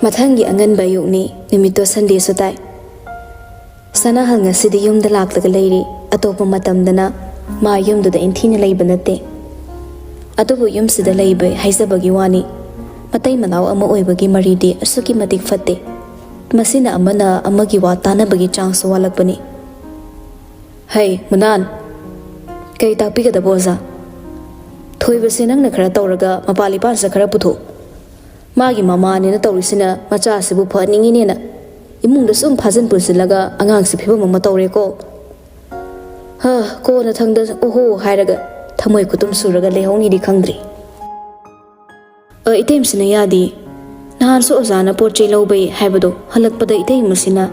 ꯃꯊꯪꯒꯤ ꯑꯉꯟꯕ ꯑꯌꯨꯛꯅꯤ, ꯅꯨꯃꯤꯠꯇꯣ ꯁꯟꯗꯦꯁꯨ ꯇꯥꯏ꯫ ꯁꯅꯥꯍꯜ ꯉꯁꯤꯗꯤ ꯌꯨꯝꯗ ꯂꯥꯛꯂꯒ ꯂꯩꯔꯤ꯫ ꯑꯇꯣꯞꯄ ꯃꯇꯝꯗꯅ ꯃꯥ ꯌꯨꯝꯗꯨꯗ ꯏꯟꯊꯤꯅ ꯂꯩꯕ ꯅꯠꯇꯦ꯫ ꯑꯗꯨꯕꯨ ꯌꯨꯝꯁꯤꯗ ꯂꯩꯕ ꯍꯥꯏꯖꯕꯒꯤ ꯋꯥꯅꯤ, ꯃꯇꯩ ꯃꯅꯥꯎ ꯑꯃ ꯑꯣꯏꯕꯒꯤ ꯃꯔꯤꯗꯤ ꯑꯁꯨꯛꯀꯤ ꯃꯇꯤꯛ ꯐꯠꯇꯦ꯫ ꯃꯁꯤꯅ ꯑꯃꯅ ꯑꯃꯒꯤ ꯋꯥ ꯇꯥꯅꯕꯒꯤ ꯆꯥꯡꯁꯨ ꯋꯥꯠꯂꯛꯄꯅꯤ꯫ ꯍꯩ ꯃꯨꯅꯥꯟ, ꯀꯩ ꯇꯥꯛꯄꯤꯒꯗꯕ ꯑꯣꯖꯥ? ꯊꯣꯏꯕꯁꯦ ꯅꯪꯅ ꯈꯔ ꯇꯧꯔꯒ ꯃꯄꯥꯜ-ꯏꯄꯥꯟꯁꯦ ꯈꯔ ꯄꯨꯊꯣꯛ꯫ ꯃꯥꯒꯤ ꯃꯃꯥꯅꯦꯅ ꯇꯧꯔꯤꯁꯤꯅ ꯃꯆꯥꯁꯤꯕꯨ ꯐꯍꯟꯅꯤꯡꯉꯤꯅꯦꯅ ꯏꯃꯨꯡꯗ ꯁꯨꯝ ꯐꯥꯖꯤꯟ ꯄꯨꯟꯁꯤꯜꯂꯒ ꯑꯉꯥꯡꯁꯤ ꯐꯤꯕꯝ ꯑꯃ ꯇꯧꯔꯦꯀꯣ꯫ ꯀꯣꯟꯅ ꯊꯪꯗ ꯑꯣꯍꯣ ꯍꯥꯏꯔꯒ ꯊꯃꯣꯏ ꯈꯨꯇꯨꯝ ꯁꯨꯔꯒ ꯂꯩꯍꯧꯅꯤꯗꯤ ꯈꯪꯗ꯭ꯔꯤ꯫ ꯏꯇꯩꯃꯁꯤꯅ ꯌꯥꯗꯦ꯫ ꯅꯍꯥꯟꯁꯨ ꯑꯣꯖꯥꯅ ꯄꯣꯠ ꯆꯩ ꯂꯧꯕꯩ ꯍꯥꯏꯕꯗꯣ ꯍꯜꯂꯛꯄꯗ ꯏꯇꯩꯃꯁꯤꯅ꯫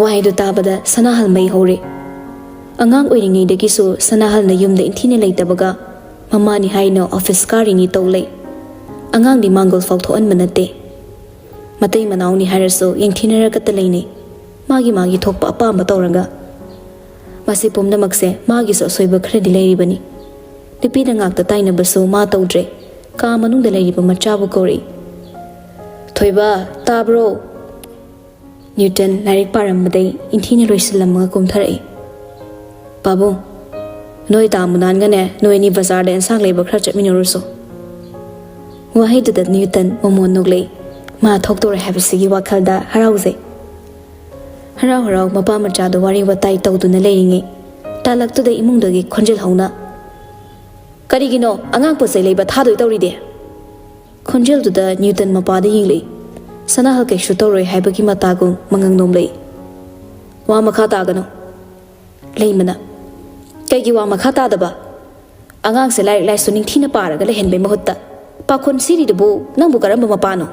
ꯋꯥꯍꯩꯗꯨ ꯇꯥꯕꯗ ꯁꯅꯥꯍꯜ ꯃꯩ ꯍꯧꯔꯦ꯫ ꯑꯉꯥꯡ ꯑꯣꯏꯔꯤꯉꯩꯗꯒꯤꯁꯨ ꯁꯅꯥꯍꯜꯅ ꯌꯨꯝꯗ ꯏꯟꯊꯤꯅ ꯂꯩꯇꯕꯒ ꯃꯃꯥꯅꯤ ꯍꯥꯏꯅ ꯑꯣꯐꯤꯁ ꯀꯥꯔꯤꯅꯤ ꯇꯧ ꯂꯩ꯫ ꯑꯉꯥꯡꯗꯤ ꯃꯥꯡꯒꯣꯜ ꯐꯥꯎꯊꯣꯛꯍꯟꯕ ꯅꯠꯇꯦ꯫ ꯃꯇꯩ ꯃꯅꯥꯎꯅꯤ ꯍꯥꯏꯔꯁꯨ ꯌꯦꯡꯊꯤꯅꯔꯒꯇ ꯂꯩꯅꯩ, ꯃꯥꯒꯤ ꯊꯣꯛꯄ ꯑꯄꯥꯝꯕ ꯇꯧꯔꯒ꯫ ꯃꯁꯤ ꯄꯨꯝꯅꯃꯛꯁꯦ ꯃꯥꯒꯤꯁꯨ ꯑꯁꯣꯏꯕ ꯈꯔꯗꯤ ꯂꯩꯔꯤꯕꯅꯤ꯫ ꯅꯨꯄꯤꯅ ꯉꯥꯛꯇ ꯇꯥꯏꯅꯕꯁꯨ ꯃꯥ ꯇꯧꯗ꯭ꯔꯦ꯫ ꯀꯥ ꯃꯅꯨꯡꯗ ꯂꯩꯔꯤꯕ ꯃꯆꯥꯕꯨ ꯀꯧꯔꯛꯏ꯫ ꯊꯣꯏꯕ, ꯇꯥꯕ꯭ꯔꯣ? ꯅ꯭ꯌꯨꯇꯟ ꯂꯥꯏꯔꯤꯛ ꯄꯥꯔꯝꯕꯗꯩ ꯏꯟꯊꯤꯅ ꯂꯣꯏꯁꯤꯜꯂꯝꯃꯒ ꯀꯨꯝꯊꯔꯛꯏ꯫ ꯄꯥꯕꯨꯡ, ꯅꯣꯏ ꯇꯥ ꯃꯨꯅꯥꯟꯒꯅꯦ ꯅꯣꯏ ꯑꯅꯤ ꯕꯖꯥꯔꯗ ꯑꯦꯟꯁꯥꯡ ꯂꯩꯕ ꯈꯔ ꯆꯠꯃꯤꯟꯅꯔꯨꯁꯣ꯫ ꯋꯥꯍꯩꯗꯨꯗ ꯅ꯭ꯌꯨꯇꯟ ꯃꯃꯣꯟ ꯅꯣꯛꯂꯛꯏ꯫ ꯃꯥ ꯊꯣꯛꯇꯣꯔꯦ ꯍꯥꯏꯕꯁꯤꯒꯤ ꯋꯥꯈꯜꯗ ꯍꯔꯥꯎꯖꯩ꯫ ꯍꯔꯥꯎ ꯃꯄꯥ ꯃꯆꯥꯗꯣ ꯋꯥꯔꯤ ꯋꯥꯇꯥꯏ ꯇꯧꯗꯨꯅ ꯂꯩꯔꯤꯉꯩ ꯇꯥꯂꯛꯇꯨꯗ ꯏꯃꯨꯡꯗꯒꯤ ꯈꯣꯟꯖꯦꯜ ꯍꯧꯅ, ꯀꯔꯤꯒꯤꯅꯣ ꯑꯉꯥꯡ ꯄꯣꯠ ꯆꯩ ꯂꯩꯕ ꯊꯥꯗꯣꯏ ꯇꯧꯔꯤꯗꯤ? ꯈꯣꯟꯖꯦꯜꯗꯨꯗ ꯅ꯭ꯌꯨꯇꯟ ꯃꯄꯥꯗ ꯌꯦꯡꯂꯛꯏ꯫ ꯁꯅꯥꯍꯜ ꯀꯩꯁꯨ ꯇꯧꯔꯣꯏ ꯍꯥꯏꯕꯒꯤ ꯃꯇꯥꯒꯨꯝ ꯃꯉꯪ ꯅꯣꯝꯂꯛꯏ꯫ ꯋꯥ ꯃꯈꯥ ꯇꯥꯒꯅꯣ꯫ ꯂꯩꯃꯅ, ꯀꯩꯒꯤ ꯋꯥ ꯃꯈꯥ ꯇꯥꯗꯕ? ꯑꯉꯥꯡꯁꯦ ꯂꯥꯏꯔꯤꯛ ꯂꯥꯏꯁꯨ ꯅꯤꯡꯊꯤꯅ ꯄꯥꯔꯒ ꯂꯩꯍꯟꯕꯩ ꯃꯍꯨꯠꯇ ꯄꯥꯈꯣꯟ ꯁꯤꯔꯤꯗꯨꯕꯨ ꯅꯪꯕꯨ ꯀꯔꯝꯕ ꯃꯄꯥꯅꯣ?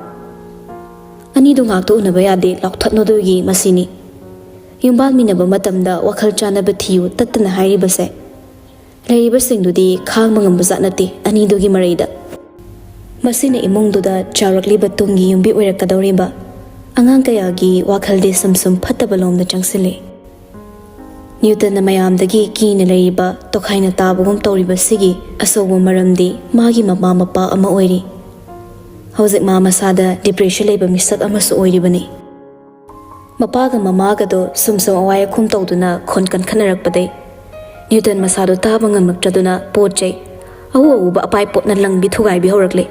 ꯑꯅꯤꯗꯨ ꯉꯥꯛꯇ ꯎꯅꯕ ꯌꯥꯗꯦ ꯂꯥꯎꯊꯠꯅꯗꯣꯏꯒꯤ ꯃꯁꯤꯅꯤ꯫ ꯌꯨꯝꯕꯥꯜꯃꯤꯟꯅꯕ ꯃꯇꯝꯗ ꯋꯥꯈꯜ ꯆꯥꯟꯅꯕ ꯊꯤꯌꯨ ꯇꯠꯇꯅ ꯍꯥꯏꯔꯤꯕꯁꯦ꯫ ꯂꯩꯔꯤꯕꯁꯤꯡꯗꯨꯗꯤ ꯈꯥꯡꯕ ꯉꯝꯕꯖꯥꯠ ꯅꯠꯇꯦ ꯑꯅꯤꯗꯨꯒꯤ ꯃꯔꯩꯗ꯫ ꯃꯁꯤꯅ ꯏꯃꯨꯡꯗꯨꯗ ꯆꯥꯎꯔꯛꯂꯤꯕ ꯇꯨꯡꯒꯤ ꯌꯨꯝꯕꯤ ꯑꯣꯏꯔꯛꯀꯗꯧꯔꯤꯕ ꯑꯉꯥꯡ ꯀꯌꯥꯒꯤ ꯋꯥꯈꯜꯗꯤ ꯁꯨꯝ ꯐꯠꯇꯕ ꯂꯣꯝꯗ ꯆꯪꯁꯤꯜꯂꯤ꯫ ꯅ꯭ꯌꯨꯇꯟꯅ ꯃꯌꯥꯝꯗꯒꯤ ꯀꯤꯅ ꯂꯩꯔꯤꯕ ꯇꯣꯈꯥꯏꯅ ꯇꯥꯕꯒꯨꯝ ꯇꯧꯔꯤꯕꯁꯤꯒꯤ ꯑꯆꯧꯕ ꯃꯔꯝꯗꯤ ꯃꯥꯒꯤ ꯃꯄꯥ ꯑꯃ ꯑꯣꯏꯔꯤ꯫ ꯍꯧꯖꯤꯛ ꯃꯥ ꯃꯁꯥꯗ ꯗꯤꯄ꯭ꯔꯦꯁꯟ ꯂꯩꯕ ꯃꯤꯁꯛ ꯑꯃꯁꯨ ꯑꯣꯏꯔꯤꯕꯅꯤ꯫ ꯃꯄꯥꯒ ꯃꯃꯥꯒꯗꯣ ꯁꯨꯝ ꯑꯋꯥꯏ ꯑꯈꯨꯝ ꯇꯧꯗꯨꯅ ꯈꯣꯟ ꯀꯟꯈꯠꯅꯔꯛꯄꯗꯩ ꯅ꯭ꯌꯨꯇꯟ ꯃꯁꯥꯗꯣ ꯇꯥꯕ ꯉꯝꯂꯛꯇ꯭ꯔꯗꯨꯅ ꯄꯣꯠ ꯆꯩ ꯑꯎ-ꯑꯎꯕ ꯑꯄꯥꯏ ꯄꯣꯠꯅ ꯂꯪꯕꯤ ꯊꯨꯒꯥꯏꯕꯤ ꯍꯧꯔꯛꯂꯤ꯫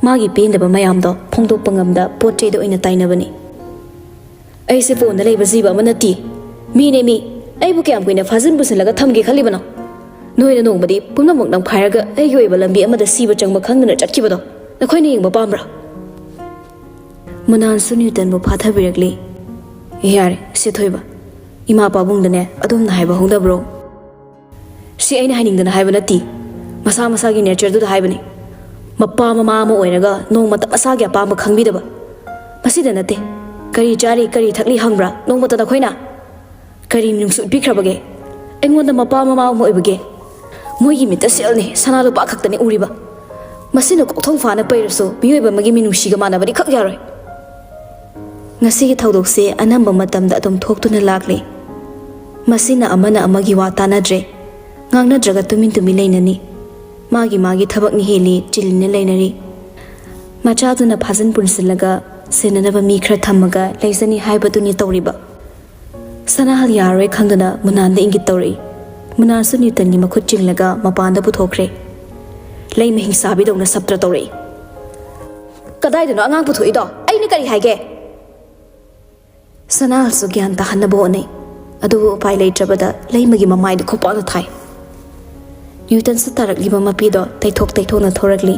ꯃꯥꯒꯤ ꯄꯦꯟꯗꯕ ꯃꯌꯥꯝꯗꯣ ꯐꯣꯡꯗꯣꯛꯄ ꯉꯝꯗ ꯄꯣꯠ ꯆꯩꯗ ꯑꯣꯏꯅ ꯇꯥꯏꯅꯕꯅꯤ꯫ ꯑꯩꯁꯦ ꯐꯣꯟꯗ ꯂꯩꯕ ꯖꯤꯕ ꯑꯃ ꯅꯠꯇꯦ, ꯃꯤꯅꯦ ꯃꯤ꯫ ꯑꯩꯕꯨ ꯀꯌꯥꯝ ꯀꯨꯏꯅ ꯐꯥꯖꯤꯟ ꯄꯨꯁꯤꯜꯂꯒ ꯊꯝꯒꯦ ꯈꯜꯂꯤꯕꯅꯣ? ꯅꯣꯏꯅ ꯅꯣꯡꯃꯗꯤ ꯄꯨꯝꯅꯃꯛ ꯅꯝꯈꯥꯏꯔꯒ ꯑꯩꯒꯤ ꯑꯣꯏꯕ ꯂꯝꯕꯤ ꯑꯃꯗ ꯁꯤꯕ ꯆꯪꯕ ꯈꯪꯗꯅ ꯆꯠꯈꯤꯕꯗꯣ ꯅꯈꯣꯏꯅ ꯌꯦꯡꯕ ꯄꯥꯝꯕ꯭ꯔꯥ? ꯃꯨꯅꯥꯟꯁꯨ ꯅ꯭ꯌꯨꯇꯟꯕꯨ ꯐꯥꯊꯕꯤꯔꯛꯂꯤ꯫ ꯌꯥꯔꯦ ꯁꯤ ꯊꯣꯏꯕ, ꯏꯃꯥ ꯄꯥꯕꯨꯡꯗꯅꯦ ꯑꯗꯣꯝꯅ ꯍꯥꯏꯕ ꯍꯧꯗꯕ꯭ꯔꯣ? ꯁꯤ ꯑꯩꯅ ꯍꯥꯏꯅꯤꯡꯗꯅ ꯍꯥꯏꯕ ꯅꯠꯇꯦ, ꯃꯁꯥꯒꯤ ꯅꯦꯆꯔꯗꯨꯗ ꯍꯥꯏꯕꯅꯤ꯫ ꯃꯄꯥ ꯃꯃꯥ ꯑꯃ ꯑꯣꯏꯔꯒ ꯅꯣꯡꯃꯇ ꯃꯁꯥꯒꯤ ꯑꯄꯥꯝꯕ ꯈꯪꯕꯤꯗꯕ꯫ ꯃꯁꯤꯗ ꯅꯠꯇꯦ, ꯀꯔꯤ ꯆꯥꯔꯤ ꯀꯔꯤ ꯊꯛꯂꯤ ꯍꯪꯕ꯭ꯔꯥ ꯅꯣꯡꯃꯇ ꯅꯈꯣꯏꯅ? ꯀꯔꯤ ꯃꯤꯅꯨꯡꯁꯤ ꯎꯠꯄꯤꯈ꯭ꯔꯕꯒꯦ ꯑꯩꯉꯣꯟꯗ ꯃꯄꯥ ꯃꯃꯥ ꯑꯃ ꯑꯣꯏꯕꯒꯦ? ꯃꯣꯏꯒꯤ ꯃꯤꯠꯇ ꯁꯦꯜꯅꯤ, ꯁꯅꯥ ꯂꯨꯄꯥ ꯈꯛꯇꯅꯤ ꯎꯔꯤꯕ꯫ ꯃꯁꯤꯅ ꯀꯣꯛꯊꯣꯡ ꯐꯥꯅ ꯄꯩꯔꯁꯨ ꯃꯤꯑꯣꯏꯕ ꯑꯃꯒꯤ ꯃꯤꯅꯨꯡꯁꯤꯒ ꯃꯥꯟꯅꯕꯗꯤ ꯈꯛ ꯌꯥꯔꯣꯏ꯫ ꯉꯁꯤꯒꯤ ꯊꯧꯗꯣꯛꯁꯦ ꯑꯅꯝꯕ ꯃꯇꯝꯗ ꯑꯗꯨꯝ ꯊꯣꯛꯇꯨꯅ ꯂꯥꯛꯂꯤ꯫ ꯃꯁꯤꯅ ꯑꯃꯅ ꯑꯃꯒꯤ ꯋꯥ ꯇꯥꯅꯗ꯭ꯔꯦ, ꯉꯥꯡꯅꯗ꯭ꯔꯒ ꯇꯨꯃꯤꯟ ꯂꯩꯅꯅꯤ꯫ ꯃꯥꯒꯤ ꯊꯕꯛꯅꯤ ꯍꯦꯜꯂꯤ ꯆꯤꯜꯂꯤꯅ ꯂꯩꯅꯔꯤ꯫ ꯃꯆꯥꯗꯨꯅ ꯐꯥꯖꯤꯟ ꯄꯨꯟꯁꯤꯜꯂꯒ ꯁꯦꯟꯅꯅꯕ ꯃꯤ ꯈꯔ ꯊꯝꯃꯒ ꯂꯩꯖꯅꯤ ꯍꯥꯏꯕꯗꯨꯅꯤ ꯇꯧꯔꯤꯕ꯫ ꯁꯅꯥꯍꯜ ꯌꯥꯔꯔꯣꯏ ꯈꯪꯗꯅ ꯃꯨꯅꯥꯟꯗ ꯏꯪꯒꯤꯠ ꯇꯧꯔꯛꯏ꯫ ꯃꯨꯅꯥꯟꯁꯨ ꯅ꯭ꯌꯨꯇꯟꯒꯤ ꯃꯈꯨꯠ ꯆꯤꯡꯂꯒ ꯃꯄꯥꯟꯗ ꯄꯨꯊꯣꯛꯈ꯭ꯔꯦ꯫ ꯂꯩ ꯃꯍꯤꯡꯁꯥꯕꯤꯗꯧꯅ ꯁꯞꯇ꯭ꯔ ꯇꯧꯔꯛꯏ꯫ ꯀꯗꯥꯏꯗꯅꯣ ꯑꯉꯥꯡ ꯄꯨꯊꯣꯛꯏꯗꯣ? ꯑꯩꯅ ꯀꯔꯤ ꯍꯥꯏꯒꯦ? ꯁꯅꯥꯍꯜꯁꯨ ꯒ꯭ꯌꯥꯟ ꯇꯥꯍꯟꯅꯕ ꯍꯣꯠꯅꯩ, ꯑꯗꯨꯕꯨ ꯎꯄꯥꯏ ꯂꯩꯇ꯭ꯔꯕꯗ ꯂꯩꯃꯒꯤ ꯃꯃꯥꯏꯗ ꯈꯨꯄꯥꯛꯅ ꯊꯥꯏ꯫ ꯅ꯭ꯌꯨꯇꯟꯁꯨ ꯇꯥꯔꯛꯂꯤꯕ ꯃꯄꯤꯗꯣ ꯇꯩꯊꯣꯛꯅ ꯊꯣꯔꯛꯂꯤ꯫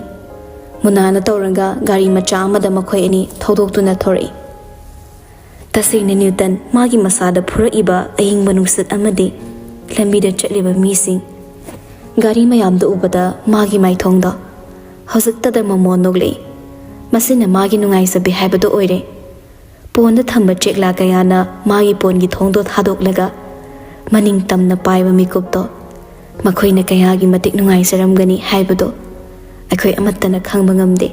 ꯃꯨꯅꯥꯅ ꯇꯧꯔꯒ ꯒꯥꯔꯤ ꯃꯆꯥ ꯑꯃꯗ ꯃꯈꯣꯏ ꯑꯅꯤ ꯊꯧꯗꯣꯛꯇꯨꯅ ꯊꯣꯔꯛꯏ꯫ ꯇꯁꯦꯡꯅ ꯅ꯭ꯌꯨꯇꯟ ꯃꯥꯒꯤ ꯃꯁꯥꯗ ꯐꯨꯔꯛꯏꯕ ꯑꯏꯪꯕ ꯅꯨꯡꯁꯤꯠ ꯑꯃꯗꯤ ꯂꯝꯕꯤꯗ ꯆꯠꯂꯤꯕ ꯃꯤꯁꯤꯡ, ꯒꯥꯔꯤ ꯃꯌꯥꯝꯗ ꯎꯕꯗ ꯃꯥꯒꯤ ꯃꯥꯏꯊꯣꯡꯗꯣ ꯍꯧꯖꯤꯛꯇꯗ ꯃꯃꯣꯟ ꯅꯣꯛꯂꯛꯏ꯫ ꯃꯁꯤꯅ ꯃꯥꯒꯤ ꯅꯨꯡꯉꯥꯏꯖꯕꯤ ꯍꯥꯏꯕꯗꯨ ꯑꯣꯏꯔꯦ꯫ ꯄꯣꯟꯗ ꯊꯝꯕ ꯆꯦꯛꯂꯥ ꯀꯌꯥꯅ ꯃꯥꯒꯤ ꯄꯣꯟꯒꯤ ꯊꯣꯡꯗꯣ ꯊꯥꯗꯣꯛꯂꯒ ꯃꯅꯤꯡ ꯇꯝꯅ ꯄꯥꯏꯕ ꯃꯤꯀꯨꯞꯇꯣ ꯃꯈꯣꯏꯅ ꯀꯌꯥꯒꯤ ꯃꯇꯤꯛ ꯅꯨꯡꯉꯥꯏꯖꯔꯝꯒꯅꯤ ꯍꯥꯏꯕꯗꯣ ꯑꯩꯈꯣꯏ ꯑꯃꯠꯇꯅ ꯈꯪꯕ ꯉꯝꯗꯦ꯫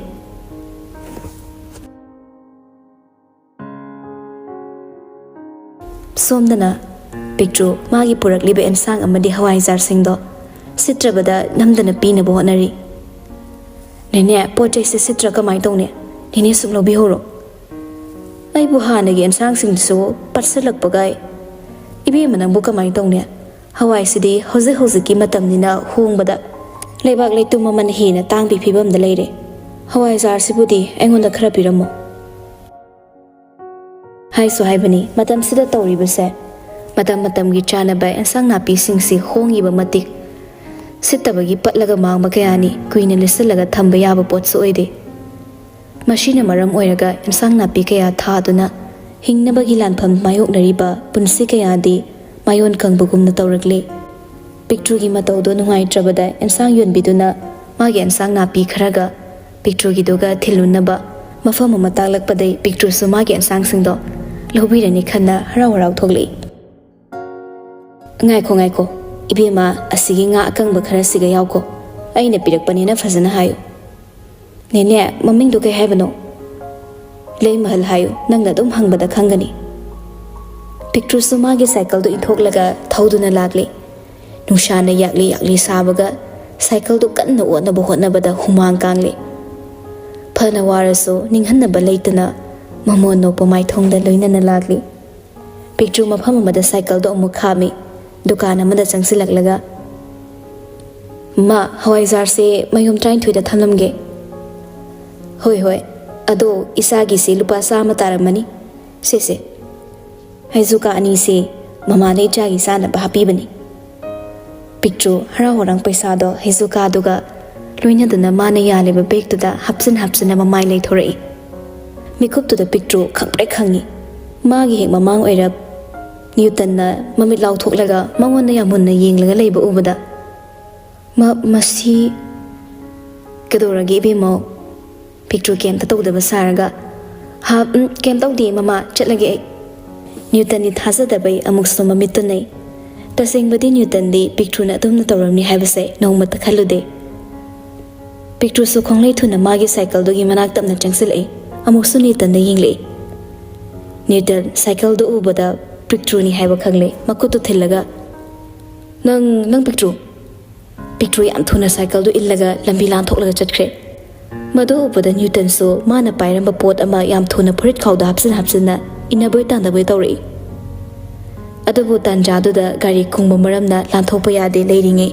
ꯁꯣꯝꯗꯅ ꯄꯤꯛꯇ꯭ꯔꯨ ꯃꯥꯒꯤ ꯄꯨꯔꯛꯂꯤꯕ ꯑꯦꯟꯁꯥꯡ ꯑꯃꯗꯤ ꯍꯋꯥꯏꯖꯥꯔꯁꯤꯡꯗꯣ ꯁꯤꯠꯇ꯭ꯔꯕꯗ ꯅꯝꯗꯅ ꯄꯤꯅꯕ ꯍꯣꯠꯅꯔꯤ꯫ ꯅꯦꯅꯦ, ꯄꯣꯠ ꯆꯩꯁꯦ ꯁꯤꯠꯇ꯭ꯔ ꯀꯃꯥꯏ ꯇꯧꯅꯤ? ꯅꯦꯅꯦ ꯁꯨꯝ ꯂꯧꯕꯤꯍꯧꯔꯣ꯫ ꯑꯩꯕꯨ ꯍꯥꯟꯅꯒꯤ ꯑꯦꯟꯁꯥꯡꯁꯤꯡꯗꯨꯁꯨ ꯄꯠꯁꯤꯜꯂꯛꯄꯒ ꯏꯕꯦꯝꯃ ꯅꯪꯕꯨ ꯀꯃꯥꯏ ꯇꯧꯅꯤ? ꯍꯋꯥꯏꯁꯤꯗꯤ ꯍꯧꯖꯤꯛꯀꯤ ꯃꯇꯝꯅꯤꯅ ꯍꯣꯡꯕꯗ ꯂꯩꯕꯥꯛ ꯂꯩꯇꯨꯝ ꯑꯃꯅ ꯍꯦꯟꯅ ꯇꯥꯡꯕꯤ ꯐꯤꯕꯝꯗ ꯂꯩꯔꯦ꯫ ꯍꯋꯥꯏꯖꯥꯔꯁꯤꯕꯨꯗꯤ ꯑꯩꯉꯣꯟꯗ ꯈꯔ ꯄꯤꯔꯝꯃꯣ꯫ ꯍꯥꯏꯁꯨ ꯍꯥꯏꯕꯅꯤ ꯃꯇꯝꯁꯤꯗ ꯇꯧꯔꯤꯕꯁꯦ ꯃꯇꯝ ꯃꯇꯝꯒꯤ ꯆꯥꯅꯕ ꯑꯦꯟꯁꯥꯡ ꯅꯥꯄꯤꯁꯤꯡꯁꯤ ꯍꯣꯡꯉꯤꯕ ꯃꯇꯤꯛ ꯁꯤꯠꯇꯕꯒꯤ ꯄꯠꯂꯒ ꯃꯥꯡꯕ ꯀꯌꯥꯅꯤ ꯀꯨꯏꯅ ꯂꯤꯠꯁꯤꯜꯂꯒ ꯊꯝꯕ ꯌꯥꯕ ꯄꯣꯠꯁꯨ ꯑꯣꯏꯗꯦ꯫ ꯃꯁꯤꯅ ꯃꯔꯝ ꯑꯣꯏꯔꯒ ꯑꯦꯟꯁꯥꯡ ꯅꯥꯄꯤ ꯀꯌꯥ ꯊꯥꯗꯨꯅ ꯍꯤꯡꯅꯕꯒꯤ ꯂꯥꯟꯐꯝ ꯃꯥꯌꯣꯛꯅꯔꯤꯕ ꯄꯨꯟꯁꯤ ꯀꯌꯥꯗꯤ ꯃꯥꯌꯣꯟ ꯈꯪꯕꯒꯨꯝꯅ ꯇꯧꯔꯛꯂꯤ꯫ ꯄꯤꯛꯇ꯭ꯔꯨꯒꯤ ꯃꯇꯧꯗꯣ ꯅꯨꯡꯉꯥꯏꯇ꯭ꯔꯕꯗ ꯑꯦꯟꯁꯥꯡ ꯌꯣꯟꯕꯤꯗꯨꯅ ꯃꯥꯒꯤ ꯑꯦꯟꯁꯥꯡ ꯅꯥꯄꯤ ꯈꯔꯒ ꯄꯤꯛꯇ꯭ꯔꯨꯒꯤꯗꯨꯒ ꯊꯤꯜꯂꯨꯅꯕ ꯃꯐꯝ ꯑꯃ ꯇꯥꯛꯂꯛꯄꯗꯩ ꯄꯤꯛꯇ꯭ꯔꯨꯁꯨ ꯃꯥꯒꯤ ꯑꯦꯟꯁꯥꯡꯁꯤꯡꯗꯣ ꯂꯧꯕꯤꯔꯅꯤ ꯈꯟꯅ ꯍꯔꯥꯎ ꯍꯔꯥꯎ ꯊꯣꯛꯂꯛꯏ꯫ ꯉꯥꯏꯈꯣ, ꯏꯕꯦꯝꯃ, ꯑꯁꯤꯒꯤ ꯉꯥ ꯑꯀꯪꯕ ꯈꯔꯁꯤꯒ ꯌꯥꯎꯀꯣ꯫ ꯑꯩꯅ ꯄꯤꯔꯛꯄꯅꯤꯅ ꯐꯖꯅ ꯍꯥꯏꯌꯨ꯫ ꯅꯦꯅꯦ, ꯃꯃꯤꯡꯗꯨ ꯀꯩ ꯍꯥꯏꯕꯅꯣ? ꯂꯩꯃꯍꯜ ꯍꯥꯏꯌꯨ, ꯅꯪꯅ ꯑꯗꯨꯝ ꯍꯪꯕꯗ ꯈꯪꯒꯅꯤ꯫ ꯄꯤꯛꯇ꯭ꯔꯨꯁꯨ ꯃꯥꯒꯤ ꯁꯥꯏꯀꯜꯗꯨ ꯏꯟꯊꯣꯛꯂꯒ ꯊꯧꯗꯨꯅ ꯂꯥꯛꯂꯤ꯫ ꯅꯨꯡꯁꯥꯅ ꯌꯥꯛꯂꯤ ꯁꯥꯕꯒ ꯁꯥꯏꯀꯜꯗꯨ ꯀꯟꯅ ꯑꯣꯠꯅꯕ ꯍꯣꯠꯅꯕꯗ ꯍꯨꯃꯥꯡ ꯀꯥꯡꯂꯤ꯫ ꯐꯅ ꯋꯥꯔꯁꯨ ꯅꯤꯡꯍꯟꯅꯕ ꯂꯩꯇꯅ ꯃꯃꯣꯟ ꯅꯣꯛꯄ ꯃꯥꯏꯊꯣꯡꯗ ꯂꯣꯏꯅꯅ ꯂꯥꯛꯂꯤ꯫ ꯄꯤꯛꯇ꯭ꯔꯨ ꯃꯐꯝ ꯑꯃꯗ ꯁꯥꯏꯀꯜꯗꯨ ꯑꯃꯨꯛ ꯈꯥꯝꯃꯤ꯫ ꯗꯨꯀꯥꯟ ꯑꯃꯗ ꯆꯪꯁꯤꯜꯂꯛꯂꯒ, ꯃꯥ, ꯍꯋꯥꯏꯖꯥꯔꯁꯦ ꯃꯌꯣꯝ 39ꯗ ꯊꯝꯂꯝꯒꯦ꯫ ꯍꯣꯏ, ꯑꯗꯣ ꯏꯆꯥꯒꯤꯁꯦ ꯂꯨꯄꯥ 100 ꯇꯥꯔꯝꯃꯅꯤ꯫ ꯁꯦ, ꯍꯩꯖꯨꯀꯥ ꯑꯅꯤꯁꯦ ꯃꯃꯥꯅ ꯏꯆꯥꯒꯤ ꯆꯥꯅꯕ ꯍꯥꯞꯄꯤꯕꯅꯤ꯫ ꯄꯤꯛꯇ꯭ꯔꯨ ꯍꯔꯥꯎ ꯍꯔꯥꯡ ꯄꯩꯁꯥꯗꯣ ꯍꯩꯖꯨꯀꯥꯗꯨꯒ ꯂꯣꯏꯅꯗꯨꯅ ꯃꯥꯅ ꯌꯥꯜꯂꯤꯕ ꯕꯦꯒꯇꯨꯗ ꯍꯥꯞꯆꯤꯟꯅ ꯃꯃꯥꯏ ꯂꯩꯊꯣꯔꯛꯏ꯫ ꯃꯤꯀꯨꯞꯇꯨꯗ ꯄꯤꯛꯇ꯭ꯔꯨ ꯈꯪꯄ꯭ꯔꯦꯛ ꯈꯪꯉꯤ꯫ ꯃꯥꯒꯤ ꯍꯦꯛ ꯃꯃꯥꯡ ꯑꯣꯏꯔꯞ ꯅ꯭ꯌꯨꯇꯟꯅ ꯃꯃꯤꯠ ꯂꯥꯎꯊꯣꯛꯂꯒ ꯃꯉꯣꯟꯗ ꯌꯥꯝ ꯃꯨꯟꯅ ꯌꯦꯡꯂꯒ ꯂꯩꯕ ꯎꯕꯗ, ꯃꯁꯤ ꯀꯩꯗꯧꯔꯒꯦ ꯏꯕꯦꯝꯃꯧ? ꯄꯤꯛꯇ꯭ꯔꯨ ꯀꯩꯝꯇ ꯇꯧꯗꯕ ꯁꯥꯔꯒ, ꯀꯩꯝ ꯇꯧꯗꯦ ꯃꯃꯥ, ꯆꯠꯂꯒꯦ ꯑꯩ꯫ ꯅ꯭ꯌꯨꯇꯟꯗꯤ ꯊꯥꯖꯗꯕꯩ ꯑꯃꯨꯛꯁꯨ ꯃꯃꯤꯠ ꯇꯨꯅꯩ꯫ ꯇꯁꯦꯡꯕꯗꯤ ꯅ꯭ꯌꯨꯇꯟꯗꯤ ꯄꯤꯛꯇ꯭ꯔꯨꯅ ꯑꯗꯨꯝꯅ ꯇꯧꯔꯝꯅꯤ ꯍꯥꯏꯕꯁꯦ ꯅꯣꯡꯃꯇ ꯈꯜꯂꯨꯗꯦ꯫ ꯄꯤꯛꯇ꯭ꯔꯨꯁꯨ ꯈꯣꯡꯂꯩ ꯊꯨꯅ ꯃꯥꯒꯤ ꯁꯥꯏꯀꯜꯗꯨꯒꯤ ꯃꯅꯥꯛ ꯇꯞꯅ ꯆꯪꯁꯤꯜꯂꯛꯏ꯫ ꯑꯃꯨꯛꯁꯨ ꯅ꯭ꯌꯨꯇꯟꯗ ꯌꯦꯡꯂꯛꯏ꯫ ꯅ꯭ꯌꯨꯇꯟ ꯁꯥꯏꯀꯜꯗꯨ ꯎꯕꯗ ꯄꯤꯛꯇ꯭ꯔꯨꯅꯤ ꯍꯥꯏꯕ ꯈꯪꯂꯦ꯫ ꯃꯈꯨꯠꯇꯨ ꯊꯤꯜꯂꯒ, ꯅꯪ ꯄꯤꯛꯇ꯭ꯔꯨ? ꯄꯤꯛꯇ꯭ꯔꯨ ꯌꯥꯝ ꯊꯨꯅ ꯁꯥꯏꯀꯜꯗꯨ ꯏꯜꯂꯒ ꯂꯝꯕꯤ ꯂꯥꯟꯊꯣꯛꯂꯒ ꯆꯠꯈ꯭ꯔꯦ꯫ ꯃꯗꯨ ꯎꯕꯗ ꯅ꯭ꯌꯨꯇꯟꯁꯨ ꯃꯥꯅ ꯄꯥꯏꯔꯝꯕ ꯄꯣꯠ ꯑꯃ ꯌꯥꯝ ꯊꯨꯅ ꯐꯨꯔꯤꯠ ꯈꯥꯎꯗ ꯍꯥꯞꯆꯤꯟꯅ ꯏꯟꯅꯕꯣꯏ ꯇꯥꯟꯅꯕꯣꯏ ꯇꯧꯔꯛꯏ꯫ ꯑꯗꯨꯕꯨ ꯇꯥꯟꯖꯥꯗꯨꯗ ꯒꯥꯔꯤ ꯈꯨꯡꯕ ꯃꯔꯝꯅ ꯂꯥꯟꯊꯣꯛꯄ ꯌꯥꯗꯦ ꯂꯩꯔꯤꯉꯩ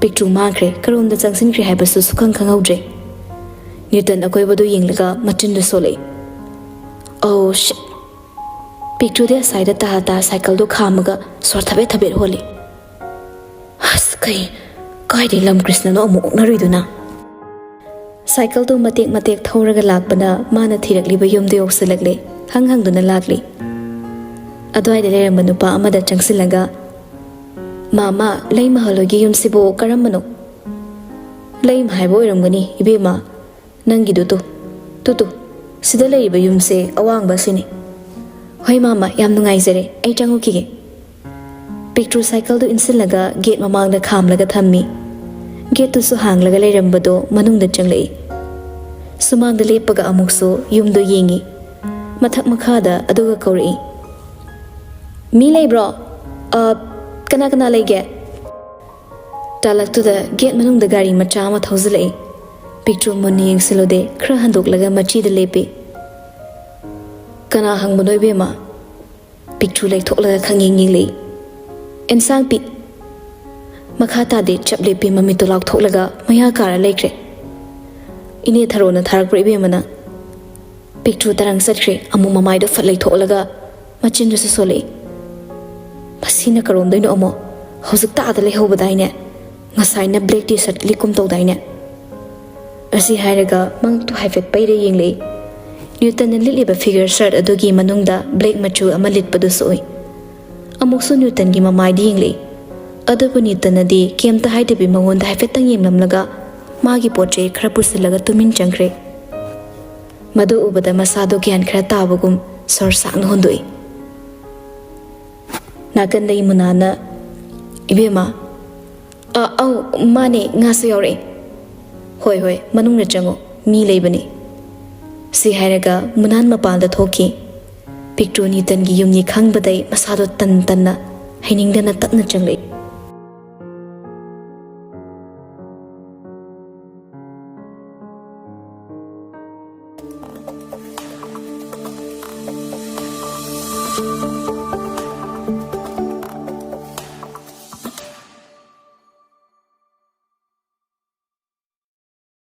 ꯄꯤꯛꯇ꯭ꯔꯨ ꯃꯥꯡꯈ꯭ꯔꯦ꯫ ꯀꯔꯣꯝꯗ ꯆꯪꯁꯤꯟꯈ꯭ꯔꯦ ꯍꯥꯏꯕꯁꯨ ꯁꯨꯈꯪ ꯈꯪꯍꯧꯗ꯭ꯔꯦ꯫ ꯅ꯭ꯌꯨꯇꯟ ꯑꯀꯣꯏꯕꯗꯨ ꯌꯦꯡꯂꯒ ꯃꯆꯤꯟꯗꯨ ꯁꯣꯜꯂꯛꯏ꯫ ꯑꯧ ꯁꯤꯠ! ꯄꯤꯛꯇ꯭ꯔꯨꯗꯤ ꯑꯁꯥꯏꯗ ꯇꯥ ꯁꯥꯏꯀꯜꯗꯨ ꯈꯥꯝꯃꯒ ꯁꯣꯔ ꯊꯕꯦꯠ ꯍꯣꯜꯂꯤ꯫ ꯑꯁ, ꯀꯥꯏꯗꯩ ꯂꯝ ꯀ꯭ꯔꯤꯁꯅꯅꯣ ꯑꯃꯨꯛ ꯑꯣꯛꯅꯔꯨꯏꯗꯨꯅ? ꯁꯥꯏꯀꯜꯗꯨ ꯃꯇꯦꯛ ꯊꯧꯔꯒ ꯂꯥꯛꯄꯅ ꯃꯥꯅ ꯊꯤꯔꯛꯂꯤꯕ ꯌꯨꯝꯗꯨ ꯌꯧꯁꯤꯜꯂꯛꯂꯦ꯫ ꯍꯪꯗꯨꯅ ꯂꯥꯛꯂꯤ꯫ ꯑꯗꯨꯋꯥꯏꯗ ꯂꯩꯔꯝꯕ ꯅꯨꯄꯥ ꯑꯃꯗ ꯆꯪꯁꯤꯜꯂꯒ, ꯃꯥꯃꯥ, ꯂꯩꯃꯍꯜ ꯍꯣꯏꯒꯤ ꯌꯨꯝꯁꯤꯕꯨ ꯀꯔꯝꯕꯅꯣ? ꯂꯩꯃ ꯍꯥꯏꯕ ꯑꯣꯏꯔꯝꯒꯅꯤ ꯏꯕꯦꯝꯃ, ꯅꯪꯒꯤꯗꯨ ꯇꯨ ꯁꯤꯗ ꯂꯩꯔꯤꯕ ꯌꯨꯝꯁꯦ ꯑꯋꯥꯡꯕ ꯑꯁꯤꯅꯤ꯫ ꯍꯣꯏ ꯃꯥꯃꯥ, ꯌꯥꯝ ꯅꯨꯡꯉꯥꯏꯖꯔꯦ, ꯑꯩ ꯆꯪꯉꯨꯈꯤꯒꯦ꯫ ꯄꯤꯛꯇ꯭ꯔꯨ ꯁꯥꯏꯀꯜꯗꯨ ꯏꯟꯁꯤꯜꯂꯒ ꯒꯦꯠ ꯃꯃꯥꯡꯗ ꯈꯥꯝꯂꯒ ꯊꯝꯃꯤ꯫ ꯒꯦꯠꯇꯨꯁꯨ ꯍꯥꯡꯂꯒ ꯂꯩꯔꯝꯕꯗꯣ ꯃꯅꯨꯡꯗ ꯆꯪꯂꯛꯏ꯫ ꯁꯨꯃꯥꯡꯗ ꯂꯦꯞꯄꯒ ꯑꯃꯨꯛꯁꯨ ꯌꯨꯝꯗꯨ ꯌꯦꯡꯉꯤ꯫ ꯃꯊꯛ ꯃꯈꯥꯗ ꯑꯗꯨꯒ ꯀꯧꯔꯛꯏ꯫ ꯃꯤ ꯂꯩꯕ꯭ꯔꯣ? ꯀꯅꯥ ꯂꯩꯒꯦ? ꯇꯥꯂꯛꯇꯨꯗ ꯒꯦꯠ ꯃꯅꯨꯡꯗ ꯒꯥꯔꯤ ꯃꯆꯥ ꯑꯃ ꯊꯧꯖꯤꯜꯂꯛꯏ꯫ ꯄꯤꯛꯇ꯭ꯔꯨ ꯃꯨꯟꯅ ꯌꯦꯡꯁꯤꯜꯂꯨꯗꯦ, ꯈꯔ ꯍꯟꯗꯣꯛꯂꯒ ꯃꯆꯤꯗ ꯂꯦꯞꯄꯤ꯫ ꯀꯅꯥ ꯍꯪꯕꯅꯣ ꯏꯕꯦꯝꯃ? ꯄꯤꯛꯇ꯭ꯔꯨ ꯂꯩꯊꯣꯛꯂꯒ ꯈꯪꯌꯦꯡ ꯌꯦꯡꯂꯛꯏ꯫ ꯑꯦꯟꯁꯥꯡ ꯄꯤ꯫ ꯃꯈꯥ ꯇꯥꯗꯦ ꯆꯞ ꯂꯦꯞꯄꯤ ꯃꯃꯤꯠꯇꯨ ꯂꯥꯎꯊꯣꯛꯂꯒ ꯃꯌꯥ ꯀꯥꯔ ꯂꯩꯈ꯭ꯔꯦ꯫ ꯏꯅꯦ ꯊꯔꯣꯅ ꯊꯥꯔꯛꯄ꯭ꯔꯣ ꯏꯕꯦꯝꯃꯅ? ꯄꯤꯛꯇ꯭ꯔꯨ ꯇꯔꯪ ꯆꯠꯈ꯭ꯔꯦ꯫ ꯑꯃꯨꯛ ꯃꯃꯥꯏꯗꯣ ꯐꯠ ꯂꯩꯊꯣꯛꯂꯒ ꯃꯆꯤꯟꯗꯨꯁꯨ ꯁꯣꯜꯂꯛꯏ꯫ ꯃꯁꯤꯅ ꯀꯔꯣꯝꯗꯩꯅꯣ ꯑꯃꯨꯛ? ꯍꯧꯖꯤꯛꯇ ꯑꯥꯗ ꯂꯩꯍꯧꯕꯗꯥꯏꯅꯦ? ꯉꯁꯥꯏꯅ ꯕ꯭ꯂꯦꯛ ꯇꯤ ꯁꯔꯠ ꯂꯤꯠꯀꯨꯝ ꯇꯧꯗꯥꯏꯅꯦ? ꯑꯁꯤ ꯍꯥꯏꯔꯒ ꯃꯉꯛꯇꯨ ꯍꯥꯏꯐꯦꯠ ꯄꯩꯔ ꯌꯦꯡꯂꯛꯏ꯫ ꯅ꯭ꯌꯨꯇꯟꯅ ꯂꯤꯠꯂꯤꯕ ꯐꯤꯒꯔ ꯁꯔꯠ ꯑꯗꯨꯒꯤ ꯃꯅꯨꯡꯗ ꯕ꯭ꯂꯦꯛ ꯃꯆꯨ ꯑꯃ ꯂꯤꯠꯄꯗꯨꯁꯨ ꯎꯏ꯫ ꯑꯃꯨꯛꯁꯨ ꯅ꯭ꯌꯨꯇꯟꯒꯤ ꯃꯃꯥꯏꯗ ꯌꯦꯡꯂꯛꯏ꯫ ꯑꯗꯨꯕꯨ ꯅ꯭ꯌꯨꯇꯟꯅꯗꯤ ꯀꯩꯝꯇ ꯍꯥꯏꯗꯕꯤ ꯃꯉꯣꯟꯗ ꯍꯥꯏꯐꯦꯠꯇꯪ ꯌꯦꯡꯂꯝꯂꯒ ꯃꯥꯒꯤ ꯄꯣꯠ ꯆꯩ ꯈꯔ ꯄꯨꯁꯤꯜꯂꯒ ꯇꯨꯃꯤꯟ ꯆꯪꯈ꯭ꯔꯦ꯫ ꯃꯗꯨ ꯎꯕꯗ ꯃꯁꯥꯗꯣ ꯒ꯭ꯌꯥꯟ ꯈꯔ ꯇꯥꯕꯒꯨꯝ ꯁꯣꯔ ꯁꯥꯡꯅ ꯍꯣꯟꯗꯣꯛꯏ꯫ ꯅꯥꯀꯟꯗꯩ ꯃꯨꯅꯥꯅ, ꯏꯕꯦꯝꯃ, ꯑꯧ ꯃꯥꯅꯦ ꯉꯥꯁꯨ ꯌꯥꯎꯔꯛꯑꯦ ꯍꯣꯏ ꯍꯣꯏ ꯃꯅꯨꯡꯗ ꯆꯪꯉꯣ ꯃꯤ ꯂꯩꯕꯅꯤ ꯁꯤ ꯍꯥꯏꯔꯒ ꯃꯨꯅꯥꯟ ꯃꯄꯥꯟꯗ ꯊꯣꯛꯈꯤ ꯄꯤꯛꯇ꯭ꯔꯨ ꯅꯤꯇꯟꯒꯤ ꯌꯨꯝꯅꯤ ꯈꯪꯕꯗꯩ ꯃꯁꯥꯗꯣ ꯇꯟꯅ ꯍꯩꯅꯤꯡꯗꯅ ꯇꯞꯅ ꯆꯪꯂꯛꯏ